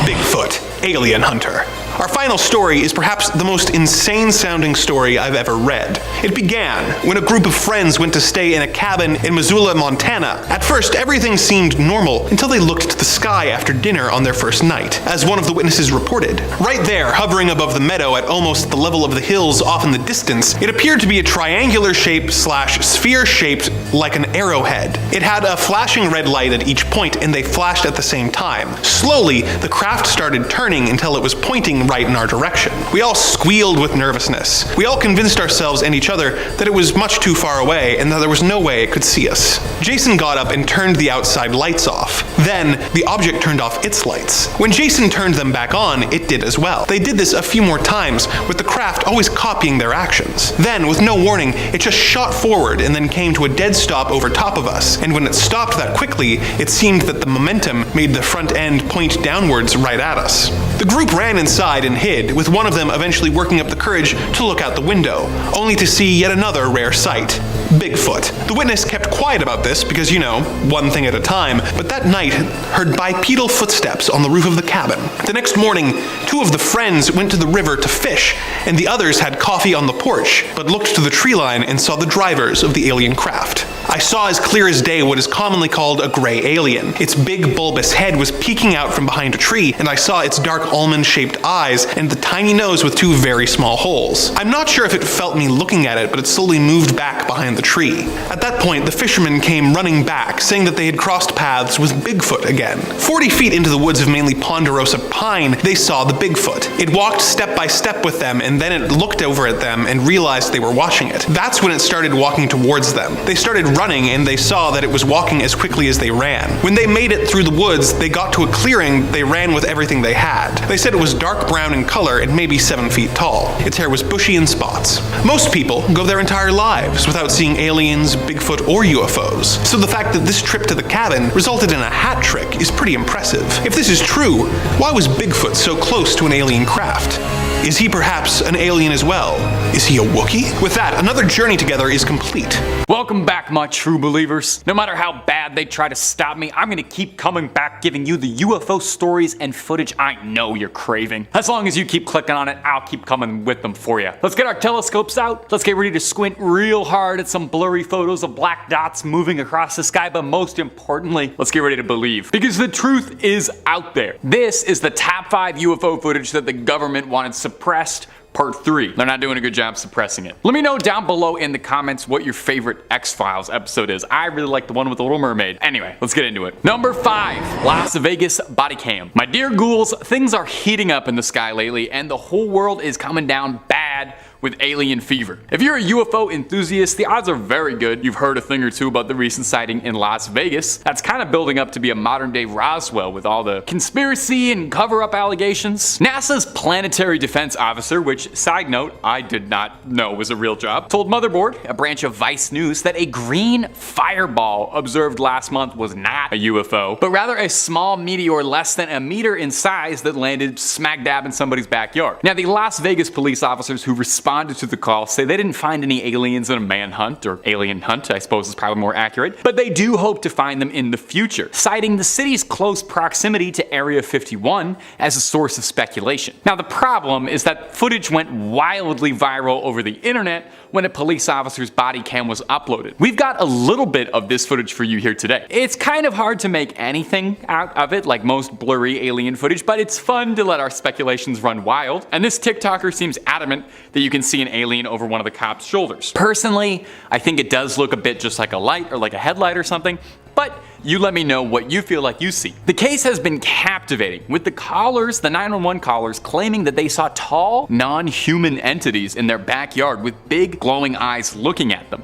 Bigfoot, alien hunter. Our final story is perhaps the most insane-sounding story I've ever read. It began when a group of friends went to stay in a cabin in Missoula, Montana. At first, everything seemed normal until they looked to the sky after dinner on their first night, as one of the witnesses reported. Right there, hovering above the meadow at almost the level of the hills off in the distance, it appeared to be a triangular shape / sphere shaped like an arrowhead. It had a flashing red light at each point, and they flashed at the same time. Slowly, the craft started turning until it was pointing right in our direction. We all squealed with nervousness. We all convinced ourselves and each other that it was much too far away and that there was no way it could see us. Jason got up and turned the outside lights off. Then, the object turned off its lights. When Jason turned them back on, it did as well. They did this a few more times, with the craft always copying their actions. Then, with no warning, it just shot forward and then came to a dead stop over top of us. And when it stopped that quickly, it seemed that the momentum made the front end point downwards right at us. The group ran inside and hid, with one of them eventually working up the courage to look out the window, only to see yet another rare sight. Bigfoot. The witness kept quiet about this because, you know, one thing at a time, but that night heard bipedal footsteps on the roof of the cabin. The next morning, 2 of the friends went to the river to fish, and the others had coffee on the porch, but looked to the tree line and saw the drivers of the alien craft. I saw as clear as day what is commonly called a gray alien. Its big bulbous head was peeking out from behind a tree, and I saw its dark almond-shaped eyes and the tiny nose with 2 very small holes. I'm not sure if it felt me looking at it, but it slowly moved back behind the tree. At that point, the fishermen came running back, saying that they had crossed paths with Bigfoot again. 40 feet into the woods of mainly ponderosa pine, they saw the Bigfoot. It walked step by step with them, and then it looked over at them and realized they were watching it. That's when it started walking towards them. They started running, and they saw that it was walking as quickly as they ran. When they made it through the woods, they got to a clearing. They ran with everything they had. They said it was dark brown in color and maybe 7 feet tall. Its hair was bushy in spots. Most people go their entire lives without seeing aliens, Bigfoot, or UFOs. So the fact that this trip to the cabin resulted in a hat trick is pretty impressive. If this is true, why was Bigfoot so close to an alien craft? Is he perhaps an alien as well? Is he a Wookiee? With that, another journey together is complete. Welcome back, my true believers. No matter how bad they try to stop me, I'm gonna keep coming back giving you the UFO stories and footage I know you're craving. As long as you keep clicking on it, I'll keep coming with them for you. Let's get our telescopes out. Let's get ready to squint real hard at some blurry photos of black dots moving across the sky, but most importantly, let's get ready to believe. Because the truth is out there. This is the top 5 UFO footage that the government wanted suppressed. Part 3. They're not doing a good job suppressing it. Let me know down below in the comments what your favorite X-Files episode is. I really like the one with the Little Mermaid. Anyway, let's get into it. Number 5. Las Vegas body cam. My dear ghouls, things are heating up in the sky lately, and the whole world is coming down bad with alien fever. If you're a UFO enthusiast, the odds are very good you've heard a thing or two about the recent sighting in Las Vegas. That's kind of building up to be a modern day Roswell with all the conspiracy and cover-up allegations. NASA's planetary defense officer, which, side note, I did not know was a real job, told Motherboard, a branch of Vice News, that a green fireball observed last month was not a UFO, but rather a small meteor less than a meter in size that landed smack dab in somebody's backyard. Now, the Las Vegas police officers who responded to the call say they didn't find any aliens in a manhunt, or alien hunt, I suppose is probably more accurate, but they do hope to find them in the future, citing the city's close proximity to Area 51 as a source of speculation. Now, the problem is that footage went wildly viral over the internet when a police officer's body cam was uploaded. We've got a little bit of this footage for you here today. It's kind of hard to make anything out of it, like most blurry alien footage, but it's fun to let our speculations run wild, and this TikToker seems adamant that you can see an alien over one of the cops' shoulders. Personally, I think it does look a bit just like a light or like a headlight or something, but you let me know what you feel like you see. The case has been captivating, with the callers, the 911 callers, claiming that they saw tall, non-human entities in their backyard with big glowing eyes looking at them.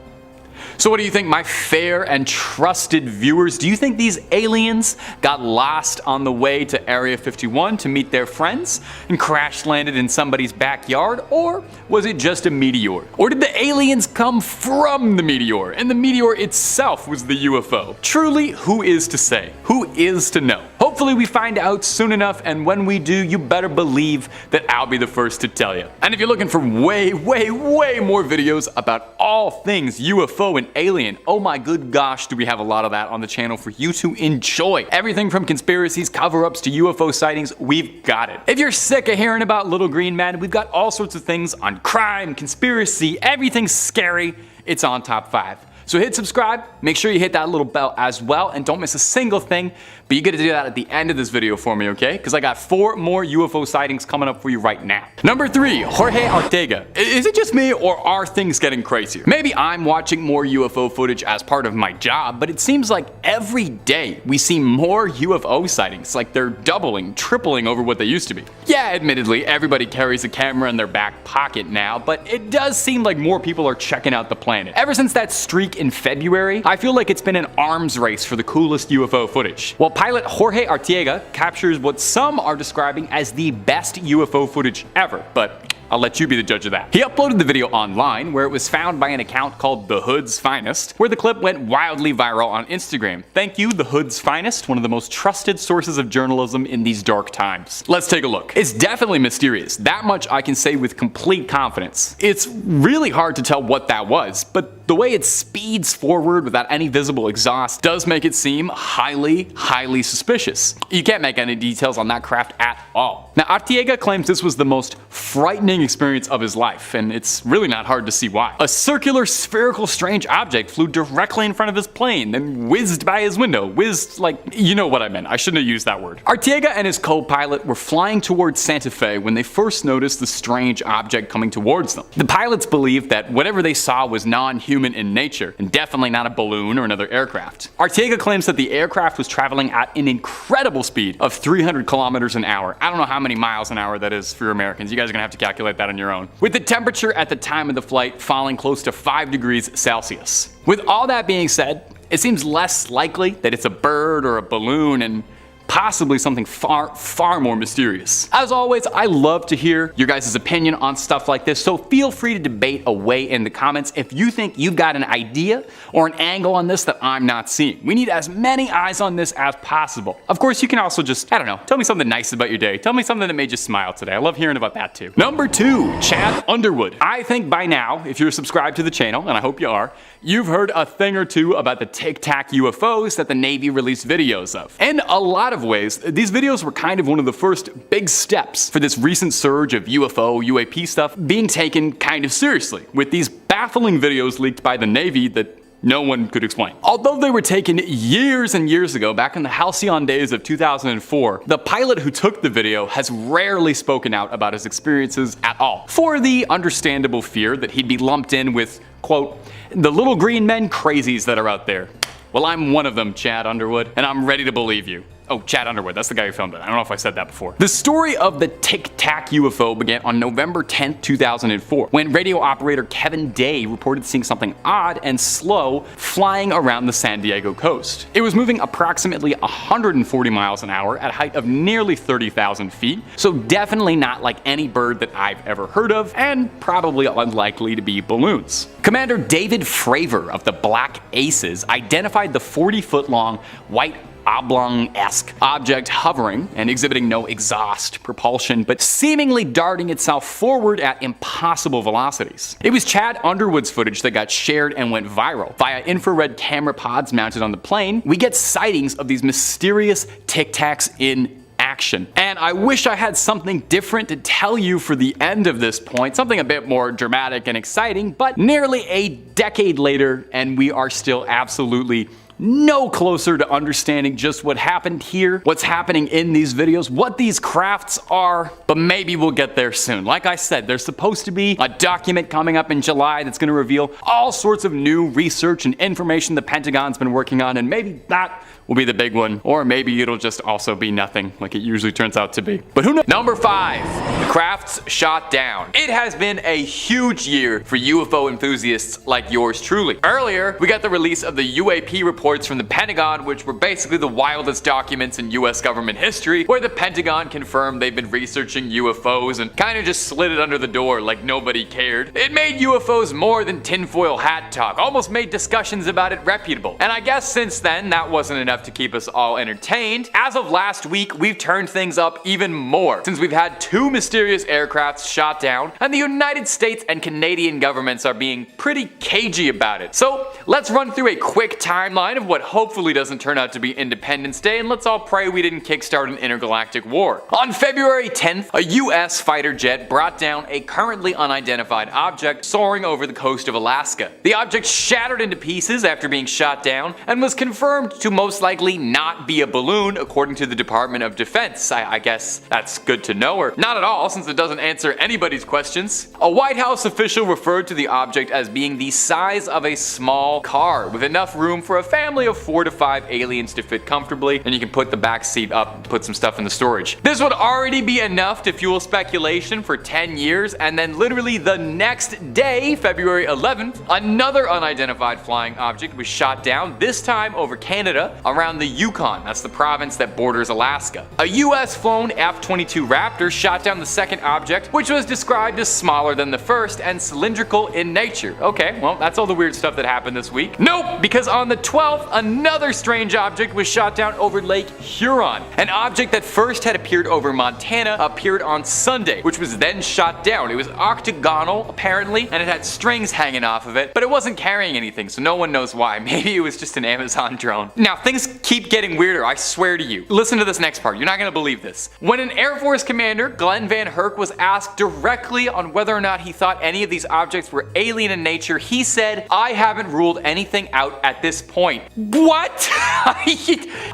So what do you think, my fair and trusted viewers? Do you think these aliens got lost on the way to Area 51 to meet their friends and crash landed in somebody's backyard? Or was it just a meteor? Or did the aliens come from the meteor and the meteor itself was the UFO? Truly, who is to say? Who is to know? Hopefully we find out soon enough, and when we do, you better believe that I'll be the first to tell you. And if you're looking for way more videos about all things UFO and alien, oh my good gosh, do we have a lot of that on the channel for you to enjoy. Everything from conspiracies, cover-ups to UFO sightings, we've got it. If you're sick of hearing about little green men, we've got all sorts of things on crime, conspiracy, everything scary. It's on Top 5. So hit subscribe, make sure you hit that little bell as well, and don't miss a single thing, but you get to do that at the end of this video for me, okay? Because I got 4 more UFO sightings coming up for you right now. Number 3, Jorge Ortega. Is it just me, or are things getting crazier? Maybe I'm watching more UFO footage as part of my job, but it seems like every day we see more UFO sightings, like they're doubling, tripling over what they used to be. Yeah, admittedly, everybody carries a camera in their back pocket now, but it does seem like more people are checking out the planet. Ever since that streak in February, I feel like it's been an arms race for the coolest UFO footage. While pilot Jorge Ortega captures what some are describing as the best UFO footage ever, but I'll let you be the judge of that. He uploaded the video online, where it was found by an account called The Hood's Finest, where the clip went wildly viral on Instagram. Thank you, The Hood's Finest, one of the most trusted sources of journalism in these dark times. Let's take a look. It's definitely mysterious. That much I can say with complete confidence. It's really hard to tell what that was, but the way it speeds forward without any visible exhaust does make it seem highly suspicious. You can't make any details on that craft at all. Now, Ortega claims this was the most frightening experience of his life, and it's really not hard to see why. A circular, spherical, strange object flew directly in front of his plane, then whizzed by his window. Whizzed, like, you know what I meant. I shouldn't have used that word. Ortega and his co-pilot were flying towards Santa Fe when they first noticed the strange object coming towards them. The pilots believed that whatever they saw was non-human in nature, and definitely not a balloon or another aircraft. Ortega claims that the aircraft was traveling at an incredible speed of 300 kilometers an hour. I don't know how many miles an hour that is for your Americans. You guys are gonna have to calculate that on your own. With the temperature at the time of the flight falling close to 5 degrees Celsius. With all that being said, it seems less likely that it's a bird or a balloon, and possibly something far more mysterious. As always, I love to hear your guys' opinion on stuff like this, so feel free to debate away in the comments if you think you've got an idea or an angle on this that I'm not seeing. We need as many eyes on this as possible. Of course, you can also just, I don't know, tell me something nice about your day. Tell me something that made you smile today. I love hearing about that too. Number 2, Chad Underwood. I think by now, if you're subscribed to the channel, and I hope you are, you've heard a thing or two about the Tic Tac UFOs that the Navy released videos of. In a lot of ways, these videos were kind of one of the first big steps for this recent surge of UFO, UAP stuff being taken kind of seriously, with these baffling videos leaked by the Navy that no one could explain. Although they were taken years and years ago, back in the halcyon days of 2004, the pilot who took the video has rarely spoken out about his experiences at all, for the understandable fear that he'd be lumped in with, quote, the little green men crazies that are out there. Well, I'm one of them, Chad Underwood, and I'm ready to believe you. Oh, Chad Underwood, that's the guy who filmed it. I don't know if I said that before. The story of the Tic Tac UFO began on November 10th, 2004, when radio operator Kevin Day reported seeing something odd and slow flying around the San Diego coast. It was moving approximately 140 miles an hour at a height of nearly 30,000 feet, so definitely not like any bird that I've ever heard of, and probably unlikely to be balloons. Commander David Fravor of the Black Aces identified the 40-foot-long white oblong-esque object hovering and exhibiting no exhaust, propulsion, but seemingly darting itself forward at impossible velocities. It was Chad Underwood's footage that got shared and went viral. Via infrared camera pods mounted on the plane, we get sightings of these mysterious Tic Tacs in action. And I wish I had something different to tell you for the end of this point, something a bit more dramatic and exciting, but nearly a decade later, and we are still absolutely no closer to understanding just what happened here, what's happening in these videos, what these crafts are, but maybe we'll get there soon. Like I said, there's supposed to be a document coming up in July that's going to reveal all sorts of new research and information the Pentagon's been working on, and maybe that will be the big one, or maybe it'll just also be nothing like it usually turns out to be. But who knows? Number 5, the crafts shot down. It has been a huge year for UFO enthusiasts like yours truly. Earlier, we got the release of the UAP reports from the Pentagon, which were basically the wildest documents in US government history, where the Pentagon confirmed they've been researching UFOs and kind of just slid it under the door like nobody cared. It made UFOs more than tinfoil hat talk, almost made discussions about it reputable. And I guess since then, that wasn't enough enough to keep us all entertained, as of last week, we've turned things up even more since we've had 2 mysterious aircrafts shot down, and the United States and Canadian governments are being pretty cagey about it. So let's run through a quick timeline of what hopefully doesn't turn out to be Independence Day, and let's all pray we didn't kickstart an intergalactic war. On February 10th, a US fighter jet brought down a currently unidentified object soaring over the coast of Alaska. The object shattered into pieces after being shot down and was confirmed to most likely not be a balloon according to the Department of Defense. I guess that's good to know, or not at all since it doesn't answer anybody's questions. A White House official referred to the object as being the size of a small car with enough room for a family of 4 to 5 aliens to fit comfortably, and you can put the back seat up and put some stuff in the storage. This would already be enough to fuel speculation for 10 years, and then literally the next day, February 11th, another unidentified flying object was shot down, this time over Canada, around the Yukon. That's the province that borders Alaska. A US flown F-22 Raptor shot down the second object, which was described as smaller than the first and cylindrical in nature. Okay, well, that's all the weird stuff that happened this week. Nope, because on the 12th, another strange object was shot down over Lake Huron. An object that first had appeared over Montana appeared on Sunday, which was then shot down. It was octagonal, apparently, and it had strings hanging off of it, but it wasn't carrying anything, so no one knows why. Maybe it was just an Amazon drone. Now, things keep getting weirder, I swear to you. Listen to this next part, you're not gonna believe this. When an Air Force commander, Glenn Van Herk, was asked directly on whether or not he thought any of these objects were alien in nature, he said, "I haven't ruled anything out at this point." What?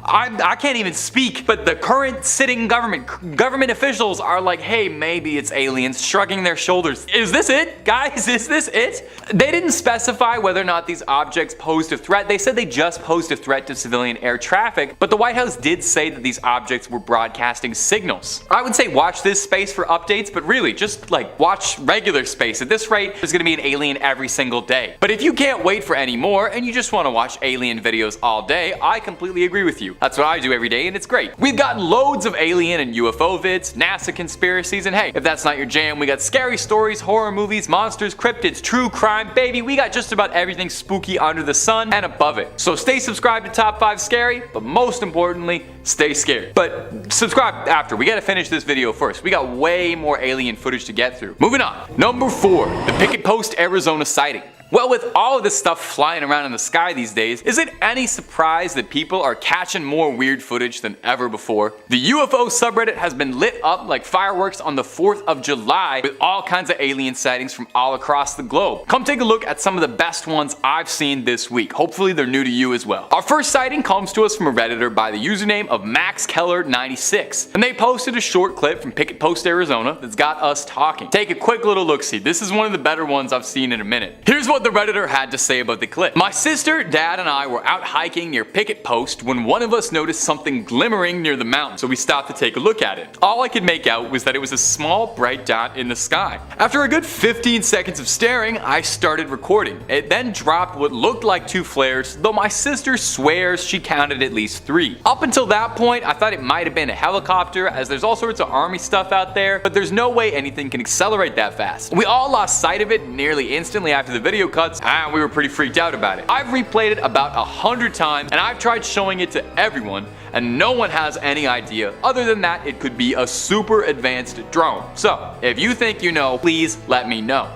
I can't even speak, but the current sitting government officials are like, hey, maybe it's aliens, shrugging their shoulders. Is this it, guys? Is this it? They didn't specify whether or not these objects posed a threat. They said they just posed a threat to civilian air traffic, but the White House did say that these objects were broadcasting signals. I would say watch this space for updates, but really just like watch regular space. At this rate, there's gonna be an alien every single day. But if you can't wait for any more and you just want to watch alien videos all day, I completely agree with you. That's what I do every day and it's great. We've gotten loads of alien and UFO vids, NASA conspiracies, and hey, if that's not your jam, we got scary stories, horror movies, monsters, cryptids, true crime, baby, we got just about everything spooky under the sun and above it. So stay subscribed to Top 5 Scary, but most importantly, stay scared. But subscribe after, we gotta finish this video first. We got way more alien footage to get through. Moving on. Number 4, the Picket Post, Arizona sighting. Well, with all of this stuff flying around in the sky these days, is it any surprise that people are catching more weird footage than ever before? The UFO subreddit has been lit up like fireworks on the 4th of July with all kinds of alien sightings from all across the globe. Come take a look at some of the best ones I've seen this week. Hopefully they're new to you as well. Our first sighting comes to us from a redditor by the username of MaxKeller96, and they posted a short clip from Picket Post, Arizona that's got us talking. Take a quick little look-see. This is one of the better ones I've seen in a minute. Here's what the redditor had to say about the clip. My sister, dad, and I were out hiking near Picket Post when one of us noticed something glimmering near the mountain, so we stopped to take a look at it. All I could make out was that it was a small bright dot in the sky. After a good 15 seconds of staring, I started recording. It then dropped what looked like 2 flares, though my sister swears she counted at least 3. Up until that point, I thought it might have been a helicopter, as there's all sorts of army stuff out there, but there's no way anything can accelerate that fast. We all lost sight of it nearly instantly after the video cuts, and we were pretty freaked out about it. I've replayed it about 100 times, and I've tried showing it to everyone, and no one has any idea other than that it could be a super advanced drone. So, if you think you know, please let me know.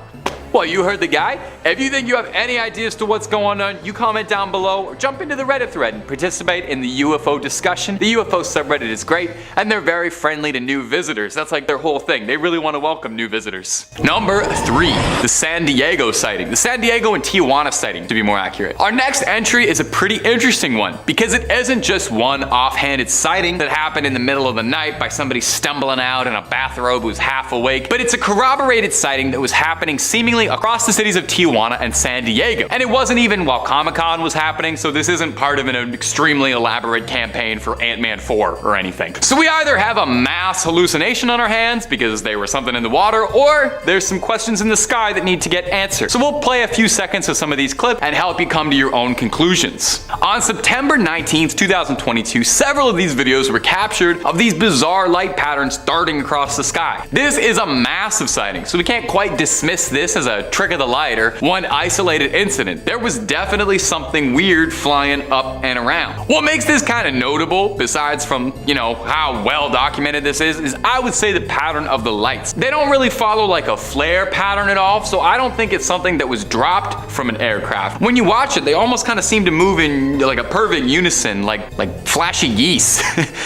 Well, you heard the guy. If you think you have any ideas to what's going on, you comment down below or jump into the Reddit thread and participate in the UFO discussion. The UFO subreddit is great, and they're very friendly to new visitors. That's like their whole thing. They really want to welcome new visitors. Number 3, the San Diego sighting. The San Diego and Tijuana sighting, to be more accurate. Our next entry is a pretty interesting one because it isn't just one offhanded sighting that happened in the middle of the night by somebody stumbling out in a bathrobe who's half awake, but it's a corroborated sighting that was happening seemingly across the cities of Tijuana and San Diego. And it wasn't even while Comic-Con was happening, so this isn't part of an extremely elaborate campaign for Ant-Man 4 or anything. So we either have a mass hallucination on our hands because there was something in the water, or there's some questions in the sky that need to get answered. So we'll play a few seconds of some of these clips and help you come to your own conclusions. On September 19th, 2022, several of these videos were captured of these bizarre light patterns darting across the sky. This is a massive sighting, so we can't quite dismiss this as a trick of the light or one isolated incident. There was definitely something weird flying up and around. What makes this kind of notable, besides from, you know, how well documented this is I would say the pattern of the lights. They don't really follow like a flare pattern at all, so I don't think it's something that was dropped from an aircraft. When you watch it, they almost kind of seem to move in like a perfect unison, like flashy geese.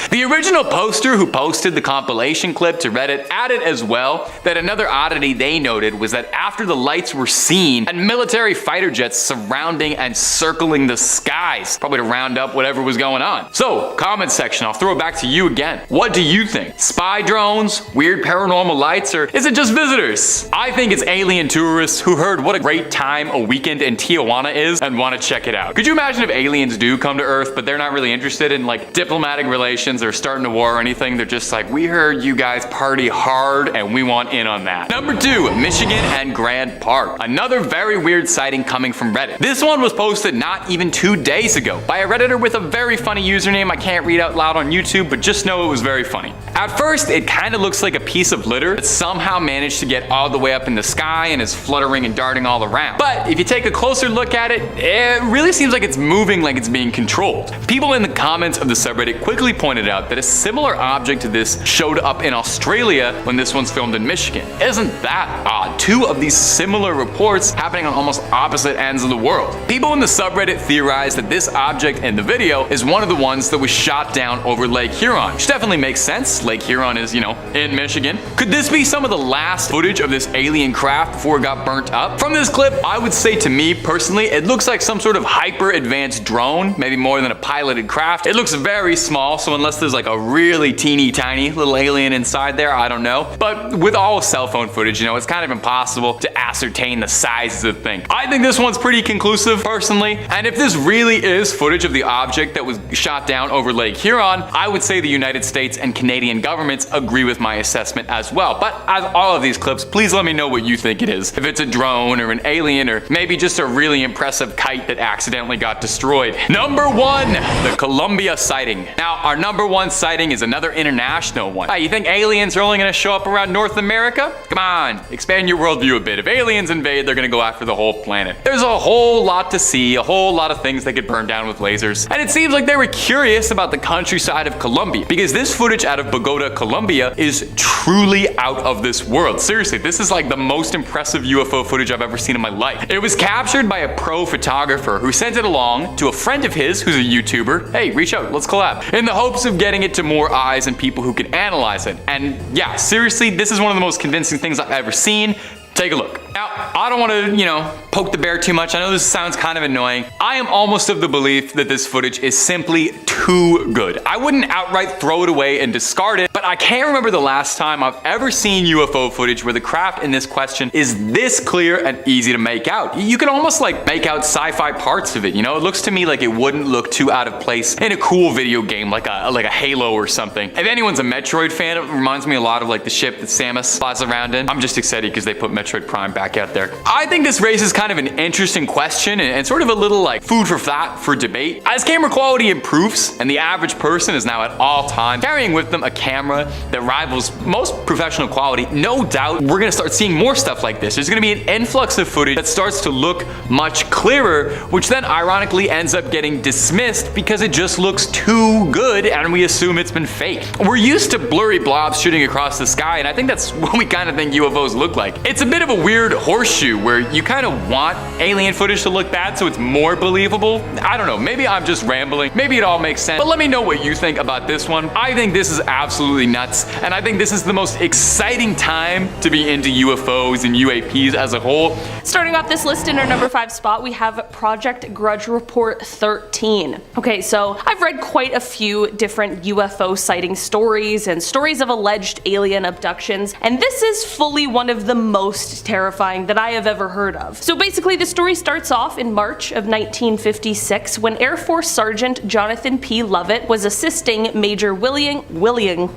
The original poster who posted the compilation clip to Reddit added as well that another oddity they noted was that after the lights were seen, and military fighter jets surrounding and circling the skies, probably to round up whatever was going on. So, comment section, I'll throw it back to you again. What do you think? Spy drones, weird paranormal lights, or is it just visitors? I think it's alien tourists who heard what a great time a weekend in Tijuana is and want to check it out. Could you imagine if aliens do come to Earth, but they're not really interested in like diplomatic relations or starting a war or anything? They're just like, we heard you guys party hard and we want in on that. Number 2, Michigan and Grand Park. Another very weird sighting coming from Reddit. This one was posted not even 2 days ago by a Redditor with a very funny username I can't read out loud on YouTube, but just know it was very funny. At first, it kind of looks like a piece of litter that somehow managed to get all the way up in the sky and is fluttering and darting all around. But if you take a closer look at it, it really seems like it's moving like it's being controlled. People in the comments of the subreddit quickly pointed out that a similar object to this showed up in Australia when this one's filmed in Michigan. Isn't that odd? 2 of these similar reports happening on almost opposite ends of the world. People in the subreddit theorized that this object in the video is one of the ones that was shot down over Lake Huron, which definitely makes sense. Lake Huron is, you know, in Michigan. Could this be some of the last footage of this alien craft before it got burnt up? From this clip, I would say to me personally, it looks like some sort of hyper advanced drone, maybe more than a piloted craft. It looks very small, so unless there's like a really teeny tiny little alien inside there, I don't know. But with all cell phone footage, you know, it's kind of impossible to ascertain the size of the thing. I think this one's pretty conclusive personally, and if this really is footage of the object that was shot down over Lake Huron, I would say the United States and Canadian governments agree with my assessment as well. But as all of these clips, please let me know what you think it is. If it's a drone or an alien or maybe just a really impressive kite that accidentally got destroyed. Number 1, the Columbia sighting. Now, our number 1 sighting is another international one. You think aliens are only going to show up around North America? Come on, expand your worldview a bit. If aliens invade, they're going to go after the whole planet. There's a whole lot to see, a whole lot of things they could burn down with lasers. And it seems like they were curious about the countryside of Colombia, because this footage out of Bogota, Colombia is truly out of this world. Seriously, this is like the most impressive UFO footage I've ever seen in my life. It was captured by a pro photographer who sent it along to a friend of his who's a YouTuber. Hey, reach out, let's collab. In the hopes of getting it to more eyes and people who can analyze it. And yeah, seriously, this is one of the most convincing things I've ever seen. Take a look. Now, I don't want to, you know, poke the bear too much. I know this sounds kind of annoying. I am almost of the belief that this footage is simply too good. I wouldn't outright throw it away and discard it, but I can't remember the last time I've ever seen UFO footage where the craft in this question is this clear and easy to make out. You can almost like make out sci-fi parts of it, you know? It looks to me like it wouldn't look too out of place in a cool video game like a Halo or something. If anyone's a Metroid fan, it reminds me a lot of like the ship that Samus flies around in. I'm just excited because they put Metroid Prime back out there. I think this raises kind of an interesting question and sort of a little like food for thought for debate. As camera quality improves and the average person is now at all times carrying with them a camera that rivals most professional quality, no doubt we're gonna start seeing more stuff like this. There's gonna be an influx of footage that starts to look much clearer, which then ironically ends up getting dismissed because it just looks too good and we assume it's been faked. We're used to blurry blobs shooting across the sky, and I think that's what we kind of think UFOs look like. It's a bit of a weird horseshoe where you kind of want alien footage to look bad so it's more believable. I don't know, maybe I'm just rambling, maybe it all makes sense, but let me know what you think about this one. I think this is absolutely nuts, and I think this is the most exciting time to be into UFOs and UAPs as a whole. Starting off this list in our number 5 spot, we have Project Grudge Report 13. Okay, so I've read quite a few different UFO sighting stories and stories of alleged alien abductions, and this is fully one of the most terrifying that I have ever heard of. So basically the story starts off in March of 1956 when Air Force Sergeant Jonathan P. Lovett was assisting Major William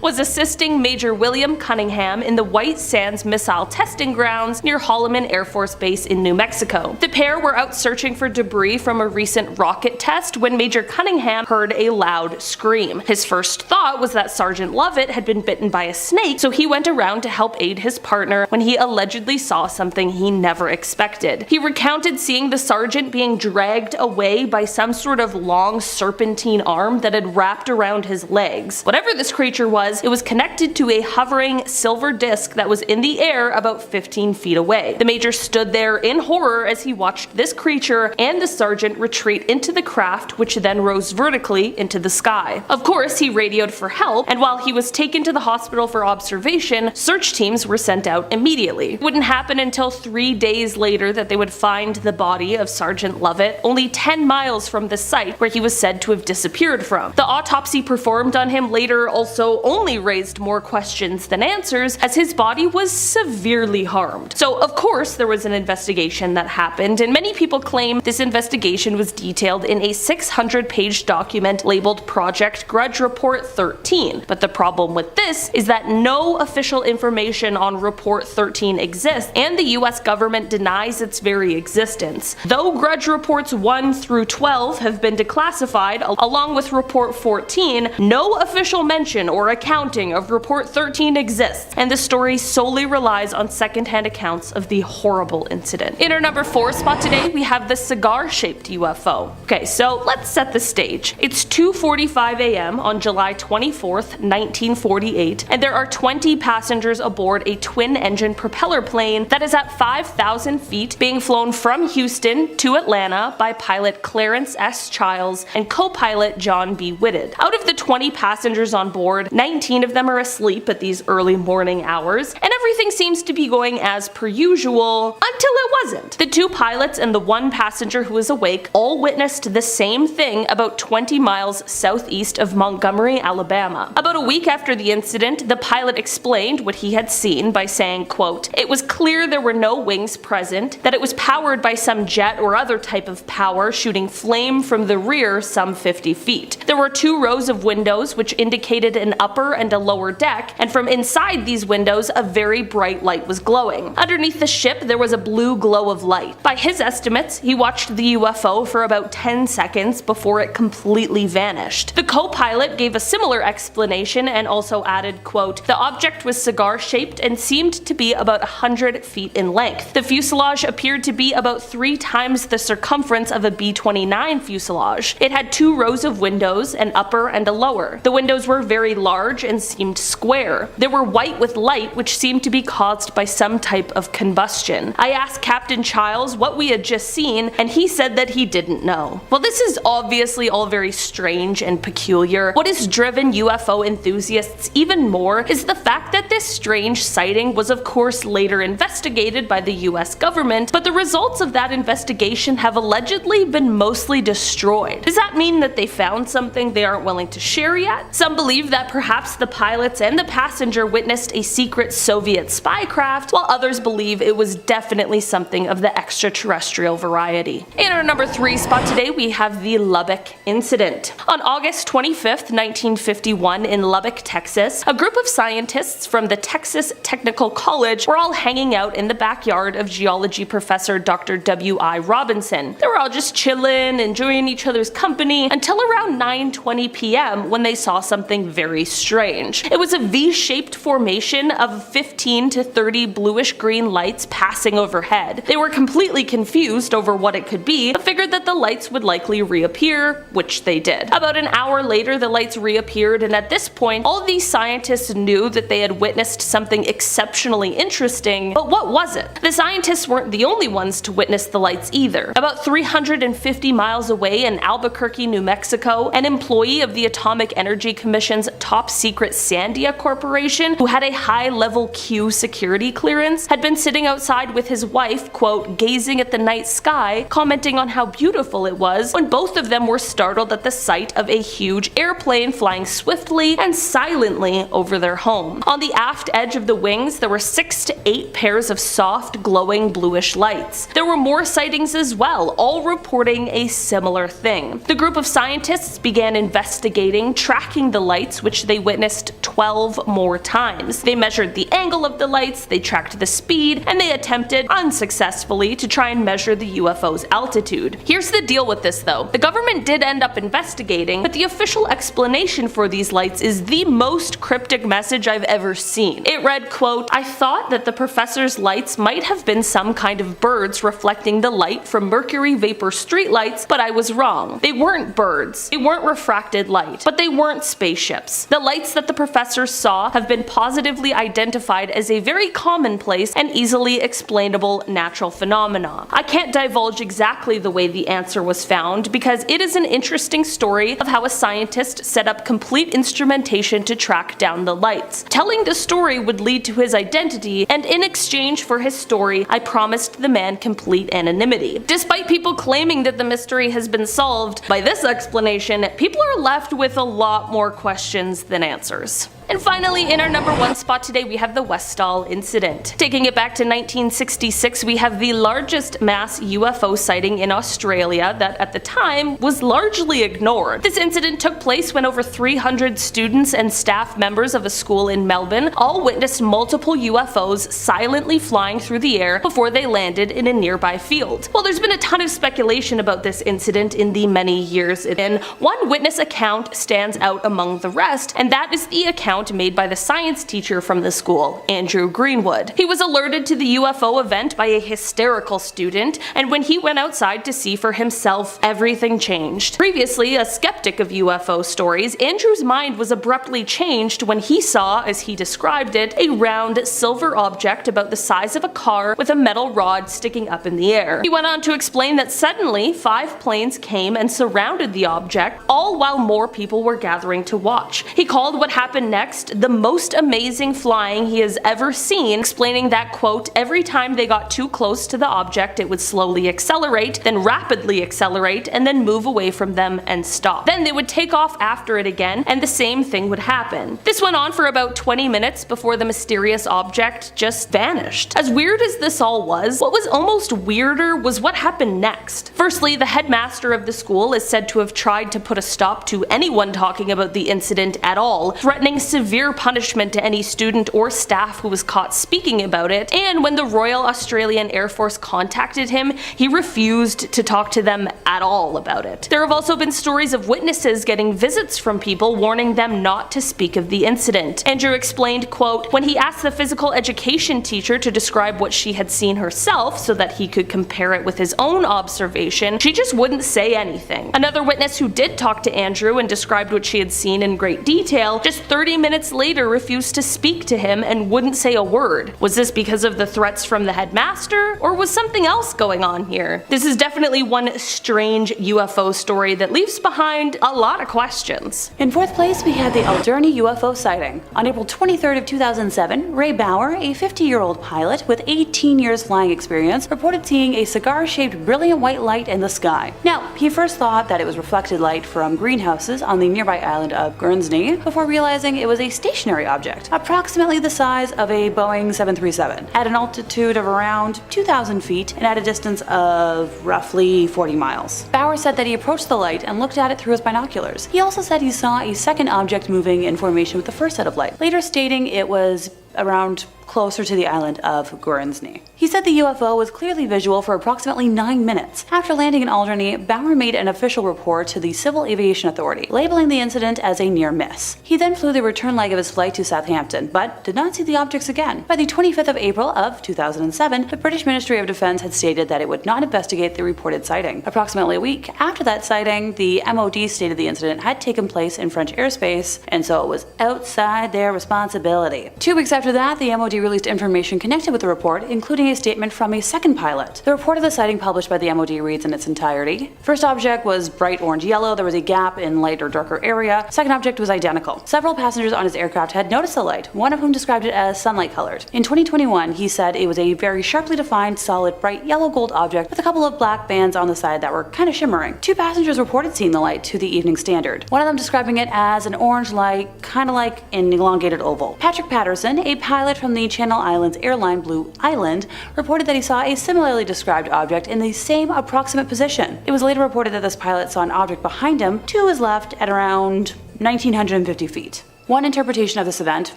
was assisting Major William Cunningham in the White Sands Missile Testing Grounds near Holloman Air Force Base in New Mexico. The pair were out searching for debris from a recent rocket test when Major Cunningham heard a loud scream. His first thought was that Sergeant Lovett had been bitten by a snake, so he went around to help aid his partner when he allegedly saw something he never expected. He recounted seeing the sergeant being dragged away by some sort of long serpentine arm that had wrapped around his legs. Whatever this creature was, it was connected to a hovering silver disc that was in the air about 15 feet away. The major stood there in horror as he watched this creature and the sergeant retreat into the craft, which then rose vertically into the sky. Of course, he radioed for help, and while he was taken to the hospital for observation, search teams were sent out immediately. It wouldn't happen until 3 days later that they would find the body of Sergeant Lovett, only 10 miles from the site where he was said to have disappeared from. The autopsy performed on him later also only raised more questions than answers, as his body was severely harmed. So of course there was an investigation that happened, and many people claim this investigation was detailed in a 600-page document labeled Project Grudge Report 13. But the problem with this is that no official information on Report 13 exists, and the US government denies its very existence. Though Grudge Reports 1 through 12 have been declassified, along with Report 14, no official mention or accounting of Report 13 exists, and the story solely relies on secondhand accounts of the horrible incident. In our number 4 spot today, we have the cigar-shaped UFO. Okay, so let's set the stage. It's 2:45 a.m. on July 24th, 1948, and there are 20 passengers aboard a twin-engine propeller plane that is at 5,000 feet, being flown from Houston to Atlanta by pilot Clarence S. Childs and co-pilot John B. Whitted. Out of the 20 passengers on board, 19 of them are asleep at these early morning hours, and everything seems to be going as per usual until it wasn't. The 2 pilots and the 1 passenger who was awake all witnessed the same thing about 20 miles southeast of Montgomery, Alabama. About a week after the incident, the pilot explained what he had seen by saying, quote, "It was clear there were no wings present, that it was powered by some jet or other type of power shooting flame from the rear some 50 feet. There were 2 rows of windows which indicated an upper and a lower deck, and from inside these windows a very bright light was glowing. Underneath the ship there was a blue glow of light. By his estimates, he watched the UFO for about 10 seconds before it completely vanished." The co-pilot gave a similar explanation and also added, quote, "The object was cigar-shaped and seemed to be about 100 feet in length. The fuselage appeared to be about 3 times the circumference of a B-29 fuselage. It had 2 rows of windows, an upper and a lower. The windows were very large and seemed square. They were white with light, which seemed to be caused by some type of combustion. I asked Captain Childs what we had just seen, and he said that he didn't know." Well, this is obviously all very strange and peculiar. What has driven UFO enthusiasts even more is the fact that this strange sighting was of course later investigated by the US government, but the results of that investigation have allegedly been mostly destroyed. Does that mean that they found something they aren't willing to share yet? Some believe that perhaps the pilots and the passenger witnessed a secret Soviet spy craft, while others believe it was definitely something of the extraterrestrial variety. In our number 3 spot today, we have the Lubbock incident. On August 25th, 1951 in Lubbock, Texas, a group of scientists from the Texas Technical College were all hanging out in the backyard of geology professor Dr. W.I. Robinson. They were all just chilling, enjoying each other's company, until around 9:20 p.m. when they saw something very strange. It was a V-shaped formation of 15 to 30 bluish-green lights passing overhead. They were completely confused over what it could be, but figured that the lights would likely reappear, which they did. About an hour later, the lights reappeared, and at this point, all of these scientists knew that they had witnessed something exceptionally interesting, but what was it? The scientists weren't the only ones to witness the lights either. About 350 miles away in Albuquerque, New Mexico, an employee of the Atomic Energy Commission's top secret Sandia Corporation, who had a high-level Q security clearance, had been sitting outside with his wife, quote, gazing at the night sky, commenting on how beautiful it was, when both of them were startled at the sight of a huge airplane flying swiftly and silently over their home. On the aft edge of the wings, there were 6 to 8 pairs of soft, glowing bluish lights. There were more sightings as well, all reporting a similar thing. The group of scientists began investigating, tracking tracking the lights, which they witnessed 12 more times. They measured the angle of the lights, they tracked the speed, and they attempted, unsuccessfully, to try and measure the UFO's altitude. Here's the deal with this though. The government did end up investigating, but the official explanation for these lights is the most cryptic message I've ever seen. It read, quote, "I thought that the professor's lights might have been some kind of birds reflecting the light from mercury vapor streetlights, but I was wrong. They weren't birds. They weren't refracted light, but they weren't spaceships. The lights that the professor saw have been positively identified as a very commonplace and easily explainable natural phenomena." I can't divulge exactly the way the answer was found because it is an interesting story of how a scientist set up complete instrumentation to track down the lights. Telling the story would lead to his identity, and in exchange for his story, I promised the man complete anonymity. Despite people claiming that the mystery has been solved by this explanation, people are left with a lot more questions than answers. And finally, in our number 1 spot today, we have the Westall incident. Taking it back to 1966, we have the largest mass UFO sighting in Australia that at the time was largely ignored. This incident took place when over 300 students and staff members of a school in Melbourne all witnessed multiple UFOs silently flying through the air before they landed in a nearby field. Well, there's been a ton of speculation about this incident in the many years it's been. One witness account stands out among the rest, and that is the account made by the science teacher from the school, Andrew Greenwood. He was alerted to the UFO event by a hysterical student, and when he went outside to see for himself, everything changed. Previously a skeptic of UFO stories, Andrew's mind was abruptly changed when he saw, as he described it, a round silver object about the size of a car with a metal rod sticking up in the air. He went on to explain that suddenly 5 planes came and surrounded the object, all while more people were gathering to watch. He called what happened next the most amazing flying he has ever seen, explaining that, quote, "Every time they got too close to the object, it would slowly accelerate, then rapidly accelerate, and then move away from them and stop. Then they would take off after it again, and the same thing would happen." This went on for about 20 minutes before the mysterious object just vanished. As weird as this all was, what was almost weirder was what happened next. Firstly, the headmaster of the school is said to have tried to put a stop to anyone talking about the incident at all, threatening severe punishment to any student or staff who was caught speaking about it, and when the Royal Australian Air Force contacted him, he refused to talk to them at all about it. There have also been stories of witnesses getting visits from people warning them not to speak of the incident. Andrew explained, quote, "When he asked the physical education teacher to describe what she had seen herself so that he could compare it with his own observation, she just wouldn't say anything." Another witness who did talk to Andrew and described what she had seen in great detail, just 30 minutes later refused to speak to him and wouldn't say a word. Was this because of the threats from the headmaster, or was something else going on here? This is definitely one strange UFO story that leaves behind a lot of questions. In 4th place, we had the Alderney UFO sighting. On April 23rd of 2007, Ray Bauer, a 50-year-old pilot with 18 years flying experience, reported seeing a cigar-shaped brilliant white light in the sky. Now, he first thought that it was reflected light from greenhouses on the nearby island of Guernsey, before realizing it was a stationary object, approximately the size of a Boeing 737, at an altitude of around 2,000 feet and at a distance of roughly 40 miles. Bauer said that he approached the light and looked at it through his binoculars. He also said he saw a second object moving in formation with the first set of light, later stating it was around closer to the island of Guernsey. He said the UFO was clearly visual for approximately 9 minutes. After landing in Alderney, Bauer made an official report to the Civil Aviation Authority, labeling the incident as a near miss. He then flew the return leg of his flight to Southampton, but did not see the objects again. By the 25th of April of 2007, the British Ministry of Defence had stated that it would not investigate the reported sighting. Approximately a week after that sighting, the MOD stated the incident had taken place in French airspace, and so it was outside their responsibility. 2 weeks after that, the MOD released information connected with the report, including a statement from a second pilot. The report of the sighting published by the MOD reads in its entirety: first object was bright orange-yellow, there was a gap in light or darker area. Second object was identical. Several passengers on his aircraft had noticed the light, one of whom described it as sunlight colored. In 2021, he said it was a very sharply defined, solid, bright yellow-gold object with a couple of black bands on the side that were kind of shimmering. 2 passengers reported seeing the light to the Evening Standard, one of them describing it as an orange light, kind of like an elongated oval. Patrick Patterson, a pilot from the Channel Islands airline Blue Island, reported that he saw a similarly described object in the same approximate position. It was later reported that this pilot saw an object behind him to his left at around 1,950 feet. One interpretation of this event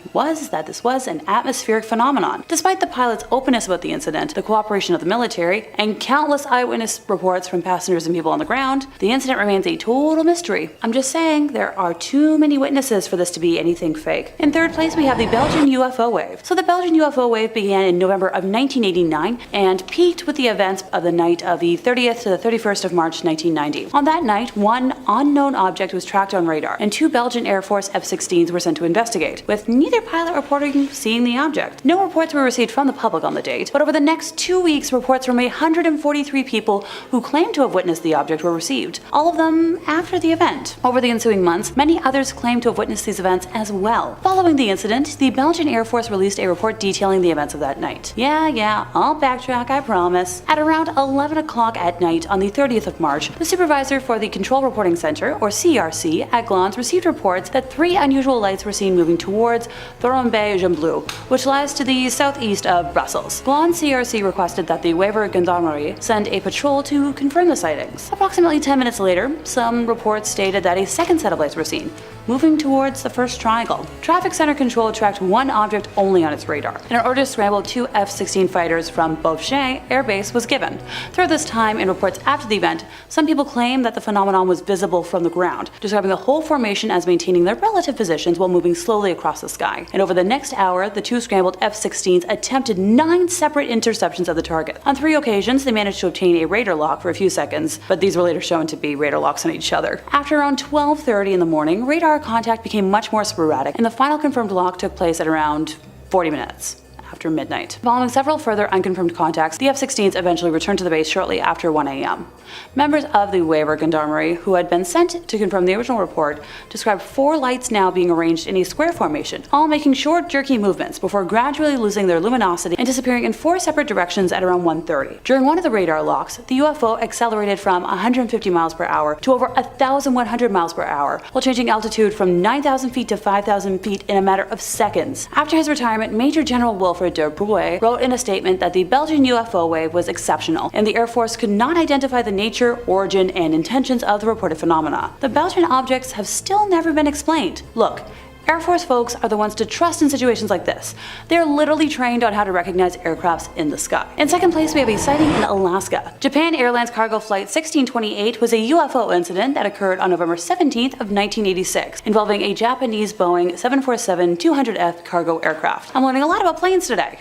was that this was an atmospheric phenomenon. Despite the pilot's openness about the incident, the cooperation of the military, and countless eyewitness reports from passengers and people on the ground, the incident remains a total mystery. I'm just saying, there are too many witnesses for this to be anything fake. In third place, we have the Belgian UFO wave. So the Belgian UFO wave began in November of 1989 and peaked with the events of the night of the 30th to the 31st of March 1990. On that night, one unknown object was tracked on radar, and two Belgian Air Force F-16s were sent to investigate, with neither pilot reporting seeing the object. No reports were received from the public on the date, but over the next 2 weeks, reports from 143 people who claimed to have witnessed the object were received, all of them after the event. Over the ensuing months, many others claimed to have witnessed these events as well. Following the incident, the Belgian Air Force released a report detailing the events of that night. Yeah, I'll backtrack, I promise. At around 11 o'clock at night on the 30th of March, the supervisor for the Control Reporting Center, or CRC, at Glans received reports that 3 unusual lights were seen moving towards Thorenby-Gemblou, which lies to the southeast of Brussels. Glans CRC requested that the Wever Gendarmerie send a patrol to confirm the sightings. Approximately 10 minutes later, some reports stated that a second set of lights were seen, moving towards the first triangle. Traffic Center Control tracked one object only on its radar. An order to scramble 2 F-16 fighters from Beauvais Air Base was given. Throughout this time, in reports after the event, some people claimed that the phenomenon was visible from the ground, describing the whole formation as maintaining their relative positions while moving slowly across the sky. And over the next hour, the 2 scrambled F-16s attempted 9 separate interceptions of the target. On 3 occasions, they managed to obtain a radar lock for a few seconds, but these were later shown to be radar locks on each other. After around 12:30 in the morning, radar contact became much more sporadic, and the final confirmed lock took place at around 40 minutes. After midnight. Following several further unconfirmed contacts, the F-16s eventually returned to the base shortly after 1 a.m. Members of the Wever Gendarmerie, who had been sent to confirm the original report, described 4 lights now being arranged in a square formation, all making short, jerky movements before gradually losing their luminosity and disappearing in 4 separate directions at around 1:30. During one of the radar locks, the UFO accelerated from 150 miles per hour to over 1,100 miles per hour, while changing altitude from 9,000 feet to 5,000 feet in a matter of seconds. After his retirement, Major General Wilfred de Bruy wrote in a statement that the Belgian UFO wave was exceptional, and the Air Force could not identify the nature, origin, and intentions of the reported phenomena. The Belgian objects have still never been explained. Look, Air Force folks are the ones to trust in situations like this. They're literally trained on how to recognize aircrafts in the sky. In second place, we have a sighting in Alaska. Japan Airlines cargo flight 1628 was a UFO incident that occurred on November 17th of 1986, involving a Japanese Boeing 747-200F cargo aircraft. I'm learning a lot about planes today.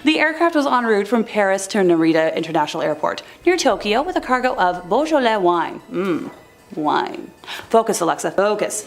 The aircraft was en route from Paris to Narita International Airport, near Tokyo, with a cargo of Beaujolais wine. Wine. Focus, Alexa, focus.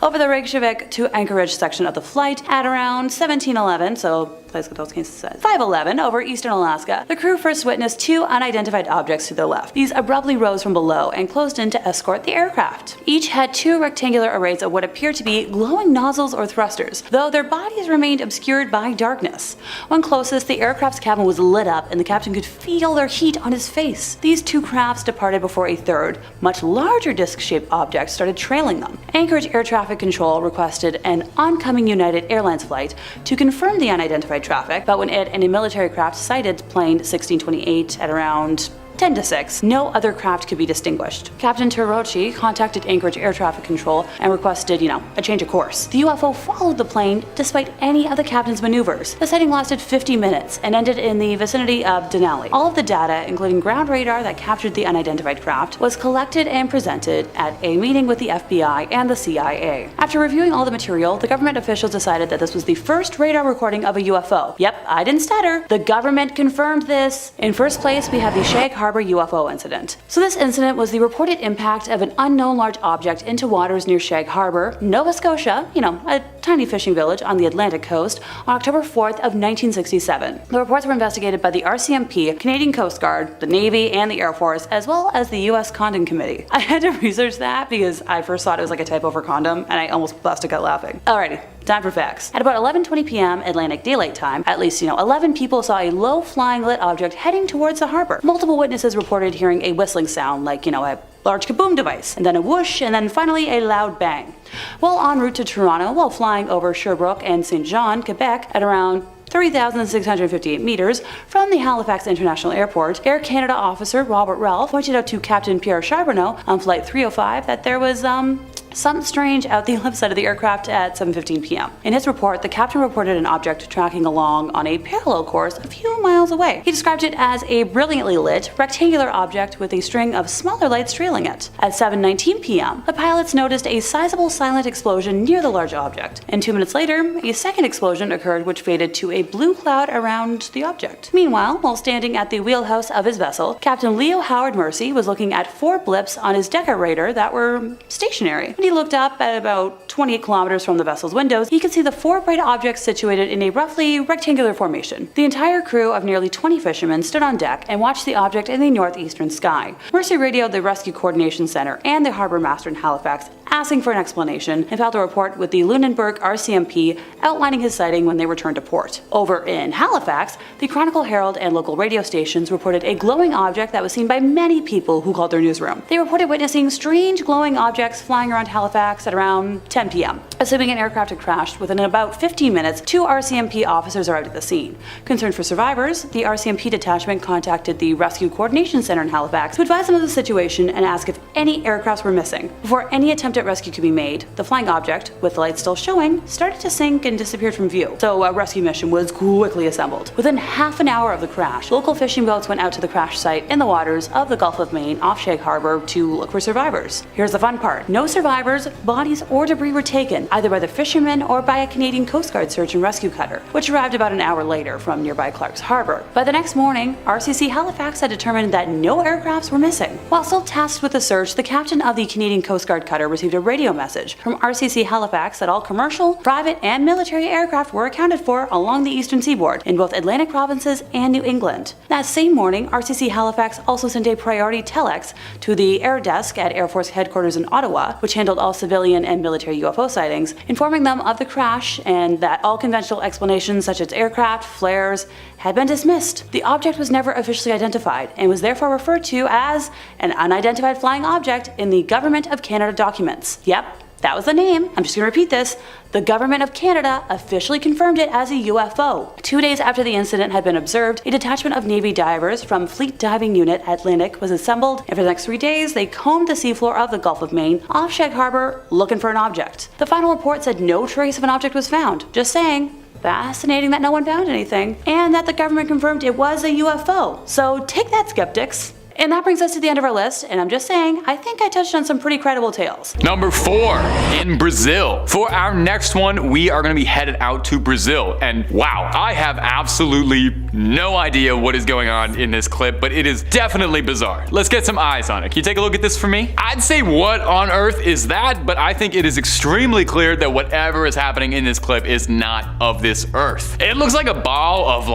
Over the Reykjavik to Anchorage section of the flight at around 1711, so place controls case says 511 over eastern Alaska, the crew first witnessed 2 unidentified objects to their left. These abruptly rose from below and closed in to escort the aircraft. Each had 2 rectangular arrays of what appeared to be glowing nozzles or thrusters, though their bodies remained obscured by darkness. When closest, the aircraft's cabin was lit up and the captain could feel their heat on his face. These 2 crafts departed before a third, much larger disc-shaped object started trailing them. Anchorage Air Traffic Control requested an oncoming United Airlines flight to confirm the unidentified traffic, but when it and a military craft sighted plane 1628 at around 10 to 6, no other craft could be distinguished. Captain Terrochi contacted Anchorage Air Traffic Control and requested, a change of course. The UFO followed the plane despite any of the captain's maneuvers. The sighting lasted 50 minutes and ended in the vicinity of Denali. All of the data, including ground radar that captured the unidentified craft, was collected and presented at a meeting with the FBI and the CIA. After reviewing all the material, the government officials decided that this was the first radar recording of a UFO. Yep, I didn't stutter. The government confirmed this. In first place, we have the Shag Harbor UFO incident. So this incident was the reported impact of an unknown large object into waters near Shag Harbor, Nova Scotia, a tiny fishing village on the Atlantic coast, on October 4th of 1967. The reports were investigated by the RCMP, Canadian Coast Guard, the Navy, and the Air Force, as well as the U.S. Condom Committee. I had to research that because I first thought it was like a typo for condom, and I almost busted out laughing. Alrighty. Time for facts. At about 11:20 p.m. Atlantic Daylight Time, at least 11 people saw a low-flying lit object heading towards the harbor. Multiple witnesses reported hearing a whistling sound like, a large kaboom device, and then a whoosh, and then finally a loud bang. While en route to Toronto, while flying over Sherbrooke and St. John, Quebec, at around 3,658 meters from the Halifax International Airport, Air Canada officer Robert Ralph pointed out to Captain Pierre Charbonneau on Flight 305 that there was, something strange out the left side of the aircraft at 7:15 p.m. In his report, the captain reported an object tracking along on a parallel course a few miles away. He described it as a brilliantly lit, rectangular object with a string of smaller lights trailing it. At 7:19 p.m., the pilots noticed a sizable silent explosion near the large object, and 2 minutes later, a second explosion occurred which faded to a blue cloud around the object. Meanwhile, while standing at the wheelhouse of his vessel, Captain Leo Howard Mercy was looking at 4 blips on his Decker radar that were stationary. When he looked up at about 28 kilometers from the vessel's windows, he could see the 4 bright objects situated in a roughly rectangular formation. The entire crew of nearly 20 fishermen stood on deck and watched the object in the northeastern sky. Mercy radioed the Rescue Coordination Center and the harbor master in Halifax, asking for an explanation, and filed a report with the Lunenburg RCMP outlining his sighting when they returned to port. Over in Halifax, the Chronicle Herald and local radio stations reported a glowing object that was seen by many people who called their newsroom. They reported witnessing strange glowing objects flying around Halifax at around 10 p.m. Assuming an aircraft had crashed, within about 15 minutes, 2 RCMP officers arrived at the scene. Concerned for survivors, the RCMP detachment contacted the Rescue Coordination Center in Halifax to advise them of the situation and ask if any aircrafts were missing. Before any attempt at rescue could be made, the flying object, with the lights still showing, started to sink and disappeared from view, so a rescue mission was quickly assembled. Within half an hour of the crash, local fishing boats went out to the crash site in the waters of the Gulf of Maine off Shag Harbor to look for survivors. Here's the fun part. No survivors, bodies, or debris were taken, either by the fishermen or by a Canadian Coast Guard search and rescue cutter, which arrived about an hour later from nearby Clark's Harbor. By the next morning, RCC Halifax had determined that no aircrafts were missing. While still tasked with the search, the captain of the Canadian Coast Guard cutter received a radio message from RCC Halifax that all commercial, private, and military aircraft were accounted for along the eastern seaboard in both Atlantic provinces and New England. That same morning, RCC Halifax also sent a priority telex to the Air Desk at Air Force Headquarters in Ottawa, which handled all civilian and military UFO sightings, informing them of the crash and that all conventional explanations such as aircraft, flares, had been dismissed. The object was never officially identified and was therefore referred to as an unidentified flying object in the Government of Canada documents. Yep, that was the name. I'm just going to repeat this. The Government of Canada officially confirmed it as a UFO. 2 days after the incident had been observed, a detachment of Navy divers from Fleet Diving Unit Atlantic was assembled, and for the next 3 days, they combed the seafloor of the Gulf of Maine off Shag Harbor looking for an object. The final report said no trace of an object was found. Just saying. Fascinating that no one found anything, and that the government confirmed it was a UFO. So take that, skeptics. And that brings us to the end of our list, and I'm just saying, I think I touched on some pretty credible tales. Number 4, in Brazil. For our next one, we are going to be headed out to Brazil. And wow, I have absolutely no idea what is going on in this clip, but it is definitely bizarre. Let's get some eyes on it. Can you take a look at this for me? I'd say what on earth is that, but I think it is extremely clear that whatever is happening in this clip is not of this earth. It looks like a ball of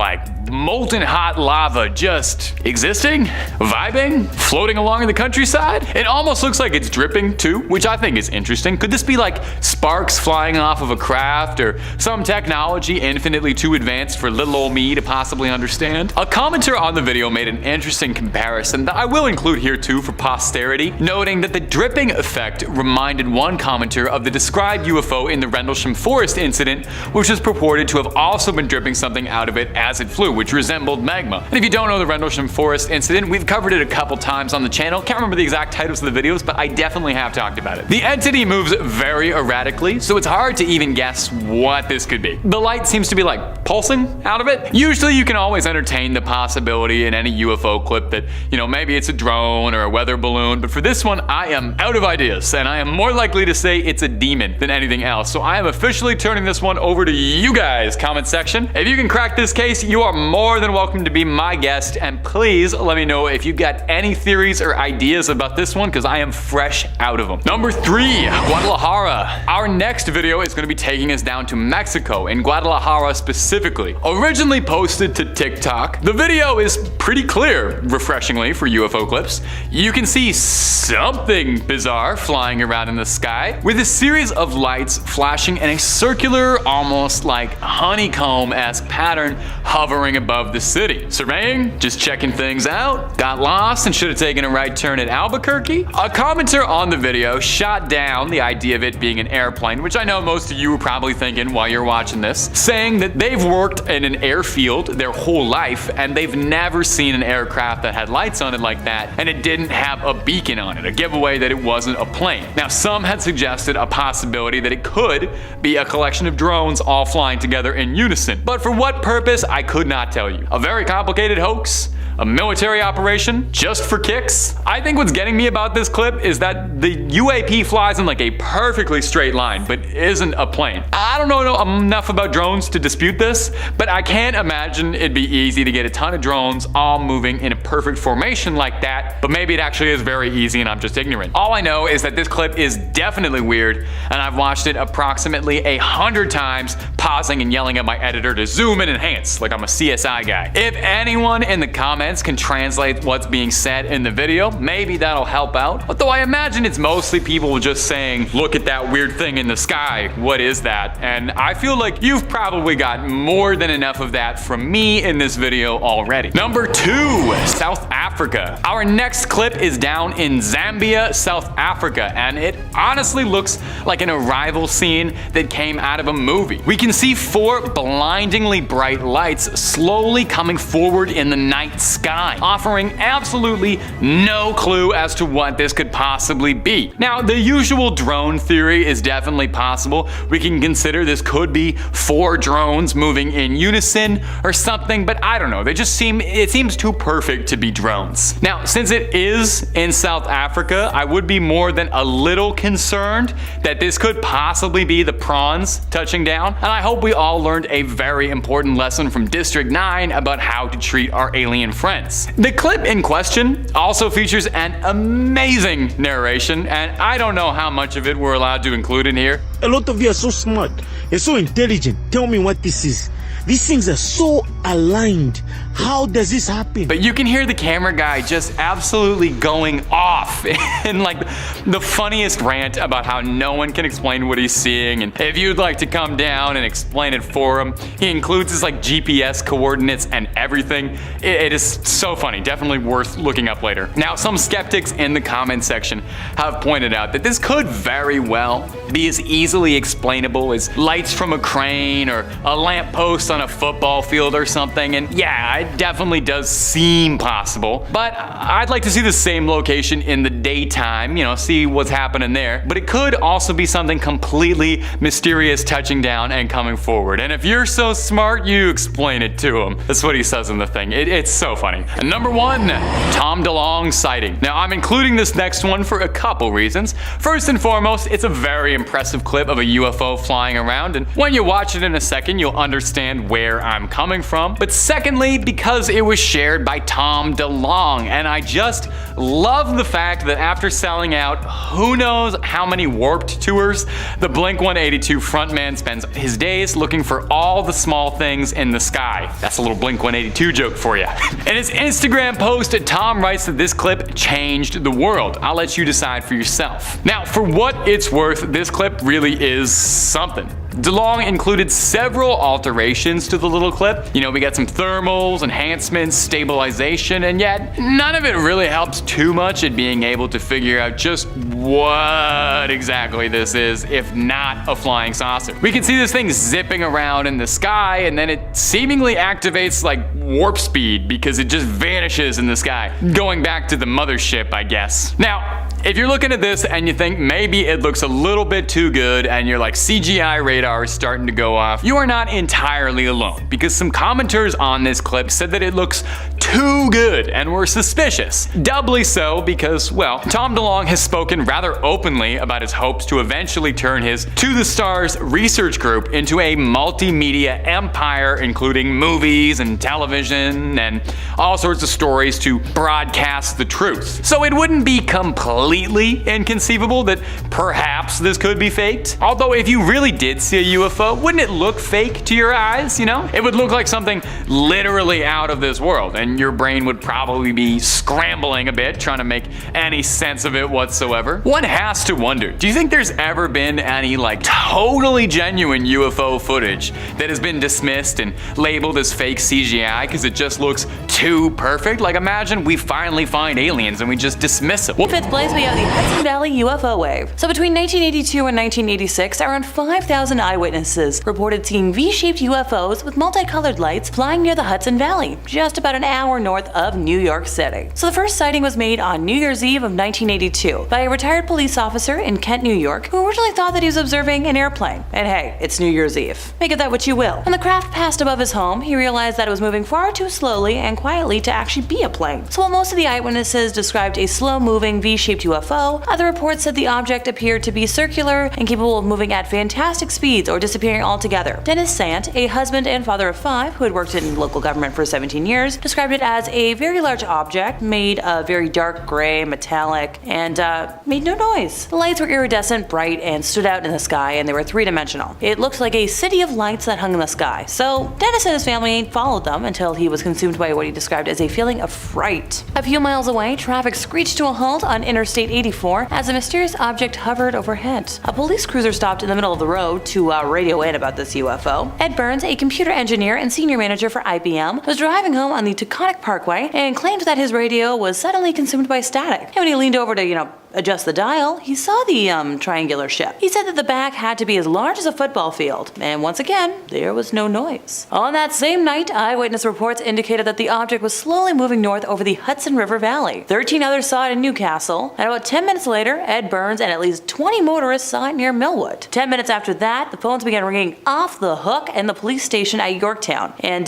molten hot lava just existing, vibing, floating along in the countryside. It almost looks like it's dripping too, which I think is interesting. Could this be like sparks flying off of a craft or some technology infinitely too advanced for little old me to possibly understand? A commenter on the video made an interesting comparison that I will include here too for posterity, noting that the dripping effect reminded one commenter of the described UFO in the Rendlesham Forest incident, which was purported to have also been dripping something out of it as it flew, which resembled magma. And if you don't know the Rendlesham Forest incident, we've covered it a couple times on the channel. Can't remember the exact titles of the videos, but I definitely have talked about it. The entity moves very erratically, so it's hard to even guess what this could be. The light seems to be pulsing out of it. Usually you can always entertain the possibility in any UFO clip that, maybe it's a drone or a weather balloon, but for this one, I am out of ideas, and I am more likely to say it's a demon than anything else. So I am officially turning this one over to you guys, comment section. If you can crack this case, you are more than welcome to be my guest, and please let me know if you got any theories or ideas about this one, because I am fresh out of them. Number 3, Guadalajara. Our next video is going to be taking us down to Mexico, in Guadalajara specifically. Originally posted to TikTok, the video is pretty clear, refreshingly for UFO clips. You can see something bizarre flying around in the sky, with a series of lights flashing in a circular, almost like honeycomb-esque pattern hovering hovering above the city. Surveying? Just checking things out? Got lost and should have taken a right turn at Albuquerque? A commenter on the video shot down the idea of it being an airplane, which I know most of you were probably thinking while you're watching this, saying that they've worked in an airfield their whole life and they've never seen an aircraft that had lights on it like that and it didn't have a beacon on it, a giveaway that it wasn't a plane. Now, some had suggested a possibility that it could be a collection of drones all flying together in unison, but for what purpose, I could not tell you. A very complicated hoax? A military operation just for kicks? I think what's getting me about this clip is that the UAP flies in like a perfectly straight line, but isn't a plane. I don't know enough about drones to dispute this, but I can't imagine it'd be easy to get a ton of drones all moving in a perfect formation like that, but maybe it actually is very easy and I'm just ignorant. All I know is that this clip is definitely weird, and I've watched it approximately 100 times, pausing and yelling at my editor to zoom and enhance, like I'm a CSI guy. If anyone in the comments can translate what's being said in the video, maybe that'll help out. Although I imagine it's mostly people just saying, look at that weird thing in the sky, what is that? And I feel like you've probably got more than enough of that from me in this video already. Number 2, South Africa. Our next clip is down in Zambia, South Africa, and it honestly looks like an arrival scene that came out of a movie. We can see 4 blindingly bright lights slowly coming forward in the night sky, offering absolutely no clue as to what this could possibly be. Now, the usual drone theory is definitely possible. We can consider this could be 4 drones moving in unison or something, but I don't know. It seems too perfect to be drones. Now, since it is in South Africa, I would be more than a little concerned that this could possibly be the prawns touching down, and I hope we all learned a very important lesson from District 9 about how to treat our alien friends. The clip in question also features an amazing narration, and I don't know how much of it we're allowed to include in here. A lot of you are so smart and so intelligent. Tell me what this is. These things are so aligned. How does this happen? But you can hear the camera guy just absolutely going off in like the funniest rant about how no one can explain what he's seeing, and if you'd like to come down and explain it for him, he includes his like GPS coordinates and everything. It is so funny, definitely worth looking up later. Now, some skeptics in the comment section have pointed out that this could very well be as easily explainable as lights from a crane or a lamppost on a football field or something, and yeah, it definitely does seem possible, but I'd like to see the same location in the daytime, see what's happening there. But it could also be something completely mysterious touching down and coming forward, and if you're so smart, you explain it to him. That's what he says in the thing. It's so funny. And number 1, Tom DeLonge sighting. Now, I'm including this next one for a couple reasons. First and foremost, it's a very impressive clip of a UFO flying around, and when you watch it in a second, you'll understand where I'm coming from. But secondly, because it was shared by Tom DeLonge, and I just love the fact that after selling out who knows how many Warped tours, the Blink-182 frontman spends his days looking for all the small things in the sky. That's a little Blink-182 joke for you. In his Instagram post, Tom writes that this clip changed the world. I'll let you decide for yourself. Now, for what it's worth, this clip really is something. DeLonge included several alterations to the little clip. We got some thermals, enhancements, stabilization, and yet none of it really helps too much at being able to figure out just what exactly this is, if not a flying saucer. We can see this thing zipping around in the sky, and then it seemingly activates like warp speed because it just vanishes in the sky, going back to the mothership, I guess. Now, if you're looking at this and you think maybe it looks a little bit too good and you're like CGI radar is starting to go off, you are not entirely alone, because some commenters on this clip said that it looks too good and were suspicious. Doubly so because, well, Tom DeLonge has spoken rather openly about his hopes to eventually turn his To the Stars research group into a multimedia empire, including movies and television and all sorts of stories to broadcast the truth. So it wouldn't be completely completely inconceivable that perhaps this could be faked. Although if you really did see a UFO, wouldn't it look fake to your eyes, you know? It would look like something literally out of this world, and your brain would probably be scrambling a bit trying to make any sense of it whatsoever. One has to wonder, do you think there's ever been any like totally genuine UFO footage that has been dismissed and labeled as fake CGI because it just looks too perfect? Like imagine we finally find aliens and we just dismiss them. In fifth place, we have the Hudson Valley UFO wave. So between 1982 and 1986, around 5,000 eyewitnesses reported seeing V-shaped UFOs with multicolored lights flying near the Hudson Valley, just about an hour north of New York City. So the first sighting was made on New Year's Eve of 1982 by a retired police officer in Kent, New York, who originally thought that he was observing an airplane. And hey, it's New Year's Eve. Make of that what you will. When the craft passed above his home, he realized that it was moving far too slowly and quietly to actually be a plane. So while most of the eyewitnesses described a slow-moving V-shaped UFO, other reports said the object appeared to be circular and capable of moving at fantastic speeds or disappearing altogether. Dennis Sant, a husband and father of 5 who had worked in local government for 17 years, described it as a very large object made of very dark gray, metallic, and made no noise. The lights were iridescent, bright, and stood out in the sky, and they were three-dimensional. It looked like a city of lights that hung in the sky. So Dennis and his family followed them until he was consumed by what he described as a feeling of fright. A few miles away, traffic screeched to a halt on Interstate 84 as a mysterious object hovered overhead. A police cruiser stopped in the middle of the road to radio in about this UFO. Ed Burns, a computer engineer and senior manager for IBM, was driving home on the Taconic Parkway and claimed that his radio was suddenly consumed by static. And when he leaned over to, adjust the dial, he saw the triangular ship. He said that the back had to be as large as a football field, and once again, there was no noise. On that same night, eyewitness reports indicated that the object was slowly moving north over the Hudson River Valley. 13 others saw it in Newcastle, and about 10 minutes later, Ed Burns and at least 20 motorists saw it near Millwood. 10 minutes after that, the phones began ringing off the hook in the police station at Yorktown, and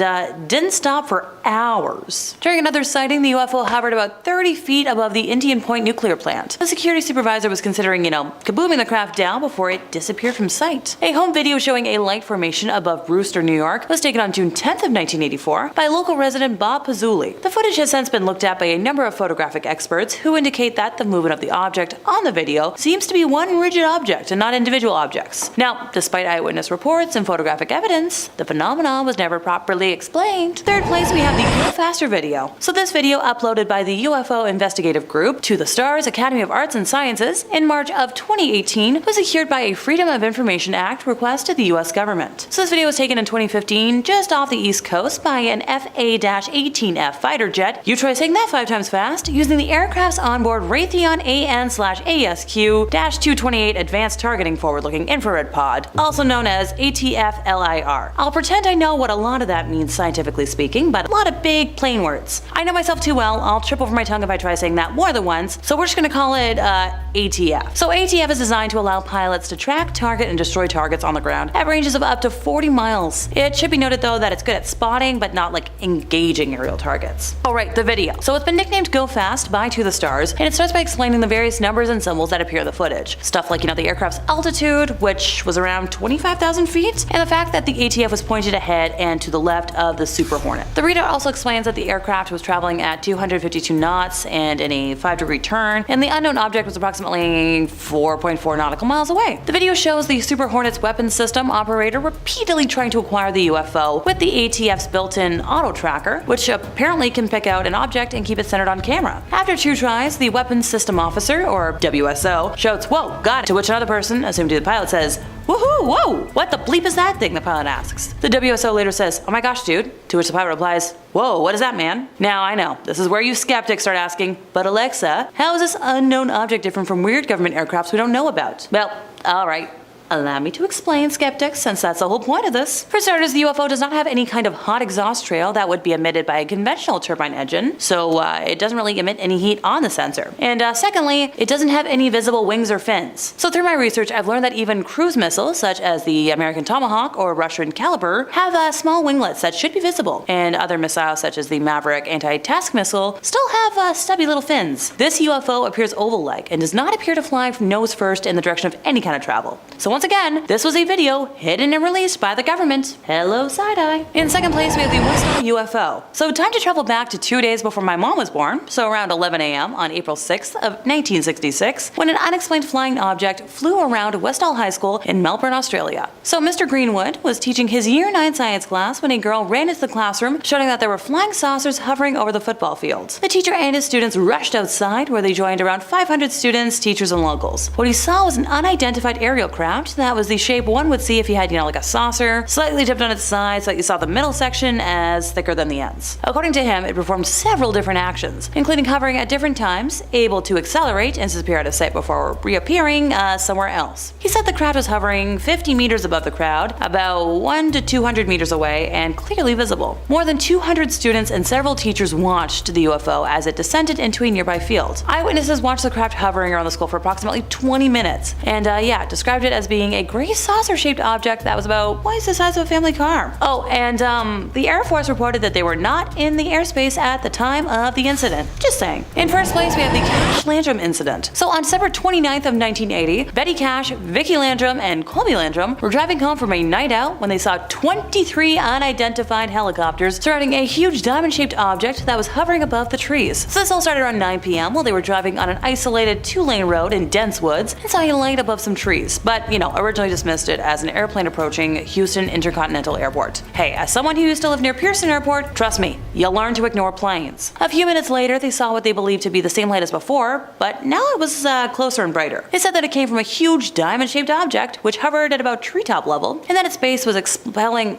didn't stop for hours. During another sighting, the UFO hovered about 30 feet above the Indian Point nuclear plant. The security supervisor was considering, kabooming the craft down before it disappeared from sight. A home video showing a light formation above Brewster, New York was taken on June 10th of 1984 by local resident Bob Pazzulli. The footage has since been looked at by a number of photographic experts who indicate that the movement of the object on the video seems to be one rigid object and not individual objects. Now, despite eyewitness reports and photographic evidence, the phenomenon was never properly explained. Third place, we have the Go Faster video. So this video, uploaded by the UFO Investigative Group to the STARS Academy of Arts and Sciences in March of 2018, was secured by a Freedom of Information Act request to the US government. So this video was taken in 2015 just off the East Coast by an FA-18F fighter jet, you try saying that 5 times fast, using the aircraft's onboard Raytheon AN/ASQ-228 Advanced Targeting Forward-Looking Infrared Pod, also known as ATF-LIR. I'll pretend I know what a lot of that means scientifically speaking, but a lot of big plain words. I know myself too well, I'll trip over my tongue if I try saying that more than once, so we're just gonna call it ATF. So ATF is designed to allow pilots to track, target, and destroy targets on the ground at ranges of up to 40 miles. It should be noted though that it's good at spotting, but not like engaging aerial targets. Alright, the video. So it's been nicknamed Go Fast by To The Stars, and it starts by explaining the various numbers and symbols that appear in the footage. Stuff like, the aircraft's altitude, which was around 25,000 feet, and the fact that the ATF was pointed ahead and to the left of the Super Hornet. The readout also explains that the aircraft was traveling at 252 knots and in a 5-degree turn, and the unknown object was approximately 4.4 nautical miles away. The video shows the Super Hornet's weapons system operator repeatedly trying to acquire the UFO with the ATF's built-in auto tracker, which apparently can pick out an object and keep it centered on camera. After 2 tries, the weapons system officer, or WSO, shouts, "Whoa, got it," to which another person, assumed to be the pilot, says, "Woohoo, whoa, what the bleep is that thing?" the pilot asks. The WSO later says, "Oh my gosh, dude," to which the pilot replies, "Whoa, what is that, man?" Now, I know, this is where you skeptics start asking, but Alexa, how is this unknown object different from weird government aircrafts we don't know about? Well, alright. Allow me to explain, skeptics, since that's the whole point of this. For starters, the UFO does not have any kind of hot exhaust trail that would be emitted by a conventional turbine engine, so it doesn't really emit any heat on the sensor. And secondly, it doesn't have any visible wings or fins. So through my research, I've learned that even cruise missiles, such as the American Tomahawk or Russian Kbur, have small winglets that should be visible, and other missiles, such as the Maverick anti-task missile, still have stubby little fins. This UFO appears oval-like and does not appear to fly nose first in the direction of any kind of travel. So once again, this was a video hidden and released by the government. Hello, side-eye. In second place, we have the Westall UFO. So time to travel back to 2 days before my mom was born, so around 11 a.m. on April 6th of 1966, when an unexplained flying object flew around Westall High School in Melbourne, Australia. So Mr. Greenwood was teaching his Year 9 science class when a girl ran into the classroom, showing that there were flying saucers hovering over the football field. The teacher and his students rushed outside, where they joined around 500 students, teachers, and locals. What he saw was an unidentified aerial craft that was the shape one would see if you had, like a saucer, slightly tipped on its side so that you saw the middle section as thicker than the ends. According to him, it performed several different actions, including hovering at different times, able to accelerate and disappear out of sight before reappearing somewhere else. He said the craft was hovering 50 meters above the crowd, about 1 to 200 meters away, and clearly visible. More than 200 students and several teachers watched the UFO as it descended into a nearby field. Eyewitnesses watched the craft hovering around the school for approximately 20 minutes, and described it as being a gray saucer-shaped object that was about twice the size of a family car. Oh, and the Air Force reported that they were not in the airspace at the time of the incident. Just saying. In first place, we have the Cash Landrum incident. So on December 29th of 1980, Betty Cash, Vicky Landrum, and Colby Landrum were driving home from a night out when they saw 23 unidentified helicopters surrounding a huge diamond-shaped object that was hovering above the trees. So this all started around 9 p.m. while they were driving on an isolated 2-lane road in dense woods and saw a light above some trees, but originally dismissed it as an airplane approaching Houston Intercontinental Airport. Hey, as someone who used to live near Pearson Airport, trust me, you'll learn to ignore planes. A few minutes later, they saw what they believed to be the same light as before, but now it was closer and brighter. They said that it came from a huge diamond-shaped object which hovered at about treetop level, and that its base was expelling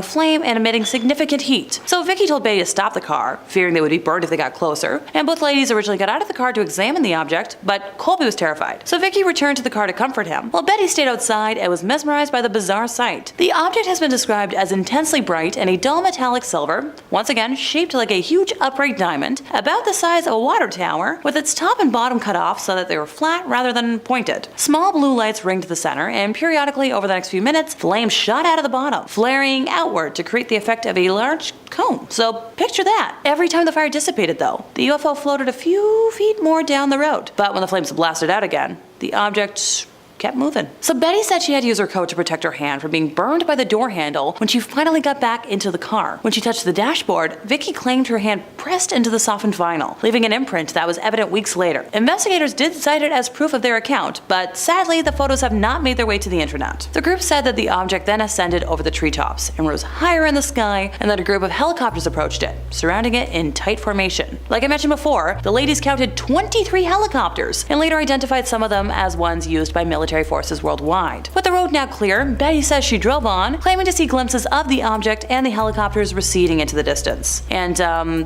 flame and emitting significant heat. So Vicky told Betty to stop the car, fearing they would be burned if they got closer, and both ladies originally got out of the car to examine the object, but Colby was terrified. So Vicky returned to the car to comfort him, while Betty stayed outside and was mesmerized by the bizarre sight. The object has been described as intensely bright and a dull metallic silver, once again shaped like a huge upright diamond, about the size of a water tower, with its top and bottom cut off so that they were flat rather than pointed. Small blue lights ringed the center, and periodically over the next few minutes, flames shot out of the bottom, flaring outward to create the effect of a large cone. So picture that. Every time the fire dissipated though, the UFO floated a few feet more down the road. But when the flames blasted out again, the object kept moving. So Betty said she had to use her coat to protect her hand from being burned by the door handle when she finally got back into the car. When she touched the dashboard, Vicky claimed her hand pressed into the softened vinyl, leaving an imprint that was evident weeks later. Investigators did cite it as proof of their account, but sadly the photos have not made their way to the internet. The group said that the object then ascended over the treetops and rose higher in the sky, and that a group of helicopters approached it, surrounding it in tight formation. Like I mentioned before, the ladies counted 23 helicopters and later identified some of them as ones used by military forces worldwide. With the road now clear, Betty says she drove on, claiming to see glimpses of the object and the helicopters receding into the distance. And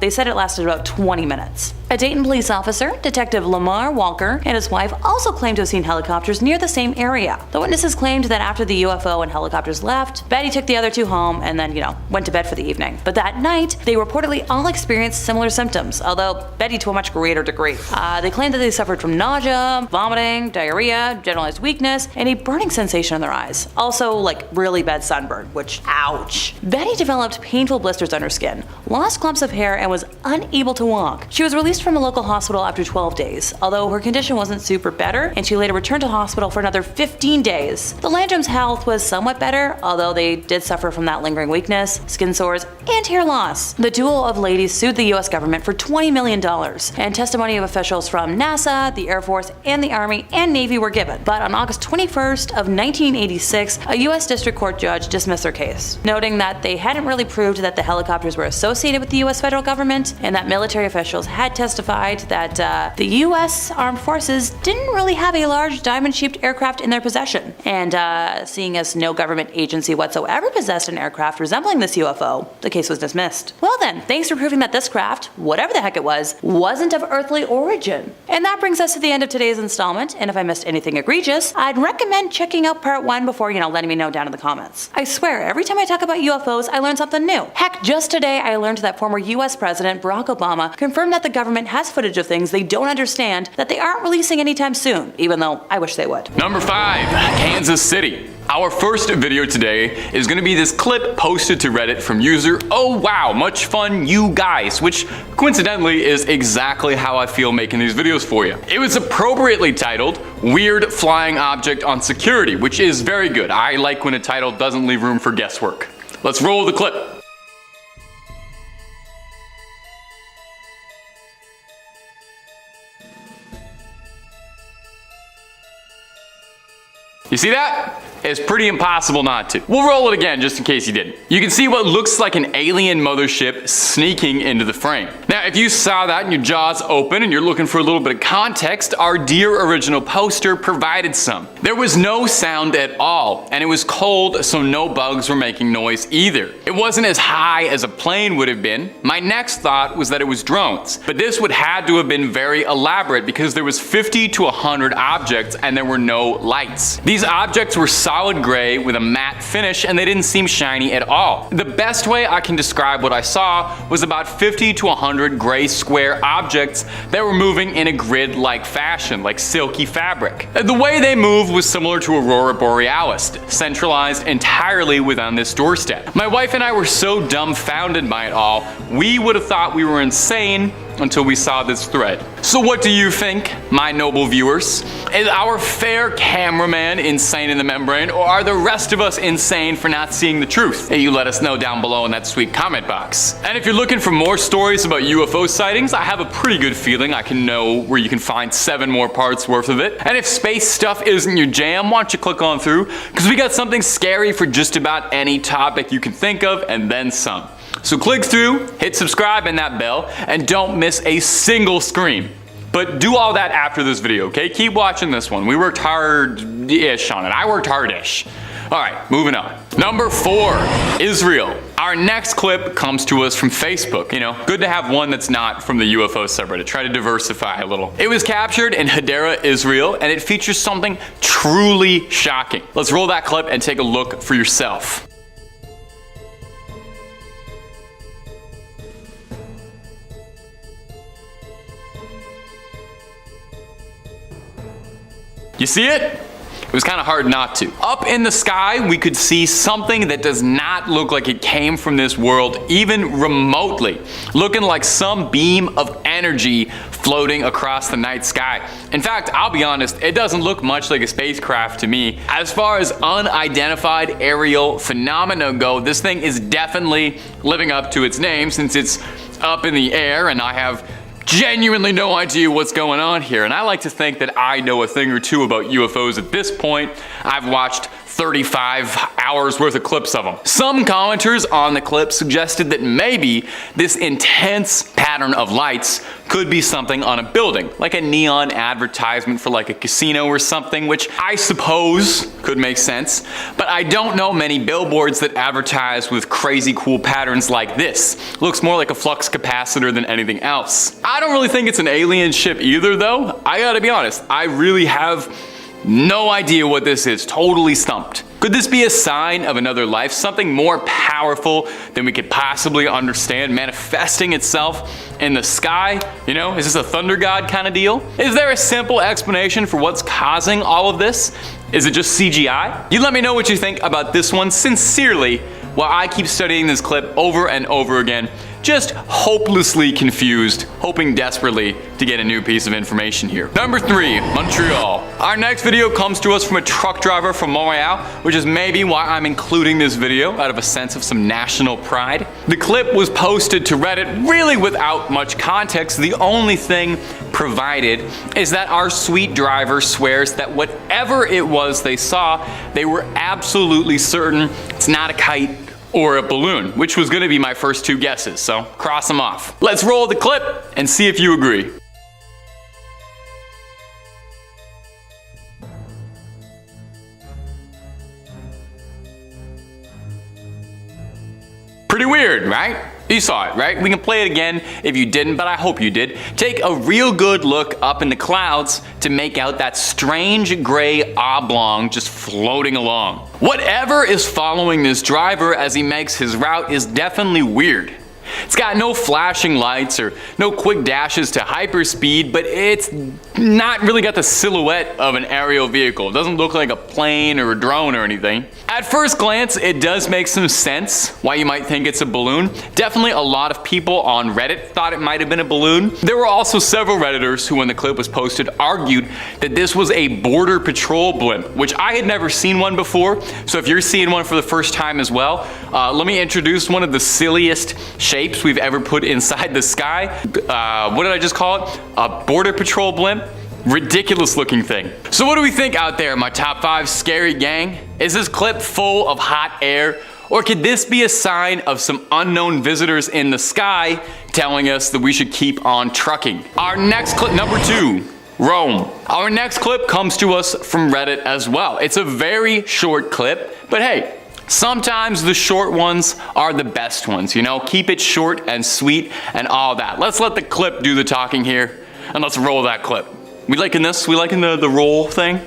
they said it lasted about 20 minutes. A Dayton police officer, Detective Lamar Walker, and his wife also claimed to have seen helicopters near the same area. The witnesses claimed that after the UFO and helicopters left, Betty took the other two home and then, went to bed for the evening. But that night, they reportedly all experienced similar symptoms, although Betty to a much greater degree. They claimed that they suffered from nausea, vomiting, diarrhea, generalized weakness, and a burning sensation in their eyes. Also, really bad sunburn, which, ouch. Betty developed painful blisters on her skin, lost clumps of hair, and was unable to walk. She was released from a local hospital after 12 days, although her condition wasn't super better, and she later returned to hospital for another 15 days. The Landrums' health was somewhat better, although they did suffer from that lingering weakness, skin sores, and hair loss. The duo of ladies sued the US government for $20 million, and testimony of officials from NASA, the Air Force, and the Army and Navy were given. But on August 21st of 1986, a US district court judge dismissed their case, noting that they hadn't really proved that the helicopters were associated with the US federal government, and that military officials had testified that the US Armed Forces didn't really have a large diamond-shaped aircraft in their possession. And seeing as no government agency whatsoever possessed an aircraft resembling this UFO, the case was dismissed. Well then, thanks for proving that this craft, whatever the heck it was, wasn't of earthly origin. And that brings us to the end of today's installment, and if I missed anything egregious, I'd recommend checking out part 1 before, letting me know down in the comments. I swear, every time I talk about UFOs, I learn something new. Heck, just today I learned that former US President Barack Obama confirmed that the government has footage of things they don't understand that they aren't releasing anytime soon, even though I wish they would. Number 5, Kansas City. Our first video today is going to be this clip posted to Reddit from user Oh Wow Much Fun You Guys, which coincidentally is exactly how I feel making these videos for you. It was appropriately titled Weird Flying Object on Security, which is very good. I like when a title doesn't leave room for guesswork. Let's roll the clip. You see that? It's pretty impossible not to. We'll roll it again just in case you didn't. You can see what looks like an alien mothership sneaking into the frame. Now, if you saw that and your jaw's open and you're looking for a little bit of context, our dear original poster provided some. There was no sound at all, and it was cold, so no bugs were making noise either. It wasn't as high as a plane would have been. My next thought was that it was drones, but this would have to have been very elaborate because there was 50 to 100 objects and there were no lights. These objects were solid gray with a matte finish and they didn't seem shiny at all. The best way I can describe what I saw was about 50 to 100 gray square objects that were moving in a grid-like fashion, like silky fabric. The way they moved was similar to Aurora Borealis, centralized entirely within this doorstep. My wife and I were so dumbfounded by it all, we would have thought we were insane until we saw this thread. So what do you think, my noble viewers? Is our fair cameraman insane in the membrane, or are the rest of us insane for not seeing the truth? Hey, you let us know down below in that sweet comment box. And if you're looking for more stories about UFO sightings, I have a pretty good feeling I can know where you can find 7 more parts worth of it. And if space stuff isn't your jam, why don't you click on through, because we got something scary for just about any topic you can think of, and then some. So click through, hit subscribe and that bell, and don't miss a single scream. But do all that after this video, okay? Keep watching this one. We worked hard-ish on it. I worked hard-ish. All right, moving on. Number 4, Israel. Our next clip comes to us from Facebook. You know, good to have one that's not from the UFO subreddit. Try to diversify a little. It was captured in Hadera, Israel, and it features something truly shocking. Let's roll that clip and take a look for yourself. You see it? It was kind of hard not to. Up in the sky, we could see something that does not look like it came from this world, even remotely. Looking like some beam of energy floating across the night sky. In fact, I'll be honest, it doesn't look much like a spacecraft to me. As far as unidentified aerial phenomena go, this thing is definitely living up to its name since it's up in the air, and I have genuinely no idea what's going on here, and I like to think that I know a thing or two about UFOs at this point. I've watched 35 hours worth of clips of them. Some commenters on the clip suggested that maybe this intense pattern of lights could be something on a building, like a neon advertisement for like a casino or something, which I suppose could make sense, but I don't know many billboards that advertise with crazy cool patterns like this. Looks more like a flux capacitor than anything else. I don't really think it's an alien ship either though. I gotta be honest, I really have no idea what this is, totally stumped. Could this be a sign of another life, something more powerful than we could possibly understand, manifesting itself in the sky? You know, is this a thunder god kind of deal? Is there a simple explanation for what's causing all of this? Is it just CGI? You let me know what you think about this one sincerely while I keep studying this clip over and over again, just hopelessly confused, hoping desperately to get a new piece of information here. Number 3, Montreal. Our next video comes to us from a truck driver from Montreal, which is maybe why I'm including this video out of a sense of some national pride. The clip was posted to Reddit really without much context. The only thing provided is that our sweet driver swears that whatever it was they saw, they were absolutely certain it's not a kite or a balloon, which was gonna be my first 2 guesses, so cross them off. Let's roll the clip and see if you agree. Pretty weird, right? You saw it, right? We can play it again if you didn't, but I hope you did. Take a real good look up in the clouds to make out that strange gray oblong just floating along. Whatever is following this driver as he makes his route is definitely weird. It's got no flashing lights or no quick dashes to hyperspeed, but it's not really got the silhouette of an aerial vehicle. It doesn't look like a plane or a drone or anything. At first glance, it does make some sense why you might think it's a balloon. Definitely a lot of people on Reddit thought it might have been a balloon. There were also several Redditors who, when the clip was posted, argued that this was a border patrol blimp, which I had never seen one before. So if you're seeing one for the first time as well, let me introduce one of the silliest shapes we've ever put inside the sky. What did I just call it? A border patrol blimp? Ridiculous looking thing. So what do we think out there, my top 5 scary gang? Is this clip full of hot air? Or could this be a sign of some unknown visitors in the sky telling us that we should keep on trucking? Our next clip, number 2. Rome. Our next clip comes to us from Reddit as well. It's a very short clip, but hey, sometimes the short ones are the best ones, you know? Keep it short and sweet and all that. Let's let the clip do the talking here, and let's roll that clip. We liking this? We liking the roll thing?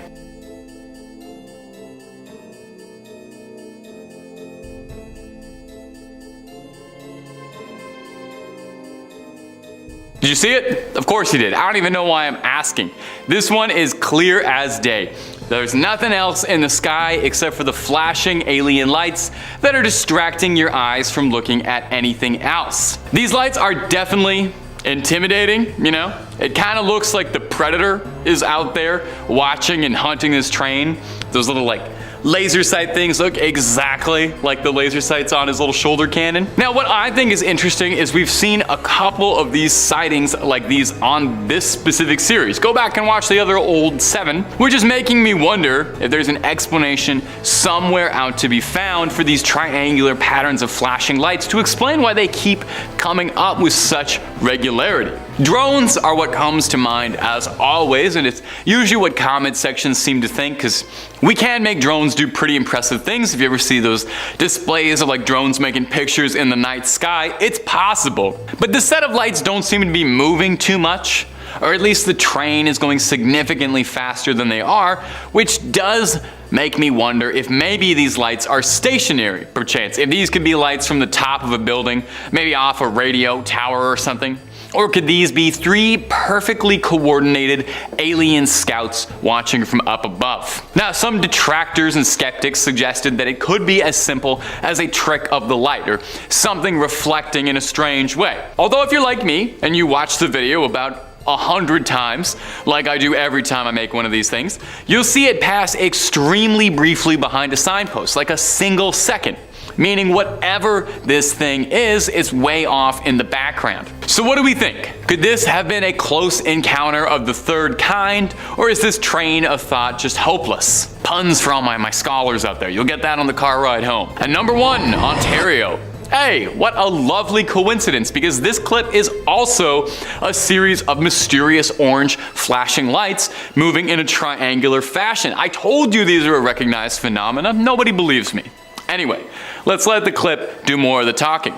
Did you see it? Of course you did. I don't even know why I'm asking. This one is clear as day. There's nothing else in the sky except for the flashing alien lights that are distracting your eyes from looking at anything else. These lights are definitely intimidating, you know? It kind of looks like the Predator is out there watching and hunting this train. Those little like laser sight things look exactly like the laser sights on his little shoulder cannon. Now what I think is interesting is we've seen a couple of these sightings like these on this specific series. Go back and watch the other old 7, which is making me wonder if there's an explanation somewhere out to be found for these triangular patterns of flashing lights to explain why they keep coming up with such regularity. Drones are what comes to mind as always, and it's usually what comment sections seem to think, because we can make drones do pretty impressive things. If you ever see those displays of like drones making pictures in the night sky, it's possible. But the set of lights don't seem to be moving too much, or at least the train is going significantly faster than they are, which does make me wonder if maybe these lights are stationary, perchance. If these could be lights from the top of a building, maybe off a radio tower or something. Or could these be 3 perfectly coordinated alien scouts watching from up above? Now, some detractors and skeptics suggested that it could be as simple as a trick of the light, or something reflecting in a strange way. Although if you're like me, and you watch the video about 100 times, like I do every time I make one of these things, you'll see it pass extremely briefly behind a signpost, like a single second. Meaning whatever this thing is, it's way off in the background. So what do we think? Could this have been a close encounter of the third kind, or is this train of thought just hopeless? Puns for all my scholars out there. You'll get that on the car ride home. And number 1, Ontario. Hey, what a lovely coincidence, because this clip is also a series of mysterious orange flashing lights moving in a triangular fashion. I told you these are a recognized phenomena. Nobody believes me. Anyway, let's let the clip do more of the talking.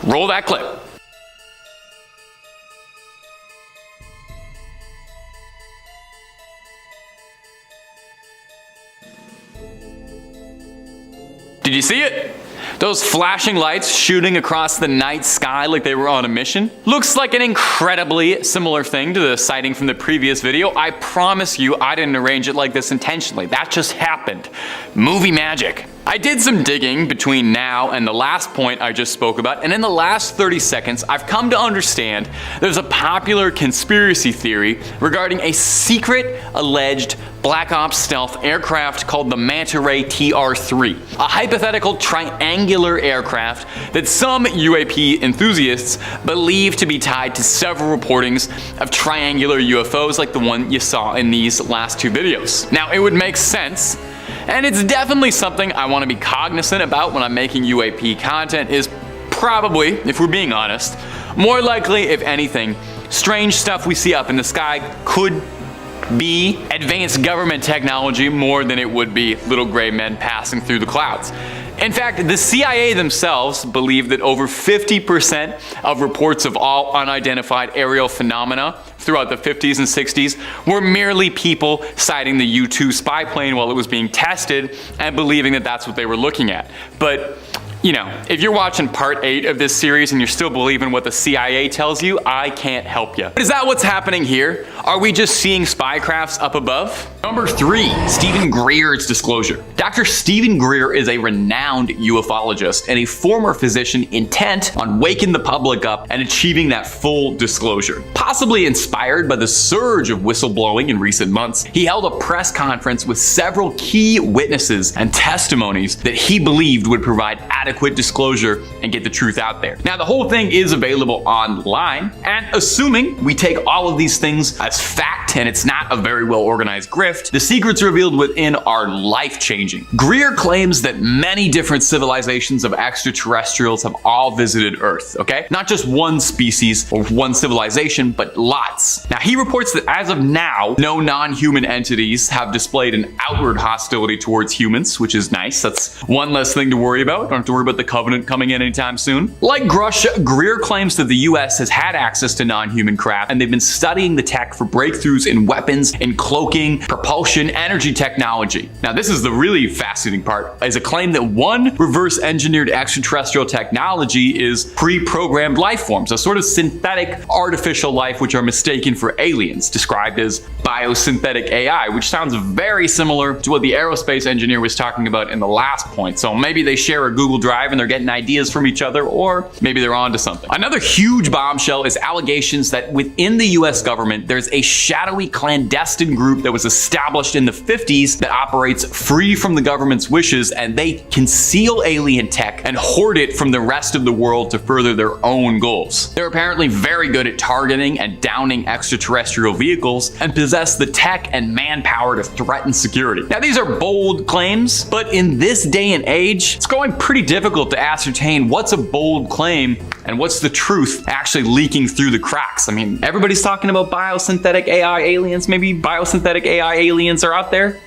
Roll that clip. Did you see it? Those flashing lights shooting across the night sky like they were on a mission? Looks like an incredibly similar thing to the sighting from the previous video. I promise you I didn't arrange it like this intentionally. That just happened. Movie magic. I did some digging between now and the last point I just spoke about, and in the last 30 seconds, I've come to understand there's a popular conspiracy theory regarding a secret alleged Black Ops stealth aircraft called the Manta Ray TR-3, a hypothetical triangular aircraft that some UAP enthusiasts believe to be tied to several reportings of triangular UFOs like the one you saw in these last 2 videos. Now, it would make sense, and it's definitely something I want to be cognizant about when I'm making UAP content, is probably, if we're being honest, more likely, if anything, strange stuff we see up in the sky could be advanced government technology more than it would be little gray men passing through the clouds. In fact, the CIA themselves believe that over 50% of reports of all unidentified aerial phenomena throughout the 50s and 60s were merely people sighting the U-2 spy plane while it was being tested and believing that that's what they were looking at. But You know, if you're watching part 8 of this series and you're still believing what the CIA tells you, I can't help you. But is that what's happening here? Are we just seeing spy crafts up above? Number 3, Stephen Greer's disclosure. Dr. Stephen Greer is a renowned ufologist and a former physician intent on waking the public up and achieving that full disclosure. Possibly inspired by the surge of whistleblowing in recent months, he held a press conference with several key witnesses and testimonies that he believed would provide adequate disclosure and get the truth out there. Now, the whole thing is available online, and assuming we take all of these things as fact and it's not a very well organized grift, the secrets revealed within are life-changing. Greer claims that many different civilizations of extraterrestrials have all visited Earth, okay? Not just one species or one civilization, but lots. Now, he reports that as of now, no non-human entities have displayed an outward hostility towards humans, which is nice. That's one less thing to worry about. Don't have to worry about the Covenant coming in anytime soon. Like Grusha, Greer claims that the US has had access to non-human craft, and they've been studying the tech for breakthroughs in weapons, in cloaking, propulsion, energy technology. Now, this is the really fascinating part, is a claim that one reverse-engineered extraterrestrial technology is pre-programmed life forms, a sort of synthetic artificial life which are mistaken for aliens, described as biosynthetic AI, which sounds very similar to what the aerospace engineer was talking about in the last point. So maybe they share a Google Drive and they're getting ideas from each other, or maybe they're onto something. Another huge bombshell is allegations that within the US government, there's a shadowy clandestine group that was established in the 50s that operates free from the government's wishes, and they conceal alien tech and hoard it from the rest of the world to further their own goals. They're apparently very good at targeting and downing extraterrestrial vehicles and possess the tech and manpower to threaten security. Now, these are bold claims, but in this day and age, it's going pretty difficult to ascertain what's a bold claim and what's the truth actually leaking through the cracks. I mean, everybody's talking about biosynthetic AI aliens. Maybe biosynthetic AI aliens are out there.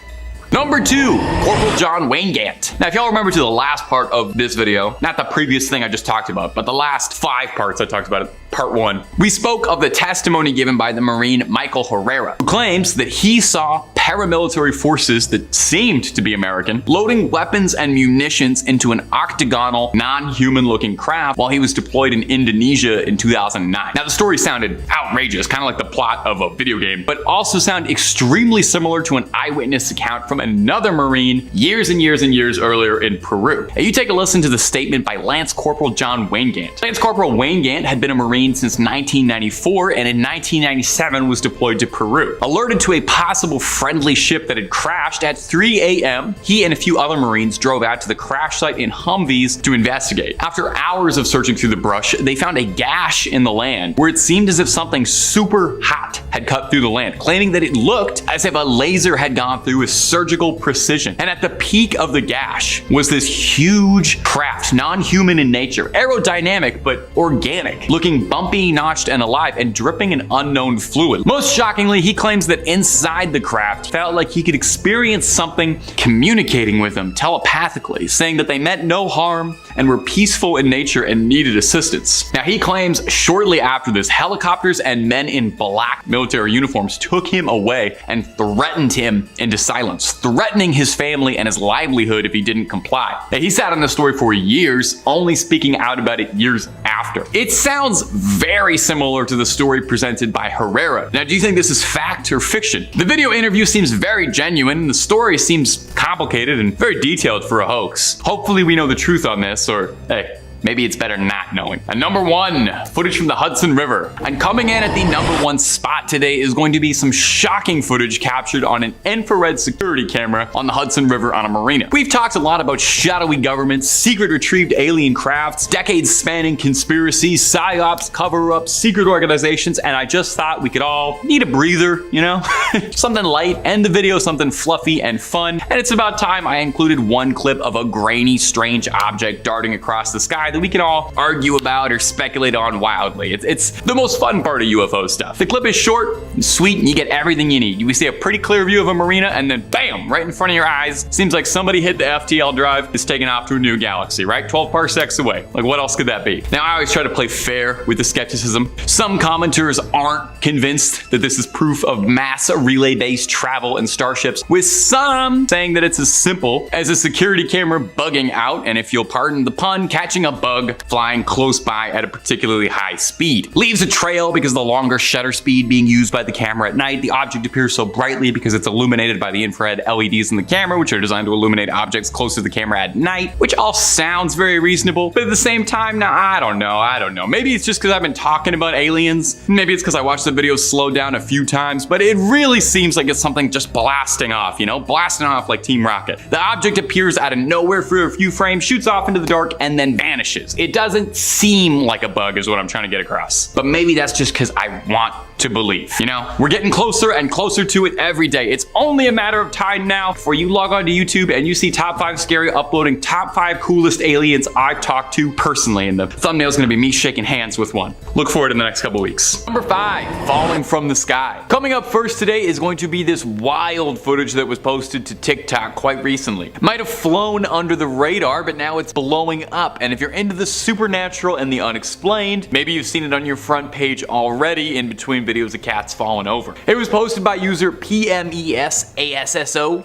Number 2, Corporal John Weingant. Now, if y'all remember to the last part of this video, not the previous thing I just talked about, but the last 5 parts I talked about, part 1, we spoke of the testimony given by the Marine Michael Herrera, who claims that he saw paramilitary forces that seemed to be American loading weapons and munitions into an octagonal, non-human looking craft while he was deployed in Indonesia in 2009. Now, the story sounded outrageous, kind of like the plot of a video game, but also sounded extremely similar to an eyewitness account from another Marine years and years and years earlier in Peru. Now, you take a listen to the statement by Lance Corporal John Weingant. Lance Corporal Weingant had been a Marine since 1994, and in 1997 was deployed to Peru. Alerted to a possible friendly ship that had crashed at 3 a.m., he and a few other Marines drove out to the crash site in Humvees to investigate. After hours of searching through the brush, they found a gash in the land where it seemed as if something super hot had cut through the land, claiming that it looked as if a laser had gone through with surgical precision. And at the peak of the gash was this huge craft, non-human in nature, aerodynamic but organic, looking bumpy, notched, and alive, and dripping an unknown fluid. Most shockingly, he claims that inside the craft felt like he could experience something communicating with him telepathically, saying that they meant no harm and were peaceful in nature and needed assistance. Now, he claims shortly after this, helicopters and men in black military uniforms took him away and threatened him into silence, threatening his family and his livelihood if he didn't comply. Now, he sat on this story for years, only speaking out about it years after. It sounds very similar to the story presented by Herrera. Now, do you think this is fact or fiction? The video interview seems very genuine, and the story seems complicated and very detailed for a hoax. Hopefully we know the truth on this, or hey, maybe it's better not knowing. And number 1, footage from the Hudson River. And coming in at the number 1 spot today is going to be some shocking footage captured on an infrared security camera on the Hudson River on a marina. We've talked a lot about shadowy governments, secret retrieved alien crafts, decades spanning conspiracies, psyops, cover-ups, secret organizations, and I just thought we could all need a breather, you know? Something light, end the video something fluffy and fun. And it's about time I included one clip of a grainy, strange object darting across the sky sky that we can all argue about or speculate on wildly. It's the most fun part of UFO stuff. The clip is short and sweet and you get everything you need. You see a pretty clear view of a marina and then bam, right in front of your eyes. Seems like somebody hit the FTL drive, is taken off to a new galaxy, right? 12 parsecs away. Like what else could that be? Now I always try to play fair with the skepticism. Some commenters aren't convinced that this is proof of mass relay-based travel in starships, with some saying that it's as simple as a security camera bugging out, and if you'll pardon the pun, catching a bug flying close by at a particularly high speed. Leaves a trail because of the longer shutter speed being used by the camera at night. The object appears so brightly because it's illuminated by the infrared LEDs in the camera, which are designed to illuminate objects close to the camera at night, which all sounds very reasonable, but at the same time, now I don't know. Maybe it's just because I've been talking about aliens. Maybe it's because I watched the video slow down a few times, but it really seems like it's something just blasting off, you know? Blasting off like Team Rocket. The object appears out of nowhere for a few frames, shoots off into the dark, and then vanishes. It doesn't seem like a bug is what I'm trying to get across. But maybe that's just because I want to believe, you know? We're getting closer and closer to it every day. It's only a matter of time now before you log on to YouTube and you see Top 5 Scary uploading top 5 coolest aliens I've talked to personally, and the thumbnail is gonna be me shaking hands with one. Look forward in the next couple weeks. Number 5, falling from the sky. Coming up first today is going to be this wild footage that was posted to TikTok quite recently. Might have flown under the radar, but now it's blowing up, and if you're into the supernatural and the unexplained, maybe you've seen it on your front page already in between videos of cats falling over. It was posted by user PMESASSO,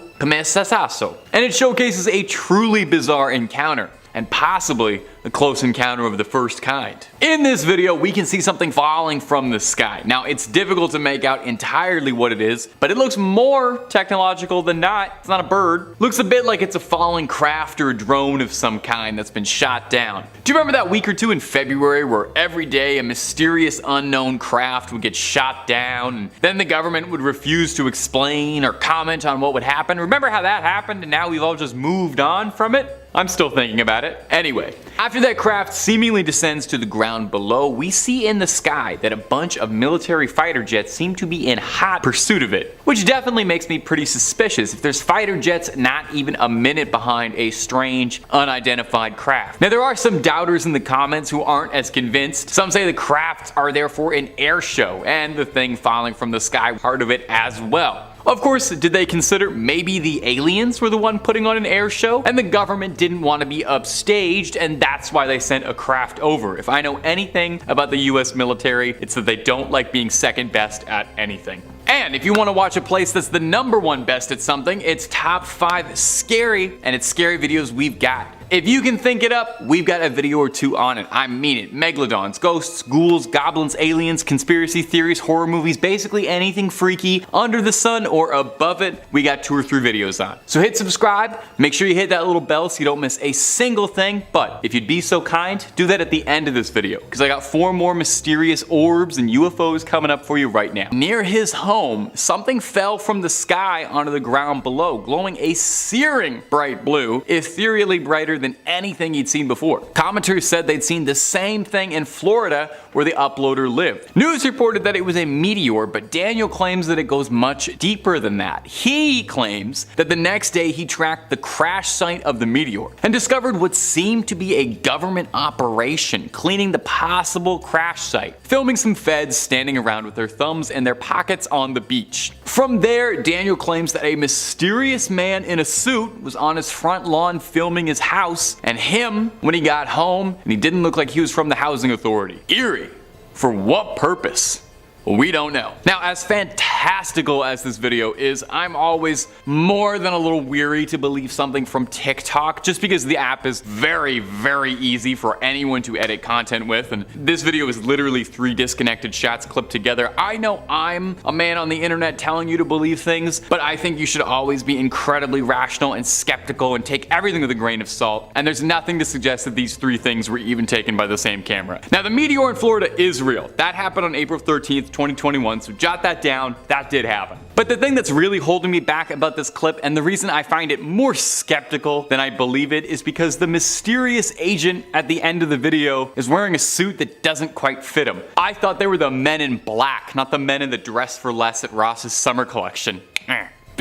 and it showcases a truly bizarre encounter, and possibly a close encounter of the first kind. In this video, we can see something falling from the sky. Now, it's difficult to make out entirely what it is, but it looks more technological than not. It's not a bird. Looks a bit like it's a falling craft or a drone of some kind that's been shot down. Do you remember that week or two in February where every day a mysterious unknown craft would get shot down, and then the government would refuse to explain or comment on what would happen? Remember how that happened and now we've all just moved on from it? I'm still thinking about it. Anyway, after that craft seemingly descends to the ground below, we see in the sky that a bunch of military fighter jets seem to be in hot pursuit of it, which definitely makes me pretty suspicious if there's fighter jets not even a minute behind a strange, unidentified craft. Now, there are some doubters in the comments who aren't as convinced. Some say the crafts are therefore an air show, and the thing falling from the sky part of it as well. Of course, did they consider maybe the aliens were the one putting on an air show and the government didn't want to be upstaged and that's why they sent a craft over? If I know anything about the US military, it's that they don't like being second best at anything. And if you want to watch a place that's the #1 best at something, it's Top 5 Scary, and it's scary videos we've got. If you can think it up, we've got a video or two on it. I mean it. Megalodons, ghosts, ghouls, goblins, aliens, conspiracy theories, horror movies, basically anything freaky under the sun or above it, we got 2 or 3 videos on. So hit subscribe, make sure you hit that little bell so you don't miss a single thing, but if you'd be so kind, do that at the end of this video, because I got 4 more mysterious orbs and UFOs coming up for you right now. Near his home, something fell from the sky onto the ground below, glowing a searing bright blue, ethereally brighter than anything he'd seen before. Commenters said they'd seen the same thing in Florida where the uploader lived. News reported that it was a meteor, but Daniel claims that it goes much deeper than that. He claims that the next day he tracked the crash site of the meteor and discovered what seemed to be a government operation cleaning the possible crash site, filming some feds standing around with their thumbs in their pockets on the beach. From there, Daniel claims that a mysterious man in a suit was on his front lawn filming his house and him when he got home, and he didn't look like he was from the housing authority. Eerie. For what purpose? We don't know. Now, as fantastical as this video is, I'm always more than a little weary to believe something from TikTok, just because the app is very, very easy for anyone to edit content with, and this video is literally 3 disconnected shots clipped together. I know I'm a man on the internet telling you to believe things, but I think you should always be incredibly rational and skeptical and take everything with a grain of salt, and there's nothing to suggest that these 3 things were even taken by the same camera. Now, the meteor in Florida is real. That happened on April 13th, 2021, so jot that down, that did happen. But the thing that's really holding me back about this clip, and the reason I find it more skeptical than I believe it, is because the mysterious agent at the end of the video is wearing a suit that doesn't quite fit him. I thought they were the men in black, not the men in the dress for less at Ross's summer collection.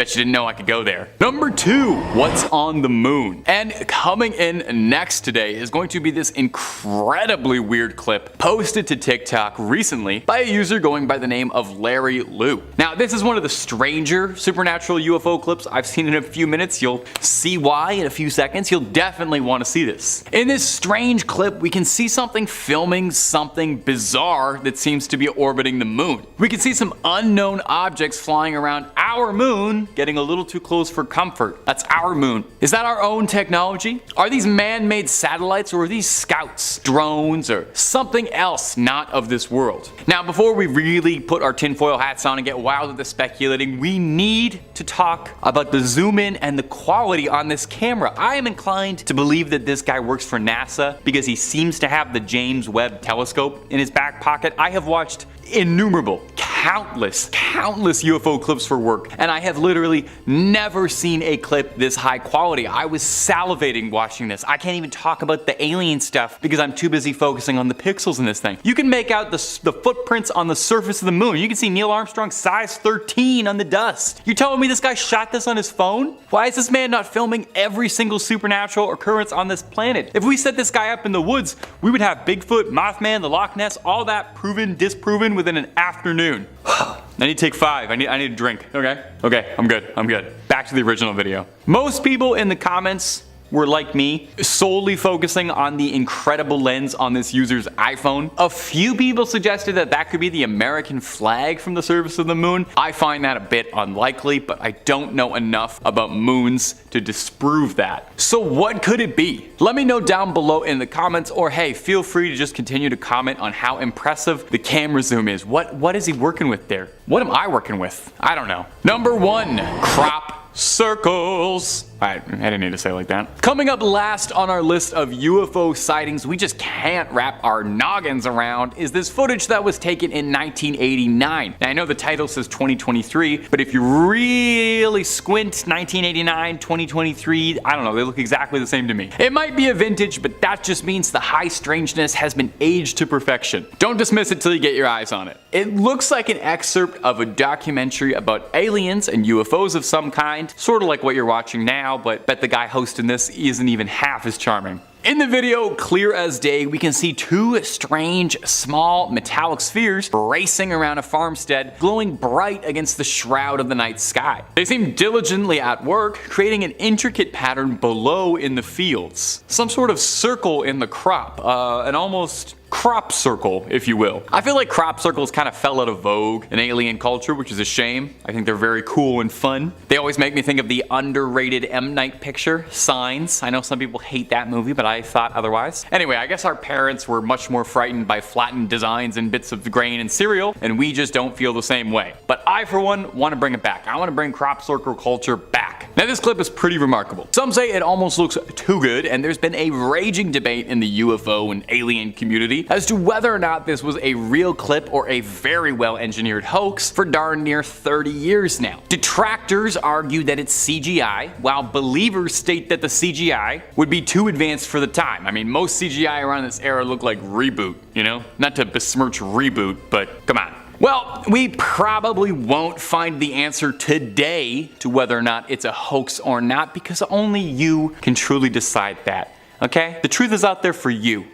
Bet you didn't know I could go there. Number 2, what's on the moon? And coming in next today is going to be this incredibly weird clip posted to TikTok recently by a user going by the name of Larry Liu. Now, this is one of the stranger supernatural UFO clips I've seen in a few minutes. You'll see why in a few seconds. You'll definitely want to see this. In this strange clip, we can see something filming something bizarre that seems to be orbiting the moon. We can see some unknown objects flying around our moon, getting a little too close for comfort. That's our moon. Is that our own technology? Are these man-made satellites, or are these scouts, drones, or something else not of this world? Now, before we really put our tinfoil hats on and get wild with the speculating, we need to talk about the zoom in and the quality on this camera. I am inclined to believe that this guy works for NASA because he seems to have the James Webb telescope in his back pocket. I have watched innumerable, countless UFO clips for work, and I have literally never seen a clip this high quality. I was salivating watching this. I can't even talk about the alien stuff because I'm too busy focusing on the pixels in this thing. You can make out the footprints on the surface of the moon. You can see Neil Armstrong's size 13 on the dust. You're telling me this guy shot this on his phone? Why is this man not filming every single supernatural occurrence on this planet? If we set this guy up in the woods, we would have Bigfoot, Mothman, the Loch Ness, all that proven, disproven within an afternoon. I need to take 5. I need a drink. Okay, I'm good. Back to the original video. Most people in the comments were like me, solely focusing on the incredible lens on this user's iPhone. A few people suggested that that could be the American flag from the surface of the moon. I find that a bit unlikely, but I don't know enough about moons to disprove that. So what could it be? Let me know down below in the comments, or hey, feel free to just continue to comment on how impressive the camera zoom is. What is he working with there? What am I working with? I don't know. Number 1, crop circles. I didn't need to say it like that. Coming up last on our list of UFO sightings we just can't wrap our noggins around is this footage that was taken in 1989. Now, I know the title says 2023, but if you really squint, 1989, 2023, I don't know, they look exactly the same to me. It might be a vintage, but that just means the high strangeness has been aged to perfection. Don't dismiss it till you get your eyes on it. It looks like an excerpt of a documentary about aliens and UFOs of some kind, sort of like what you're watching now, but bet the guy hosting this isn't even half as charming. In the video, clear as day, we can see 2 strange, small, metallic spheres racing around a farmstead, glowing bright against the shroud of the night sky. They seem diligently at work, creating an intricate pattern below in the fields. Some sort of circle in the crop, an almost crop circle, if you will. I feel like crop circles kind of fell out of vogue in alien culture, which is a shame. I think they're very cool and fun. They always make me think of the underrated M. Night picture, Signs. I know some people hate that movie, but I thought otherwise. Anyway, I guess our parents were much more frightened by flattened designs and bits of grain and cereal, and we just don't feel the same way. But I, for one, want to bring it back. I want to bring crop circle culture back. Now, this clip is pretty remarkable. Some say it almost looks too good, and there's been a raging debate in the UFO and alien community as to whether or not this was a real clip or a very well engineered hoax for darn near 30 years now. Detractors argue that it's CGI, while believers state that the CGI would be too advanced for the time. I mean, most CGI around this era looked like Reboot, you know? Not to besmirch Reboot, but come on. Well, we probably won't find the answer today to whether or not it's a hoax or not, because only you can truly decide that, okay? The truth is out there for you.